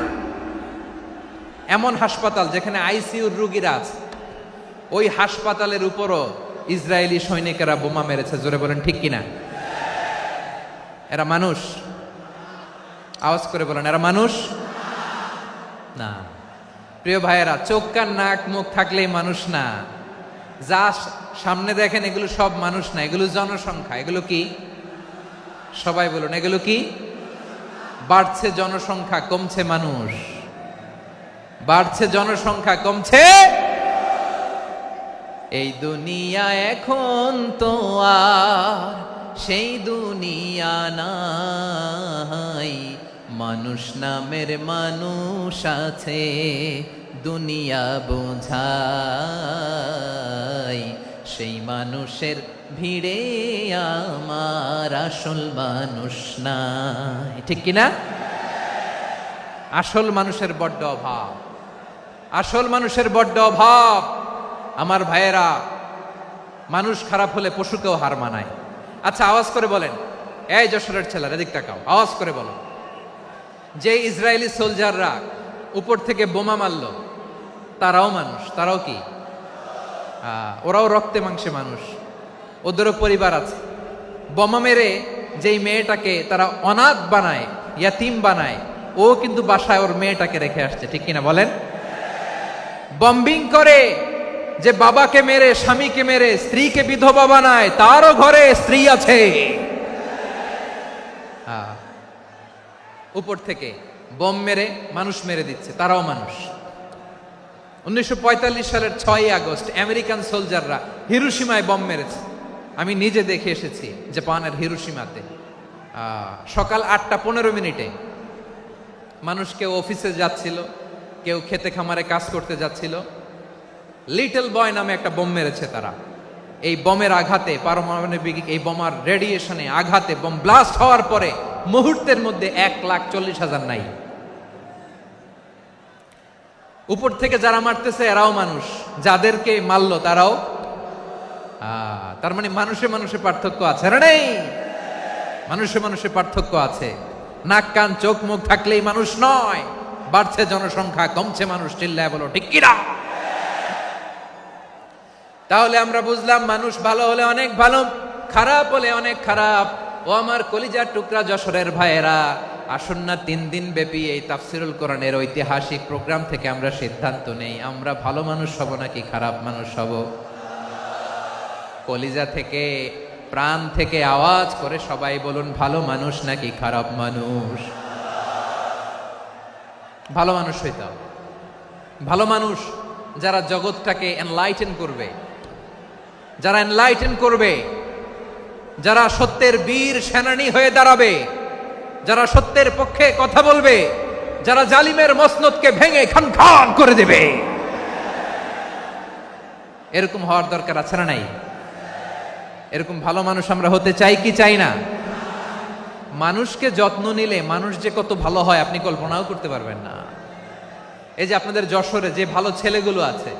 এমন হাসপাতাল যেখানে আইসিইউর রোগীরা আছে, ওই হাসপাতালের উপরও ইসরায়েলি সৈনিকেরা বোমা মেরেছে। জোরে বলেন ঠিক কিনা? এরা মানুষ? আওয়াজ করে বলেন, এরা মানুষ না। প্রিয় ভাইয়েরা, চোখ কান নাক মুখ থাকলেই মানুষ না। যা সামনে দেখেন এগুলো সব মানুষ না, এগুলো জনসংখ্যা। এগুলো কি? সবাই বলুন, এগুলো কি? বাড়ছে জনসংখ্যা, কমছে মানুষ। বাড়ছে জনসংখ্যা, কমছে। এই দুনিয়া এখন তো আর সেই দুনিয়া নাই, মানুষ নামের মানুষ আছে দুনিয়া বোঝাই, সেই মানুষের ভিড়ে আমার আসল মানুষ নাই। ঠিক কিনা? আসল মানুষের বড্ড অভাব, আসল মানুষের বড্ড অভাব। আমার ভাইয়েরা, মানুষ খারাপ হলে পশুকেও হার মানায়। আচ্ছা, আওয়াজ করে বলেন, এই যশোরের ছেলেরা এদিক তাকাও, আওয়াজ করে বলো, যে ইসরায়েলি সোলজাররা উপর থেকে বোমা মারলো তারাও মানুষ? তারাও কি? ওরাও রক্তে মাংসে মানুষ, ওদেরও পরিবার আছে। বোমা মেরে যেই মেয়েটাকে তারা অনাথ বানায়, ইয়াতিম বানায়, ও কিন্তু বাসায় ওর মেয়েটাকে রেখে আসছে। ঠিক কিনা বলেন? বম্বিং করে যে বাবাকে মেরে, স্বামীকে মেরে স্ত্রীকে বিধবা বানায়, তারও ঘরে স্ত্রী আছে। উপর থেকে বোম মেরে মানুষ মেরে দিচ্ছে, তারাও মানুষ। 1945 সালের 6ই আগস্ট আমেরিকান সোলজাররা হিরোশিমায় বম মেরেছে। আমি নিজে দেখে এসেছি জাপানের হিরোশিমাতে। সকাল 8:15 মানুষ কেউ অফিসে যাচ্ছিল, কেউ খেতে খামারে কাজ করতে যাচ্ছিল। লিটল বয় নামে একটা বোম মেরেছে তারা। এই বোমের আঘাতে, পারমাণবিক এই বোমার রেডিয়েশনে আঘাতে বোম ব্লাস্ট হওয়ার পরে মুহূর্তের মধ্যে 1,40,000 নাই। উপর থেকে যারা মারতেছে এরাও মানুষ, যাদেরকে মারলো তারাও। তার মানে মানুষে মানুষে পার্থক্য আছে না? নেই? মানুষে মানুষে পার্থক্য আছে। নাক কান চোখ মুখ থাকলেই মানুষ নয়। বাড়ছে জনসংখ্যা, কমছে মানুষ। চিল্লায় বলো ঠিক কিনা? তাহলে আমরা বুঝলাম, মানুষ ভালো হলে অনেক ভালো, খারাপ হলে অনেক খারাপ। ও আমার কলিজার টুকরা যশোরের ভাইয়েরা, আসুন না 3 দিন ব্যাপী এই তাফসিরুল কোরআনের ঐতিহাসিক প্রোগ্রাম থেকে আমরা সিদ্ধান্ত নেই, আমরা ভালো মানুষ হব নাকি খারাপ মানুষ হব। কলিজা থেকে, প্রাণ থেকে আওয়াজ করে সবাই বলুন, ভালো মানুষ নাকি খারাপ মানুষ? ভালো মানুষ হইতে হবে। ভালো মানুষ যারা জগৎটাকে এনলাইটেন করবে, যারা এনলাইটেন করবে, যারা সত্যের বীর সেনানী হয়ে দাঁড়াবে, যারা সত্যের পক্ষে কথা বলবে, যারা জালিমের মসনদকে ভেঙে খান খান করে দেবে। এরকম হওয়ার দরকার আছে না নাই? এরকম ভালো মানুষ আমরা হতে চাই কি চাই না? মানুষকে যত্ন নিলে মানুষ যে কত ভালো হয় আপনি কল্পনাও করতে পারবেন না। এই যে আপনাদের যশোরে যে ভালো ছেলেগুলো আছে,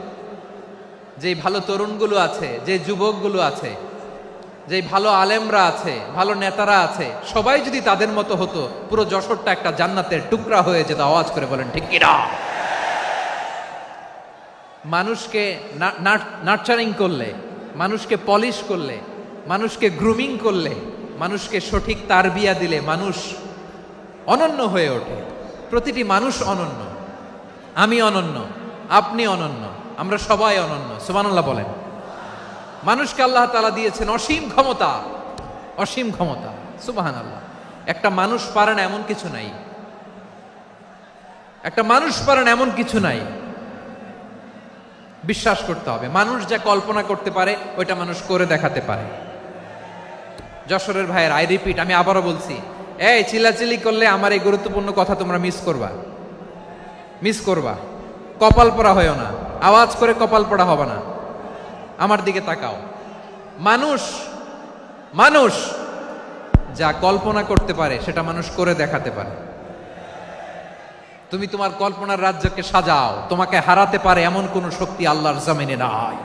যে ভালো তরুণগুলো আছে, যে যুবকগুলো আছে, যে ভালো আলেমরা আছে, ভালো নেতারা আছে, সবাই যদি তাদের মতো হতো পুরো যশোরটা একটা জান্নাতের টুকরা হয়ে যেত। আওয়াজ করে বলেন ঠিক কিনা? মানুষকে নার্চারিং করলে, মানুষকে পলিশ করলে, মানুষকে গ্রুমিং করলে, মানুষকে সঠিক তারবিয়া দিলে মানুষ অনন্য হয়ে ওঠে। প্রতিটি মানুষ অনন্য। আমি অনন্য, আপনি অনন্য, আমরা সবাই অনন্য। সুবহানাল্লাহ বলেন। মানুষকে আল্লাহ তাআলা দিয়েছেন অসীম ক্ষমতা, অসীম ক্ষমতা। সুবহানাল্লাহ। একটা মানুষ পারে না এমন কিছু নাই, একটা মানুষ পারে না এমন কিছু নাই। বিশ্বাস করতে হবে, মানুষ যা কল্পনা করতে পারে ওইটা মানুষ করে দেখাতে পারে। যশোরের ভাইয়ের, আই রিপিট, আমি আবারও বলছি, এই চিল্লাচিল্লি করলে আমার এই গুরুত্বপূর্ণ কথা তোমরা মিস করবা, মিস করবা। কপাল পড়া হয়েও না, আওয়াজ করে কপাল পড়া হবে না। আমার দিকে তাকাও। মানুষ, মানুষ যা কল্পনা করতে পারে সেটা মানুষ করে দেখাতে পারে। তুমি তোমার কল্পনার রাজ্যকে সাজাও, তোমাকে হারাতে পারে এমন কোন শক্তি আল্লাহর জমিনে নাই।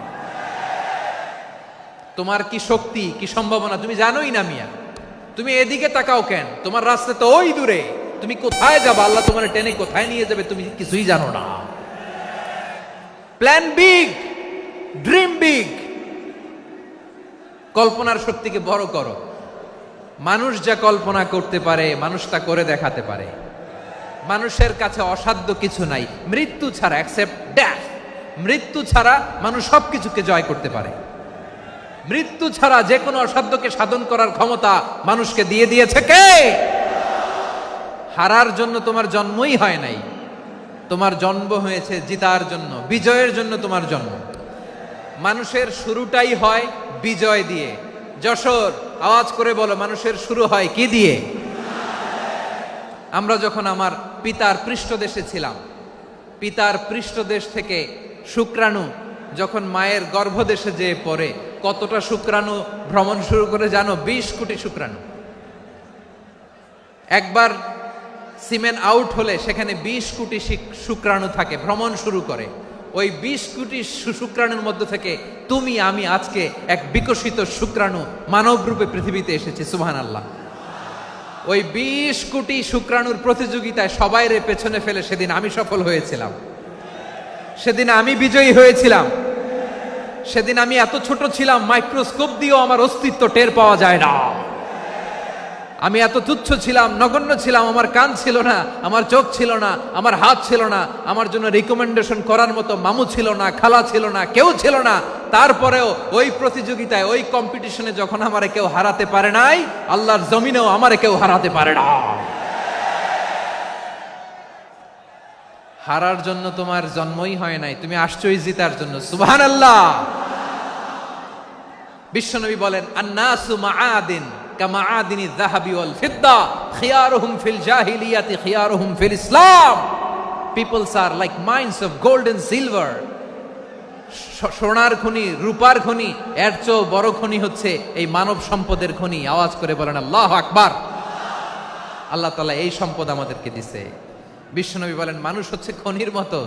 তোমার কি শক্তি, কি সম্ভাবনা তুমি জানোই না মিয়া। তুমি এদিকে তাকাও কেন? তোমার রাস্তা তো ওই দূরে। তুমি কোথায় যাবে, আল্লাহ তোমার টেনে কোথায় নিয়ে যাবে তুমি কিছুই জানো না। প্ল্যান বিগ, ড্রিম বিগ, কল্পনার শক্তিকে বড় করো। মানুষ যা কল্পনা করতে পারে মানুষ তা করে দেখাতে পারে। মানুষের কাছে অসাধ্য কিছু নাই মৃত্যু ছাড়া, এক্সেপ্ট ডেথ। মৃত্যু ছাড়া মানুষ সবকিছুকে জয় করতে পারে। মৃত্যু ছাড়া যে কোনো অসাধ্যকে সাধন করার ক্ষমতা মানুষকে দিয়ে দিয়েছে কে? হারার জন্য তোমার জন্মই হয় নাই, তোমার জন্ম হয়েছে জিতার জন্য, বিজয়ের জন্য তোমার জন্ম। মানুষের শুরুটাই হয় বিজয় দিয়ে। যশোর, আওয়াজ করে বলো, মানুষের শুরু হয় কি দিয়ে? আমরা যখন আমার পিতার পৃষ্ঠদেশে ছিলাম, পিতার পৃষ্ঠদেশ থেকে শুক্রাণু যখন মায়ের গর্ভদেশে যেয়ে পড়ে, কতটা শুক্রাণু ভ্রমণ শুরু করে জানো? 20 কোটি শুক্রাণু। একবার সিমেন আউট হলে সেখানে 20 কোটি শুক্রাণু থাকে, ভ্রমণ শুরু করে। ওই 20 কোটি শুক্রাণুর মধ্য থেকে তুমি আমি আজকে এক বিকশিত শুক্রাণু মানব রূপে পৃথিবীতে এসেছি। সুবহানাল্লাহ। ওই 20 কোটি শুক্রাণুর প্রতিযোগিতায় সবাইরে পেছনে ফেলে সেদিন আমি সফল হয়েছিলাম, সেদিন আমি বিজয়ী হয়েছিলাম। সেদিন আমি এত ছোট ছিলাম মাইক্রোস্কোপ দিয়েও আমার অস্তিত্ব টের পাওয়া যায় না। আমি এত তুচ্ছ ছিলাম, নগণ্য ছিলাম। আমার কান ছিল না, আমার চোখ ছিল না, আমার হাত ছিল না, আমার জন্য রিকমেন্ডেশন করার মতো মামু ছিল না, খালা ছিল না, কেউ ছিল না। তারপরেও ওই প্রতিযোগিতায়, ওই কম্পিটিশনে যখন আমারে কেউ হারাতে পারে নাই, আল্লাহর জমিনেও আমারে কেউ হারাতে পারে না। হারার জন্য তোমার জন্মই হয় নাই, তুমি আসছোই জিতার জন্য। সুবহানাল্লাহ। বিশ্বনবী বলেন, আন্নাসু মাআদিন কামাআদিনি যাহাবি ওয়াল ফিদ্দা খিয়ারুহুম ফিল জাহিলিয়াতি খিয়ারুহুম ফিল ইসলাম। Peoples are like mines of gold and silver. সোনার খনি, রূপার খনি, এর চেয়েও বড় খনি হচ্ছে এই মানব সম্পদের খনি। আওয়াজ করে বলেন আল্লাহু আকবার। আল্লাহ তাআলা এই সম্পদ আমাদেরকে দিয়েছে। বিশ্বনবী বলেন, মানুষ হচ্ছে খনির মতো।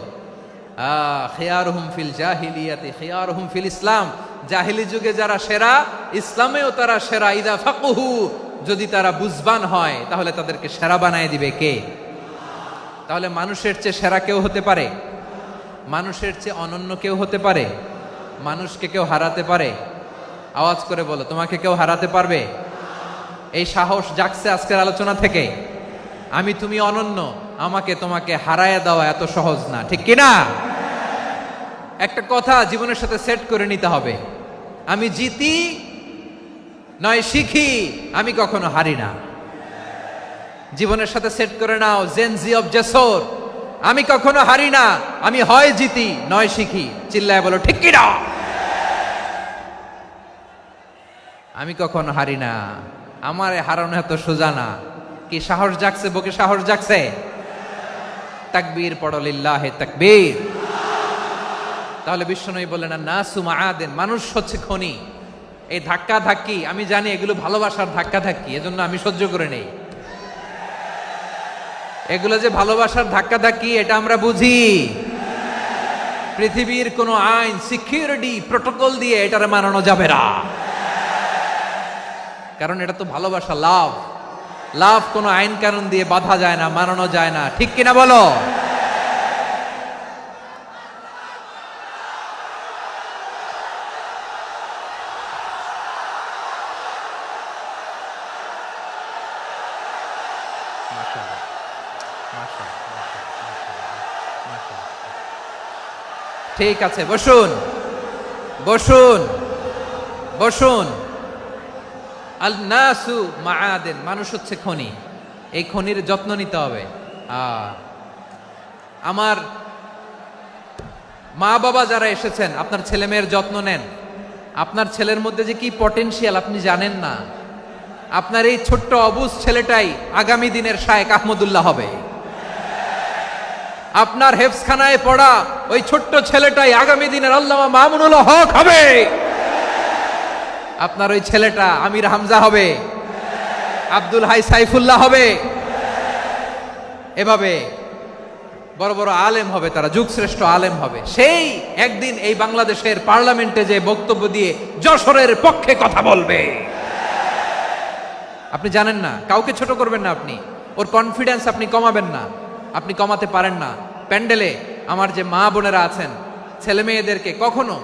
খিয়ারুহুম ফিল জাহিলিয়াতি খিয়ারুহুম ফিল ইসলাম। জাহিলি যুগে যারা সেরা, ইসলামেও তারা সেরা। ইদা ফাকুহু, যদি তারা বুঝবান হয় তাহলে তাদেরকে সেরা বানায় দিবে কে? তাহলে মানুষের চেয়ে সেরা কেউ হতে পারে? মানুষের চেয়ে অনন্য কেউ হতে পারে? মানুষকে কেউ হারাতে পারে? আওয়াজ করে বলো, তোমাকে কেউ হারাতে পারবে? এই সাহস জাগছে আজকের আলোচনা থেকে। আমি তুমি অনন্য, আমাকে তোমাকে হারায় দেওয়া এত সহজ না, ঠিক কিনা? একটা কথা জীবনের সাথে সেট করে নিতে হবে, আমি জিতি নয় শিখি, আমি কখনো হারি না। জীবনের সাথে সেট করে নাও, জেনজি অফ যশোর, আমি কখনো হারি না, আমি হয় জিতি নয় শিখি। চিল্লায় বলো ঠিক কি না? আমি কখনো হারি না, আমার হারানো এত সোজা না। কি সাহস জাগছে? বুকে সাহস জাগছে? তাকবীর পড়ো, লিল্লাহে তাকবীর। তাহলে বিশ্বনবী বললেন নাসু মাআদিন, মানুষ হচ্ছে খনি। এই ধাক্কা ধাক্কি আমি জানি এগুলো ভালোবাসার ধাক্কা ধাক্কি, এজন্য আমি সহ্য করে নেই। এগুলো যে ভালোবাসার ধাক্কা ধাক্কি এটা আমরা বুঝি। পৃথিবীর কোন আইন, সিকিউরিটি প্রটোকল দিয়ে এটারে মানানো যাবে না, কারণ এটা তো ভালোবাসা, লাভ। লাভ কোনো আইন কানুন দিয়ে বাধা যায় না, মানানো যায় না। ঠিক কিনা বলো? ঠিক আছে, বসুন বসুন বসুন। আল নাসু মাআদিন, মানুষ হচ্ছে খনি। এই খনির যত্ন নিতে হবে। আমার মা বাবা যারা এসেছেন, আপনার ছেলে মেয়ের যত্ন নেন। আপনার ছেলের মধ্যে যে কি পটেনশিয়াল আপনি জানেন না। আপনার এই ছোট্ট অবুজ ছেলেটাই আগামী দিনের শায়েখ আহমদুল্লাহ হবে। আপনার হেফজখানায় পড়া ওই ছোট্ট ছেলেটাই আগামী দিনের আল্লামা মামুনুল হক হবে। আপনার ওই ছেলেটা আমির হামজা হবে, আব্দুল হাই সাইফুল্লাহ হবে। এভাবে বড় বড় আলেম হবে, তারা যুগশ্রেষ্ঠ আলেম হবে। সেই একদিন এই বাংলাদেশের পার্লামেন্টে যে বক্তব্য দিয়ে যশোরের পক্ষে কথা বলবে। আপনি জানেন না, কাউকে ছোট করবেন না আপনি। ওর কনফিডেন্স আপনি কমাবেন না, আপনি কমাতে পারেন না। প্যান্ডেলে আমার যে মা বোনেরা আছেন, ছেলে মেয়েদেরকে কখনো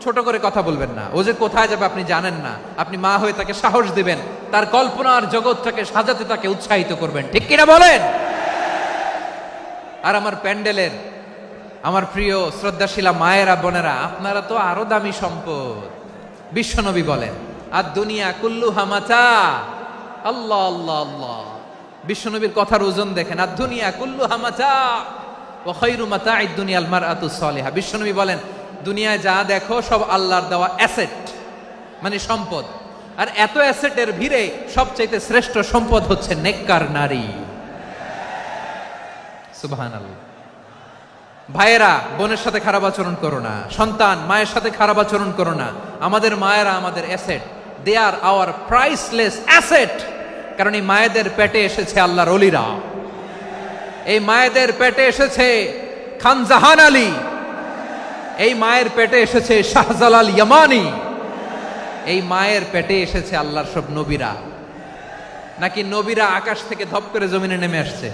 ছোট করে কথা বলবেন না। ও যে কোথায় যাবে আপনি জানেন না। আপনি মা হয়ে তাকে সাহস দিবেন, তার কল্পনার জগৎটাকে সাজাতে তাকে উৎসাহিত করবেন। ঠিক কিনা বলেন? আর আমার প্যান্ডেলের আমার প্রিয় শ্রদ্ধাশীলা মায়েরা বোনেরা, আপনারা তো আরো দামি সম্পদ। বিশ্বনবী বলেন আর দুনিয়া কুল্লুহা মাতা। আল্লাহ আল্লাহ আল্লাহ, বিশ্বনবীর কথার ওজন দেখেন। আর দুনিয়া কুল্লুহা মাতা ওয়া খায়রু মাতা'আদ দুনিয়া আল মারআতুস সালিহা। বিশ্বনবী বলেন দুনিয়ায় যা দেখো সব আল্লাহর দেওয়া অ্যাসেট, মানে সম্পদ। আর এত অ্যাসেটের ভিড়ে সবচাইতে শ্রেষ্ঠ সম্পদ হচ্ছে নেককার নারী। সুবহানাল্লাহ। ভাইয়েরা বোনের সাথে খারাপ আচরণ করো না, সন্তান মায়ের সাথে খারাপ আচরণ করো না। আমাদের মায়েরা আমাদের asset, they are our priceless asset. কারণ এই মায়েদের পেটে এসেছে আল্লাহর ওলিরা, এই মায়েদের পেটে এসেছে খান জাহান আলী, এই মায়ের পেটে এসেছে শাহজালাল ইয়ামানি, এই মায়ের পেটে এসেছে আল্লাহর সব নবীরা। নাকি নবীরা আকাশ থেকে ধপ করে জমিনে নেমে আসছে?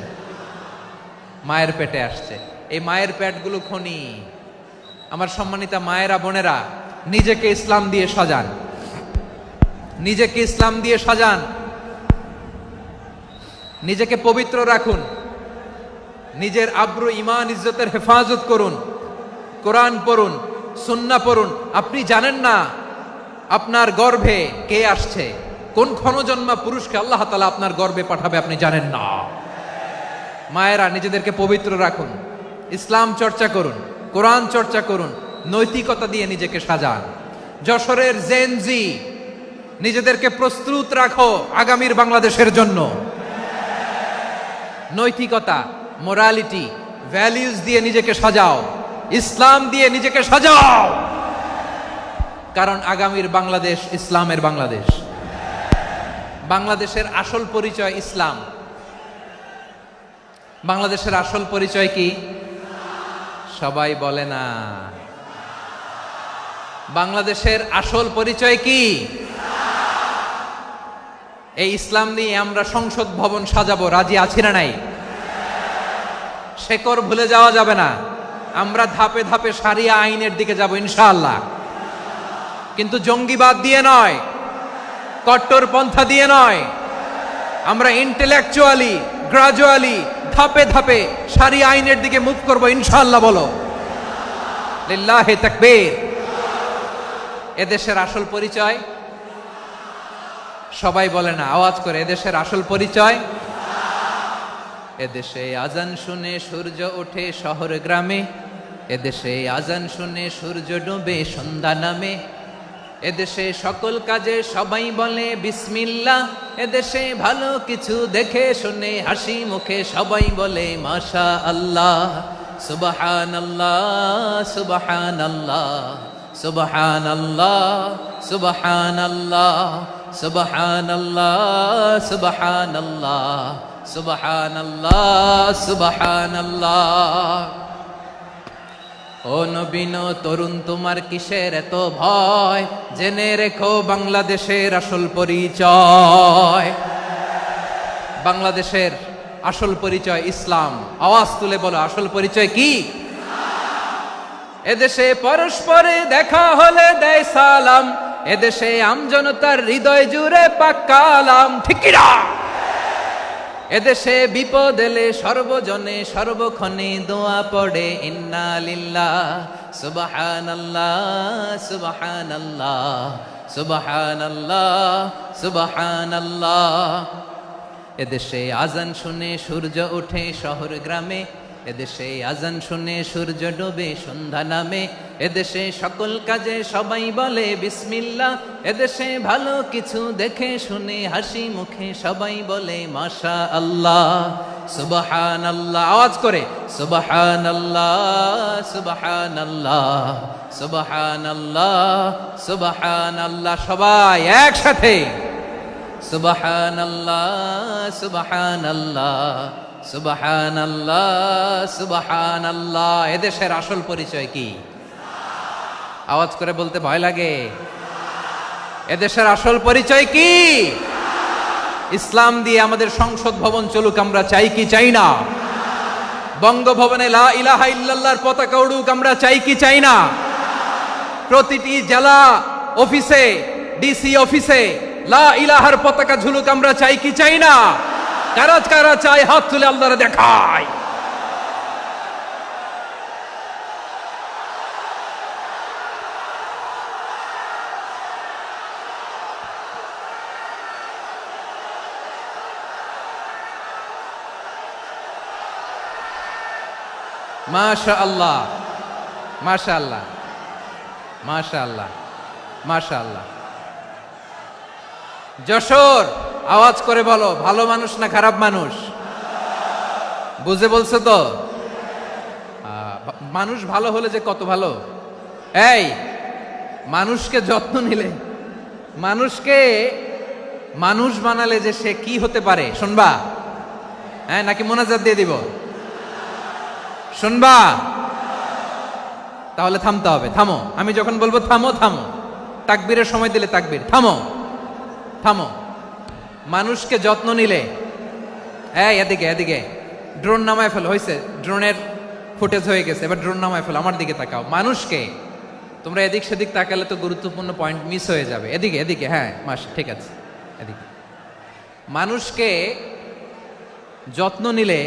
মায়ের পেটে আসছে। এই মায়ের পেটগুলো খনি। আমার সম্মানিতা মায়েরা বোনেরা, নিজেকে ইসলাম দিয়ে সাজান, নিজেকে ইসলাম দিয়ে সাজান, নিজেকে পবিত্র রাখুন, নিজের আব্রু ইমান ইজ্জতের হেফাজত করুন, কোরআন পড়ুন, সুন্নাহ পড়ুন। আপনি জানেন না আপনার গর্ভে কে আসছে, কোন ক্ষণজন্মা পুরুষকে আল্লাহ তাআলা আপনার গর্ভে পাঠাবে আপনি জানেন না। মায়েরা নিজেদেরকে পবিত্র রাখুন, ইসলাম চর্চা করুন, কোরআন চর্চা করুন, নৈতিকতা দিয়ে নিজেকে সাজান। যশোরের জেনজি, নিজেদেরকে প্রস্তুত রাখো আগামীর বাংলাদেশের জন্য। নৈতিকতা, মোরালিটি, ভ্যালিউজ দিয়ে নিজেকে সাজাও, ইসলাম দিয়ে নিজেকে সাজাও। কারণ আগামীর বাংলাদেশ ইসলামের বাংলাদেশ। বাংলাদেশের আসল পরিচয় ইসলাম। বাংলাদেশের আসল পরিচয় কি? সবাই বলে না। বাংলাদেশের আসল পরিচয় কি? এই ইসলাম নিয়ে আমরা সংসদ ভবন সাজাবো, রাজি আছি না নাই? শেকড় ভুলে যাওয়া যাবে না। আমরা ধাপে ধাপে শারিয়া আইনের দিকে যাব ইনশাআল্লাহ, কিন্তু জঙ্গিবাদ দিয়ে নয়, কট্টর পন্থা দিয়ে নয়। আমরা ইন্টেলেকচুয়ালি, গ্রাজুয়ালি, ধাপে ধাপে শারিয়া আইনের দিকে মুভ করব ইনশাআল্লাহ। বলো লিল্লাহি তাকবীর। এদেশের আসল পরিচয় সবাই বলে না, আওয়াজ করে, এদেশের আসল পরিচয়। এদেশে আজান শুনে সূর্য ওঠে শহর গ্রামে, এদেশে আজান শুনে সূর্য ডুবে সন্ধ্যা নামে, এদেশে সকল কাজে সবাই বলে বিসমিল্লাহ, এদেশে ভালো কিছু দেখে শুনে হাসি মুখে সবাই বলে মাশা আল্লাহ। সুবহানাল্লাহ সুবহানাল্লাহ সুবহানাল্লাহ সুবহানাল্লাহ সুবহানাল্লাহ সুবহানাল্লাহ সুবহানাল্লাহ সুবহানাল্লাহ। ও নবীন তরুণ তোমার কিসের এত ভয়, জেনে রেখো বাংলাদেশের আসল পরিচয়। বাংলাদেশের আসল পরিচয় ইসলাম। আওয়াজ তুলে বলো, আসল পরিচয় কি? এদেশে পরস্পরে দেখা হলে দেয় সালাম, এদেশে আমজনতার হৃদয় জুড়ে পাক্কালাম, ঠিক কি না? এদেশে বিপদ এলে সর্বজনে সর্বক্ষণে দোয়া পড়ে ইন্না লিল্লাহ সুবহানাল্লাহ সুবহানাল্লাহ সুবহানাল্লাহ সুবহানাল্লাহ। এদেশে আজান শুনে সূর্য ওঠে শহর গ্রামে, এদেশে আজান শুনে সূর্য ডোবে সন্ধ্যা নামে, এদেশে সকল কাজে সবাই বলে বিসমিল্লাহ, এদেশে ভালো কিছু দেখে শুনে হাসি মুখে সবাই বলে মাশা আল্লাহ। সুবহানাল্লাহ, আওয়াজ করে সুবহানাল্লাহ সুবহানাল্লাহ সুবহানাল্লাহ সুবহানাল্লাহ। সবাই একসাথে সুবহানাল্লাহ সুবহানাল্লাহ সুবহানাল্লাহ সুবহানাল্লাহ। এদেশের আসল পরিচয় কি? আওয়াজ করে বলতে ভয় লাগে। এদেশের আসল পরিচয় কি? ইসলাম দিয়ে আমাদের সংসদ ভবন চলুক, আমরা চাই কি চাই না? বঙ্গভবনে লা ইলাহা ইল্লাল্লাহর পতাকা উড়ুক, আমরা চাই কি চাই না? প্রতিটি জেলা অফিসে, ডিসি অফিসে লা ইলাহার পতাকা ঝুলুক, আমরা চাই কি চাই না? কারা কারা চাই হাত তুলে আল্লাহরে দেখায়। মাশাআল্লাহ মাশাআল্লাহ মাশাআল্লাহ মাশাআল্লাহ। যশোর, আওয়াজ করে বলো, ভালো মানুষ না খারাপ মানুষ? বুঝে বলছো তো? মানুষ ভালো হলে যে কত ভালো। এই মানুষকে যত্ন নিলে, মানুষকে মানুষ বানালে যে সে কি হতে পারে শুনবা? হ্যাঁ, নাকি মোনাজাত দিয়ে দিব? শুনবা? তাহলে থামতে হবে। থামো, আমি যখন বলবো থামো থামো, তাকবীরের সময় দিলে তাকবীর, থামো থামো। মানুষকে যত্ন নিলে, এই এদিকে এদিকে, ড্রোন নামায় ফেল, হয়েছে ড্রোনের ফুটেজ হয়ে গেছে, এবার ড্রোন নামায় ফেল, আমার দিকে তাকাও। মানুষকে, তোমরা এদিক সেদিক তাকালে তো গুরুত্বপূর্ণ পয়েন্ট মিস হয়ে যাবে। এদিকে এদিকে, হ্যাঁ মাস ঠিক আছে, এদিকে। মানুষকে যত্ন নিলে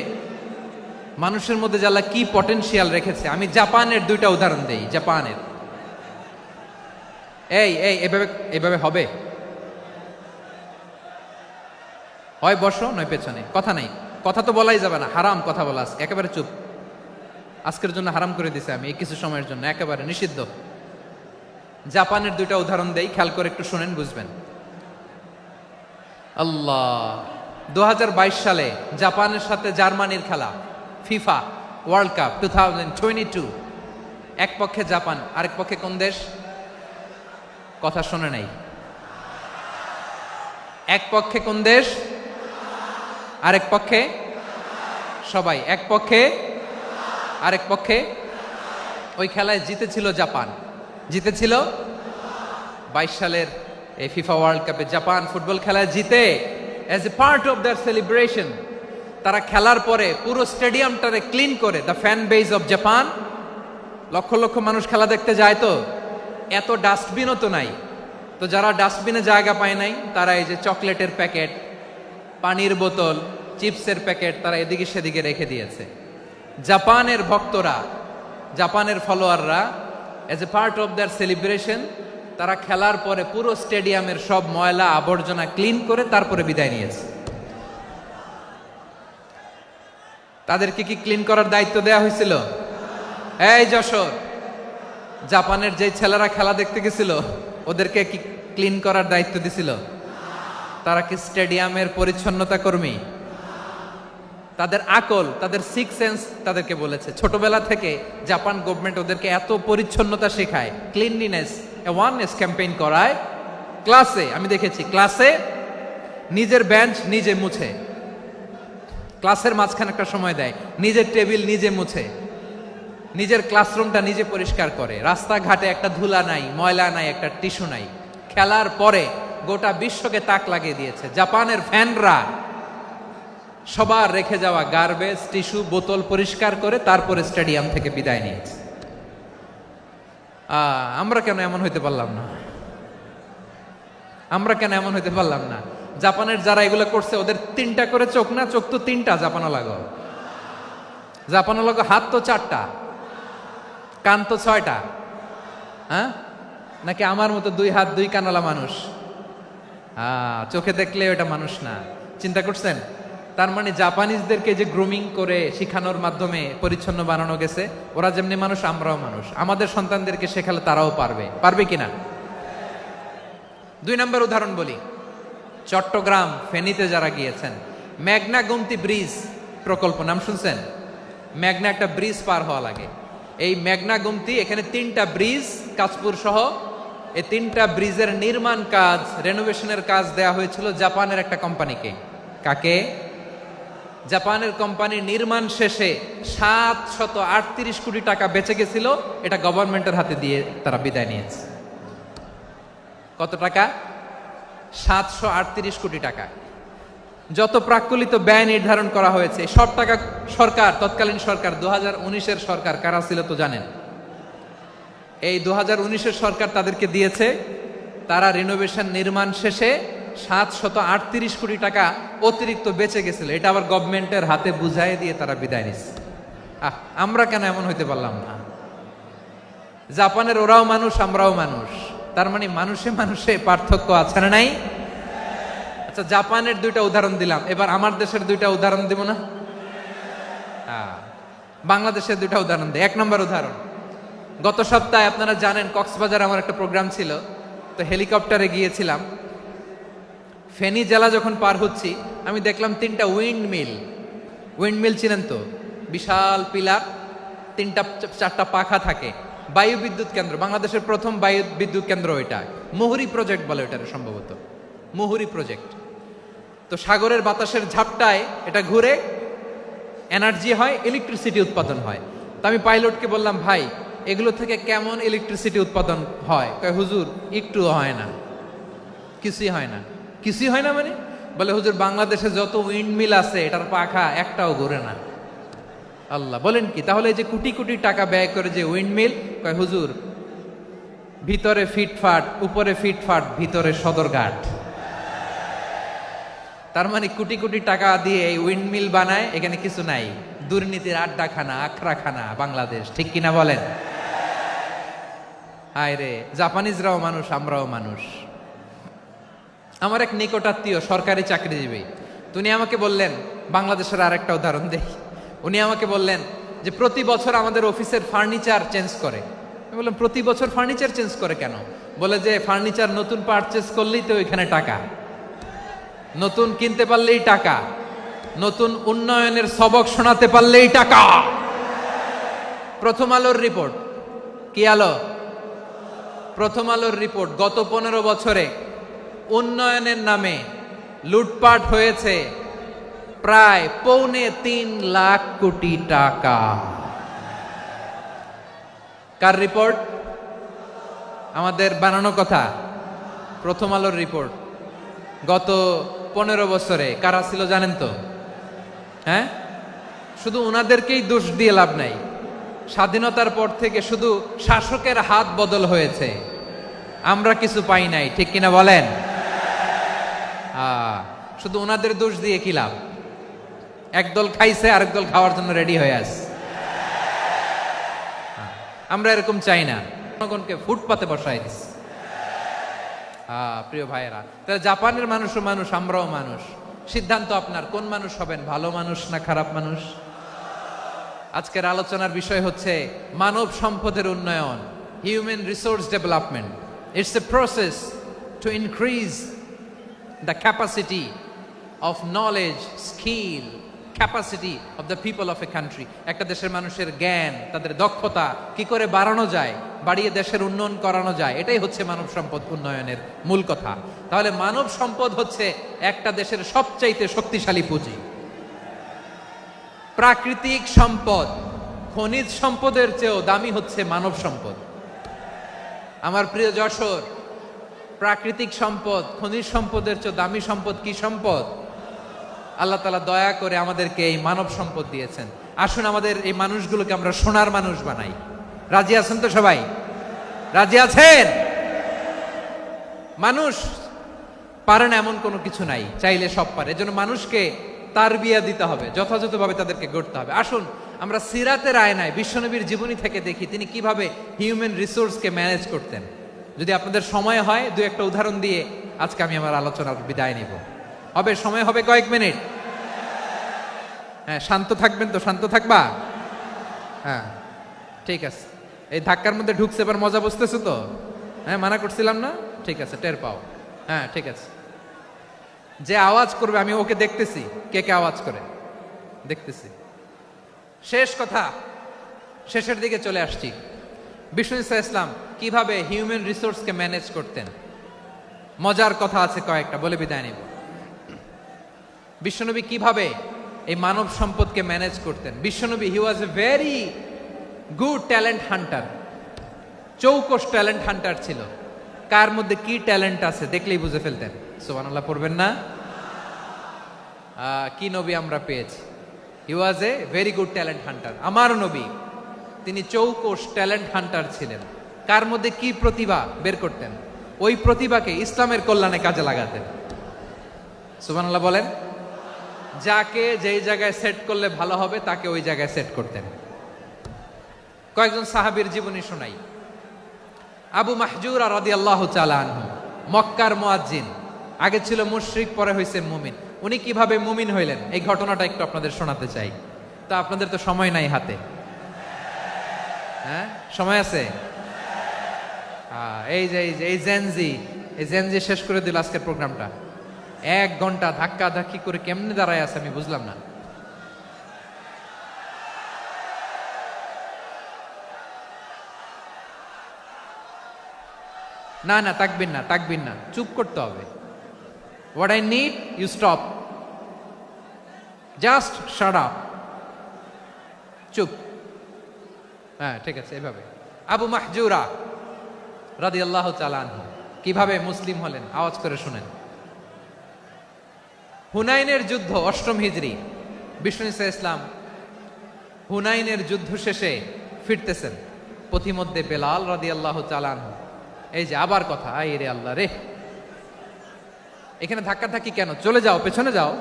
মানুষের মধ্যে যে আল্লাহ কি পটেনশিয়াল রেখেছে। আমি জাপানের দুইটা উদাহরণ দেই। জাপানের, এই এই এভাবে এভাবে হবে, হয় বসো নয় পেছনে, কথা নাই, কথা তো বলাই যাবে না, হারাম কথা বলা, একেবারে চুপ। আজকের জন্য হারাম করে দিছে আমি, এই কিছু সময়ের জন্য একেবারে নিষিদ্ধ। জাপানের দুইটা উদাহরণ দেই, খেয়াল করে একটু শুনেন, বুঝবেন। আল্লাহ, 2022 সালে জাপানের সাথে জার্মানির খেলা, ফিফা ওয়ার্ল্ড কাপ 2022। এক পক্ষে জাপান, আরেক পক্ষে কোন দেশ? কথা শুনে নাই। এক পক্ষে কোন দেশ? আরেক পক্ষে সবাই, এক পক্ষে আরেক পক্ষে। ওই খেলায় জিতেছিল জাপান, জিতেছিল 22 সালের এই ফিফা ওয়ার্ল্ড কাপে। জাপান ফুটবল খেলায় জিতে, as a part of their celebration তারা খেলার পরে পুরো স্টেডিয়ামটারে ক্লিন করে, the fan base of Japan, লক্ষ লক্ষ মানুষ খেলা দেখতে যায়, তো এত ডাস্টবিনও তো নাই, তো যারা ডাস্টবিনে জায়গা পায় নাই তারা এই যে চকলেটের প্যাকেট, পানির বোতল, চিপসের প্যাকেট তারা এদিকে সেদিকে রেখে দিয়েছে। জাপানের ভক্তরা, জাপানের ফলোয়াররা, as a part of their celebration তারা খেলার পরে পুরো স্টেডিয়ামের সব ময়লা আবর্জনা ক্লিন করে তারপরে বিদায় নিয়েছে। তাদেরকে কি ক্লিন করার দায়িত্ব দেয়া হয়েছিল? এই যশোর, জাপানের যে ছেলেরা খেলা দেখতে গেছিল ওদেরকে কি ক্লিন করার দায়িত্ব দিছিল? তারা কি স্টেডিয়ামের পরিচ্ছন্নতা কর্মী? তাদের আকল, তাদের সিক্স সেন্স তাদেরকে বলেছে ছোটবেলা থেকে জাপান গভর্নমেন্ট ওদেরকে এত পরিচ্ছন্নতা শেখায়, ক্লিনলিনেস অ্যাওয়ারনেস ক্যাম্পেইন করায়। ক্লাসে আমি দেখেছি, ক্লাসে নিজের বেঞ্চ নিজে মুছে, ক্লাসের মাঝখানে একটা সময় দেয়, নিজের টেবিল নিজে মুছে, নিজের ক্লাসরুমটা নিজে পরিষ্কার করে, রাস্তাঘাটে একটা ধুলা নাই, ময়লা নাই, একটা টিস্যু নাই। খেলার পরে গোটা বিশ্বকে তাক লাগিয়ে দিয়েছে। জাপানের ফ্যানরা সবার রেখে যাওয়া গার্বেজ, টিস্যু, বোতল পরিষ্কার করে তারপরে স্টেডিয়াম থেকে বিদায় নিয়েছে। আমরা কেন এমন হইতে পারলাম না? আমরা কেন এমন হইতে পারলাম না? জাপানের যারা এগুলো করছে ওদের 3টা করে চোখ না? চোখ তো 3টা, জাপানো লাগো। জাপানো লাগো হাত তো 4টা, কান তো 6টা। হ্যাঁ, নাকি আমার মতো 2 হাত 2 কানওয়ালা মানুষ? চোখে দেখলে ওটা মানুষ না। চিন্তা করছেন? তার মানে জাপানিজদেরকে যে গ্রুমিং করে শিখানোর মাধ্যমে পরিচ্ছন্ন বানানো গেছে, ওরা যেমনি মানুষ আমরাও মানুষ। আমাদের সন্তানদেরকে শেখালে তারাও পারবে। পারবে কিনা? 2 নম্বর উদাহরণ বলি। চট্টগ্রাম ফেনীতে যারা গিয়েছেন, মেঘনা গুমতি ব্রিজ প্রকল্প নাম শুনছেন? মেঘনা একটা ব্রিজ পার হওয়া লাগে। এই মেঘনা গুমতি, এখানে 3টা ব্রিজ কাঁচপুর সহ, এই 3টা ব্রিজের নির্মাণ কাজ, রেনোভেশনের কাজ দেয়া হয়েছিল জাপানের একটা কোম্পানিকে। কাকে? জাপানের কোম্পানি নির্মাণ শেষে 738 কোটি টাকা বেঁচে গেছিল, এটা গভর্নমেন্টের হাতে দিয়ে তারা বিদায় নিয়েছে। কত টাকা? 738 কোটি টাকা। যত প্রাক্কলিত ব্যয় নির্ধারণ করা হয়েছে সব টাকা সরকার, তৎকালীন সরকার 2019-এর সরকার, কারা ছিল তো জানেন? এই 2019-এর সরকার তাদেরকে দিয়েছে। তারা রিনোভেশন নির্মাণ শেষে 738 কোটি টাকা অতিরিক্ত বেঁচে গেছিল, এটা আবার গভর্নমেন্টের হাতে বুঝাই দিয়ে তারা বিদায় নিচ্ছে। আমরা কেন এমন হইতে পারলাম না? জাপানের ওরাও মানুষ, আমরাও মানুষ। তার মানে মানুষে মানুষে পার্থক্য আছে না নাই? আচ্ছা, জাপানের 2টা উদাহরণ দিলাম, এবার আমার দেশের 2টা উদাহরণ দিব না? বাংলাদেশের 2টা উদাহরণ দিই। 1 নম্বর উদাহরণ, গত সপ্তাহে আপনারা জানেন কক্সবাজার আমার একটা প্রোগ্রাম ছিল, তো হেলিকপ্টারে গিয়েছিলাম। ফেনী জেলা যখন পার হচ্ছি আমি দেখলাম 3টা উইন্ডমিল। উইন্ডমিল চিনেন তো? বিশাল পিলার, 3টা 4টা পাখা থাকে। বায়ু বিদ্যুৎ কেন্দ্র, বাংলাদেশের প্রথম বায়ু বিদ্যুৎ কেন্দ্র এটা। মুহুরী প্রজেক্ট বলে এটার, সম্ভবত মুহুরী প্রজেক্ট। তো সাগরের বাতাসের ঝাপটায় এটা ঘুরে এনার্জি হয়, ইলেকট্রিসিটি উৎপাদন হয়। তো আমি পাইলটকে বললাম, ভাই এগুলো থেকে কেমন ইলেকট্রিসিটি উৎপাদন হয়? কয়, হুজুর একটু হয় না, কিছুই হয় না। কিছুই হয় না মানে? বলে, হুজুর বাংলাদেশে যত উইন্ডমিল আছে এটার পাখা একটাও ঘুরে না। আল্লাহ, বলেন কি? তাহলে এই যে কোটি কোটি টাকা ব্যয় করে যে উইন্ডমিল, কয় হুজুর ভিতরে ফিটফাট, উপরে ফিটফাট, ভিতরে সদরঘাট। তার মানে কোটি কোটি টাকা দিয়ে এই উইন্ডমিল বানায়, এখানে কিছু নাই। দুর্নীতির আড্ডাখানা, আখড়াখানা বাংলাদেশ, ঠিক কিনা বলেন? হায় রে, জাপানিজরাও মানুষ, আমরাও মানুষ। আমার এক নিকটাত্মীয় সরকারি চাকরিজীবী, উনি আমাকে বললেন, বাংলাদেশের আরেকটা উদাহরণ দেখি। উনি আমাকে বললেন যে প্রতি বছর আমাদের অফিসের ফার্নিচার চেঞ্জ করে। আমি বললাম, প্রতি বছর ফার্নিচার চেঞ্জ করে কেন? বলে যে ফার্নিচার নতুন পারচেজ করলেই তো ওইখানে টাকা, নতুন কিনতে পারলেই টাকা, নতুন উন্নয়নের সবক শোনাতে পারলেই টাকা। প্রথম আলোর রিপোর্ট। কি আলো? প্রথম আলোর রিপোর্ট। গত 15 বছরে উন্নয়নের নামে লুটপাট হয়েছে প্রায় 3.25 লাখ কোটি টাকা। কার রিপোর্ট? আমাদের বানানো কথা। প্রথম আলোর রিপোর্ট। গত 15 বছরে কারা ছিল জানেন তো? হ্যাঁ, শুধু ওনাদেরকেই দোষ দিয়ে লাভ নাই। স্বাধীনতার পর থেকে শুধু শাসকের হাত বদল হয়েছে, আমরা কিছু পাই নাই, ঠিক কিনা বলেন? শুধু ওনাদের দোষ দিয়ে কি লাভ? একদল খাইছে, আরেক দল খাওয়ার জন্য রেডি হয়ে আছে। আমরা এরকম চাই না, জনগণকে ফুটপাতে বসাই দিস। প্রিয় ভাইয়েরা, তাহলে জাপানের মানুষও মানুষ, আমরাও মানুষ। সিদ্ধান্ত আপনার, কোন মানুষ হবেন, ভালো মানুষ না খারাপ মানুষ? আজকের আলোচনার বিষয় হচ্ছে মানব সম্পদের উন্নয়ন, human resource development. It's a process to increase the capacity of knowledge, skill, capacity of the people of a country. একটা দেশের মানুষের জ্ঞান, তাদের দক্ষতা কি করে বাড়ানো যায়, বাড়িয়ে দেশের উন্নয়ন করানো যায়, এটাই হচ্ছে মানব সম্পদ উন্নয়নের মূল কথা। তাহলে মানব সম্পদ হচ্ছে একটা দেশের সবচাইতে শক্তিশালী পুঁজি। প্রাকৃতিক সম্পদ, খনিজ সম্পদের চেয়েও দামি হচ্ছে মানব সম্পদ। আমার প্রিয় যশোর, প্রাকৃতিক সম্পদ, খনিজ সম্পদের চেয়ে দামি সম্পদ কি সম্পদ? আল্লাহ তাআলা দয়া করে আমাদেরকে এই মানব সম্পদ দিয়েছেন। আসুন আমাদের এই মানুষগুলোকে আমরা সোনার মানুষ বানাই। রাজি আছেন তো সবাই? রাজি আছেন? মানুষ পারে না এমন কোনো কিছু নাই, চাইলে সব পারে। এজন্য মানুষকে তারবিয়া দিতে হবে, যথাযথভাবে তাদেরকে গড়তে হবে। আসুন আমরা সিরাতের আয়নায় বিশ্বনবীর জীবনী থেকে দেখি তিনি কিভাবে হিউম্যান রিসোর্সকে ম্যানেজ করতেন। যদি আপনাদের সময় হয় দু একটা উদাহরণ দিয়ে আজকে আমি আমার আলোচনার বিদায় নিব। হবে সময় হবে কয়েক মিনিট? হ্যাঁ, শান্ত থাকবেন তো? শান্ত থাকবা? হ্যাঁ, ঠিক আছে। এই ধাক্কার মধ্যে ঢুকছে, এবার মজা বুঝতেছো তো? হ্যাঁ, মানা করছিলাম না? ঠিক আছে, টের পাও। হ্যাঁ, ঠিক আছে। যে আওয়াজ করবে আমি ওকে দেখতেছি, কে কে আওয়াজ করে দেখতেছি। শেষ কথা, শেষের দিকে চলে আসছি। বিষ্ণু ইসলাম কিভাবে হিউম্যান রিসোর্সকে ম্যানেজ করতেন, মজার কথা আছে কয়েকটা, বলে বিদায় নিব। বিশ্বনবী কিভাবে এই মানব সম্পদকে ম্যানেজ করতেন। বিশ্বনবী he was a very good talent hunter, চৌকস ট্যালেন্ট হান্টার ছিল। কার মধ্যে কি ট্যালেন্ট আছে দেখলেই বুঝে ফেলতেন। সুবহানাল্লাহ পড়বেন না? কি নবী আমরা পেয়েছি! He was a very good talent hunter. আমার নবী তিনি চৌকস ট্যালেন্ট হান্টার ছিলেন। কার মধ্যে কি প্রতিভা বের করতেন, ওই প্রতিভাকে ইসলামের কল্যাণে কাজে লাগাতেন। সুবহানাল্লাহ বলেন। যাকে যেই জায়গায় সেট করলে ভালো হবে তাকে ওই জায়গায় সেট করতেন। কয়েকজন সাহাবীর জীবনী শোনাই। আবু মাহজুরা রাদিয়াল্লাহু তাআলা আনহু, মক্কার মুয়াজ্জিন, আগে ছিল মুশরিক, পরে হইছেন মুমিন। উনি কিভাবে মুমিন হইলেন এই ঘটনাটা একটু আপনাদের শোনাতে চাই। তা আপনাদের তো সময় নাই হাতে। হ্যাঁ, সময় আছে? এই জেনজি শেষ করে দিল আজকের প্রোগ্রামটা। 1 ঘন্টা ধাক্কা ধাক্কি করে কেমনে দাঁড়ায় আছে আমি বুঝলাম না। না না, তাকবিন না, চুপ করতে হবে। What I need you stop, just shut up, চুপ। হ্যাঁ, ঠিক আছে, এভাবে। আবু মাহজুরা রাদিয়াল্লাহু তাআলা আনহু কিভাবে মুসলিম হলেন আওয়াজ করে শুনেন। হুনাইনের যুদ্ধ, 8ম হিজরি। বিষ্ণু ইসলাম হুনাইনের যুদ্ধ শেষে ফিরতেছেন, পথিমধ্যে বেলাল রাদিয়াল্লাহু তাআলা আনহু। এই যে আবার কথা, আই রে আল্লাহ রে, এখানে ধাক্কা ধাক্কি কেন? চলে যাও, পেছনে যাও,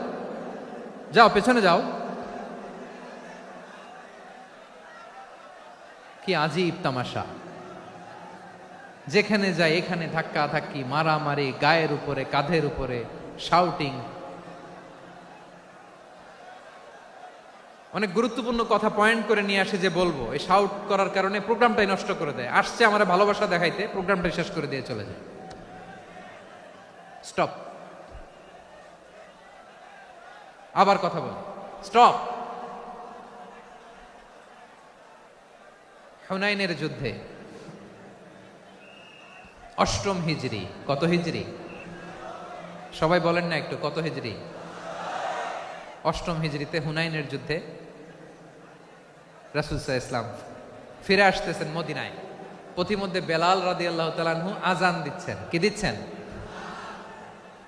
যাও পেছনে যাও। কি আজীব তামাশা! যেখানে যায় এখানে ধাক্কা ধাক্কি, মারামারি, গায়ের উপরে, কাঁধের উপরে, শাউটিং। অনেক গুরুত্বপূর্ণ কথা পয়েন্ট করে নিয়ে আসে যে বলবো, এই শাউট করার কারণে প্রোগ্রামটাই নষ্ট করে দেয়। আসছে আমার ভালোবাসা দেখাইতে, প্রোগ্রামটাই শেষ করে দিয়ে চলে যায়। স্টপ। আবার কথা বল, স্টপ। হুনাইনের যুদ্ধে 8ম হিজরি। কত হিজরি? সবাই বলেন না একটু, কত হিজরি? 8ম হিজরিতে হুনাইনের যুদ্ধে রাসূল সাল্লাল্লাহু আলাইহি ওয়াসাল্লাম ফিরে আসতেছেন মদিনায়। পথিমধ্যে বেলাল রাদিয়াল্লাহু তাআলা আনহু আজান দিচ্ছেন। কি দিচ্ছেন?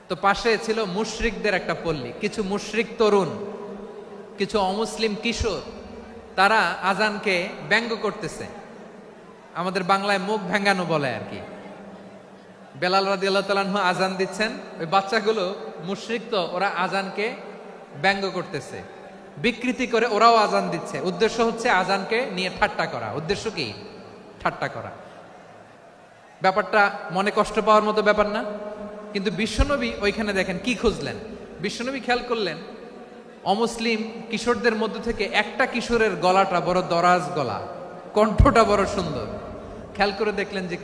তো পাশে ছিল মুশরিকদের একটা পল্লী, কিছু মুশরিক তরুণ, কিছু অমুসলিম কিশোর, তারা আজানকে ব্যঙ্গ করতেছে। আমাদের বাংলায় মুখ ভেঙ্গানো বলে আর কি। বেলাল রাদিয়াল্লাহু তাআলা আনহু আজান দিচ্ছেন, ওই বাচ্চাগুলো মুশরিক, তো ওরা আজানকে ব্যঙ্গ করতেছে, বিকৃতি করে ওরাও আজান দিচ্ছে। উদ্দেশ্য হচ্ছে আজানকে নিয়ে ঠাট্টা করা। উদ্দেশ্য কি? ঠাট্টা করা। ব্যাপারটা মনে কষ্ট পাওয়ার মতো ব্যাপার না? কিন্তু বিশ্বনবী ওইখানে দেখেন কি খুঁজলেন। বিশ্বনবী খেয়াল করলেন অমুসলিম কিশোরদের মধ্য থেকে একটা কিশোরের গলাটা বড় দরাজ গলা, কণ্ঠটা বড় সুন্দর। খেয়াল করে দেখলেন যে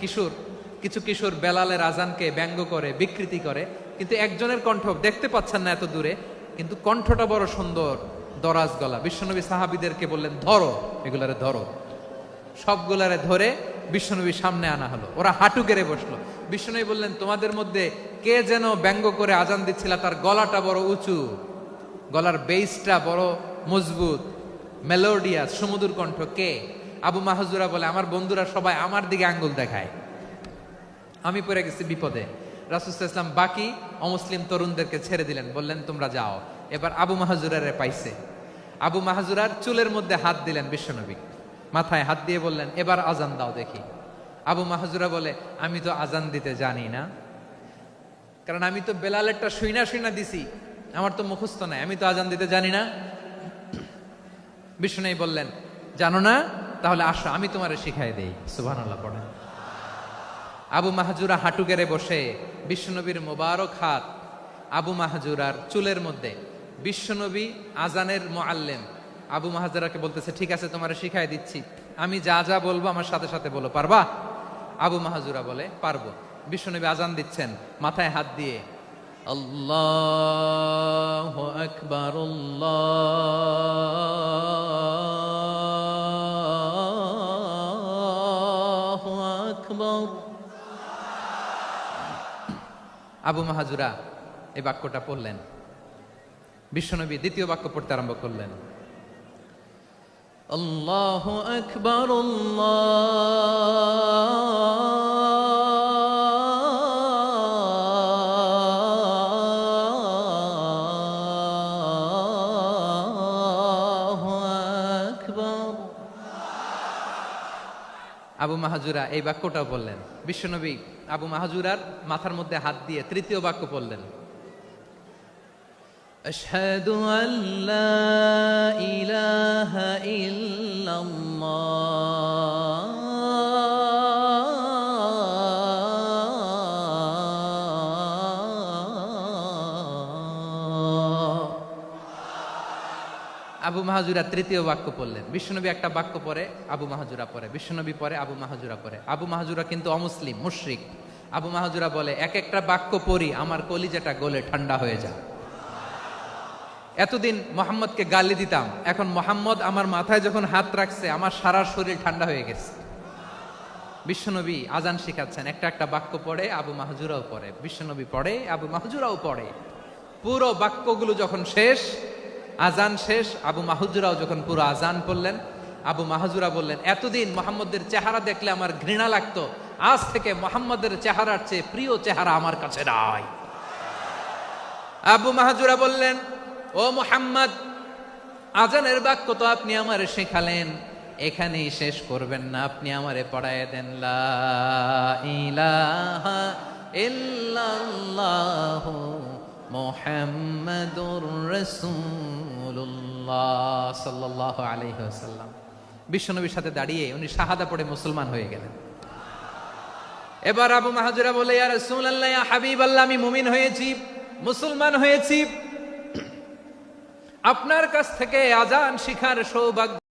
কিছু কিশোর বেলালের আজানকে ব্যঙ্গ করে, বিকৃতি করে, কিন্তু একজনের কণ্ঠ দেখতে পাচ্ছেন না এত দূরে, কিন্তু কণ্ঠটা বড় সুন্দর, দরাজ গলা। বিশ্বনবী সাহাবীদেরকে বললেন, ধরো এগুলারে, ধরো। সবগুলারে ধরে বিশ্বনবীর সামনে আনা হলো। ওরা হাঁটু গেড়ে বসলো। বিশ্বনবী বললেন, তোমাদের মধ্যে কে যেন ব্যঙ্গ করে আজান দিচ্ছিল, তার গলাটা বড় উঁচু, গলার বেসটা বড় মজবুত, মেলোডিয়াস, সুমধুর কণ্ঠ, কে? আবু মাহজুরা বলে, আমার বন্ধুরা সবাই আমার দিকে আঙ্গুল দেখায়, আমি পড়ে গেছি বিপদে। রাসূল সাল্লাল্লাহু আলাইহি ওয়াসাল্লাম বাকি অমুসলিম তরুণদেরকে ছেড়ে দিলেন, বললেন তোমরা যাও। এবার আবু মাহজুরারে পাইছে। আবু মাহজুরার চুলের মধ্যে হাত দিলেন বিশ্বনবী, মাথায় হাত দিয়ে বললেন, এবার আজান দাও দেখি। আবু মাহজুরা বলে, আমি তো আজান দিতে জানি না, কারণ আমি তো বেলালেরটা শুইনা দিছি, আমার তো মুখস্থ নাই, আমি তো আজান দিতে জানি না। বিশ্বনবী বললেন, জানো না? তাহলে আসো, আমি তোমারে শিখাই দেই। সুবহানাল্লাহ পড়েন। আবু মাহজুরা হাঁটু গেড়ে বসে, বিশ্বনবীর মোবারক হাত আবু মাহজুরার চুলের মধ্যে। বিশ্বনবী আজানের মুআল্লিম আবু মাহজুরাকে বলতেছে, ঠিক আছে তোমারে শিখাই দিচ্ছি, আমি যা যা বলবো আমার সাথে সাথে বলো, পারবা? আবু মাহজুরা বলে, পারবো। বিশ্বনবী আজান দিচ্ছেন মাথায় হাত দিয়ে, আল্লাহু আকবার, আল্লাহু আকবার। আবু মাহজুরা এই বাক্যটা পড়লেন। বিশ্বনবী দ্বিতীয় বাক্য পড়তে আরম্ভ করলেন, আল্লাহু আকবার, আল্লাহু আকবার। আবু মাহজুরা এই বাক্যটাও বললেন। বিশ্বনবী আবু মাহজুরার মাথার মধ্যে হাত দিয়ে তৃতীয় বাক্য পড়লেন, আশহাদু আল্লা ইলাহা ইল্লাল্লাহ। আবু মাহজুরা তৃতীয় বাক্য পড়লেন। বিশ্বনবী একটা বাক্য পরে আবু মাহজুরা পরে, বিশ্বনবী পরে আবু মাহজুরা পরে। আবু মাহজুরা কিন্তু অমুসলিম, মুশরিক। আবু মাহজুরা বলে, এক একটা বাক্য পড়ি আমার কলিজাটা গলে ঠান্ডা হয়ে যায়। এতদিন মোহাম্মদকে গালি দিতাম, এখন মোহাম্মদ আমার মাথায় যখন হাত রাখছে আমার সারা শরীর ঠান্ডা হয়ে গেছে। বিশ্বনবী আজান শিখাচ্ছেন, একটা একটা বাক্য পড়ে আবু মাহজুরাও পড়ে, বিশ্বনবী পড়ে আবু মাহজুরাও পড়ে। পুরো বাক্যগুলো যখন শেষ, আজান শেষ, আবু মাহজুরাও যখন পুরো আজান পড়লেন, আবু মাহজুরা বললেন, এতদিন মোহাম্মদের চেহারা দেখলে আমার ঘৃণা লাগতো, আজ থেকে মোহাম্মদের চেহারার চেয়ে প্রিয় চেহারা আমার কাছে নাই। আবু মাহজুরা বললেন, ও মুহাম্মদ, আজানের বাক্য তো আপনি আমারে শেখালেন, এখানেই শেষ করবেন না, আপনি আমারে পড়ায় দেন, লা ইলাহা ইল্লাল্লাহু মুহাম্মাদুর রাসূলুল্লাহ সাল্লাল্লাহু আলাইহি ওয়াসাল্লাম। বিশ্বনবীর সাথে দাঁড়িয়ে উনি শাহাদা পড়ে মুসলমান হয়ে গেলেন। এবার আবু মাহজুরা বলে, ইয়া রাসূলুল্লাহ, ইয়া হাবিবাল্লাহ, আমি মুমিন হয়েছি, মুসলমান হয়েছি, আপনার কাছ থেকে আজান শিখার সৌভাগ্য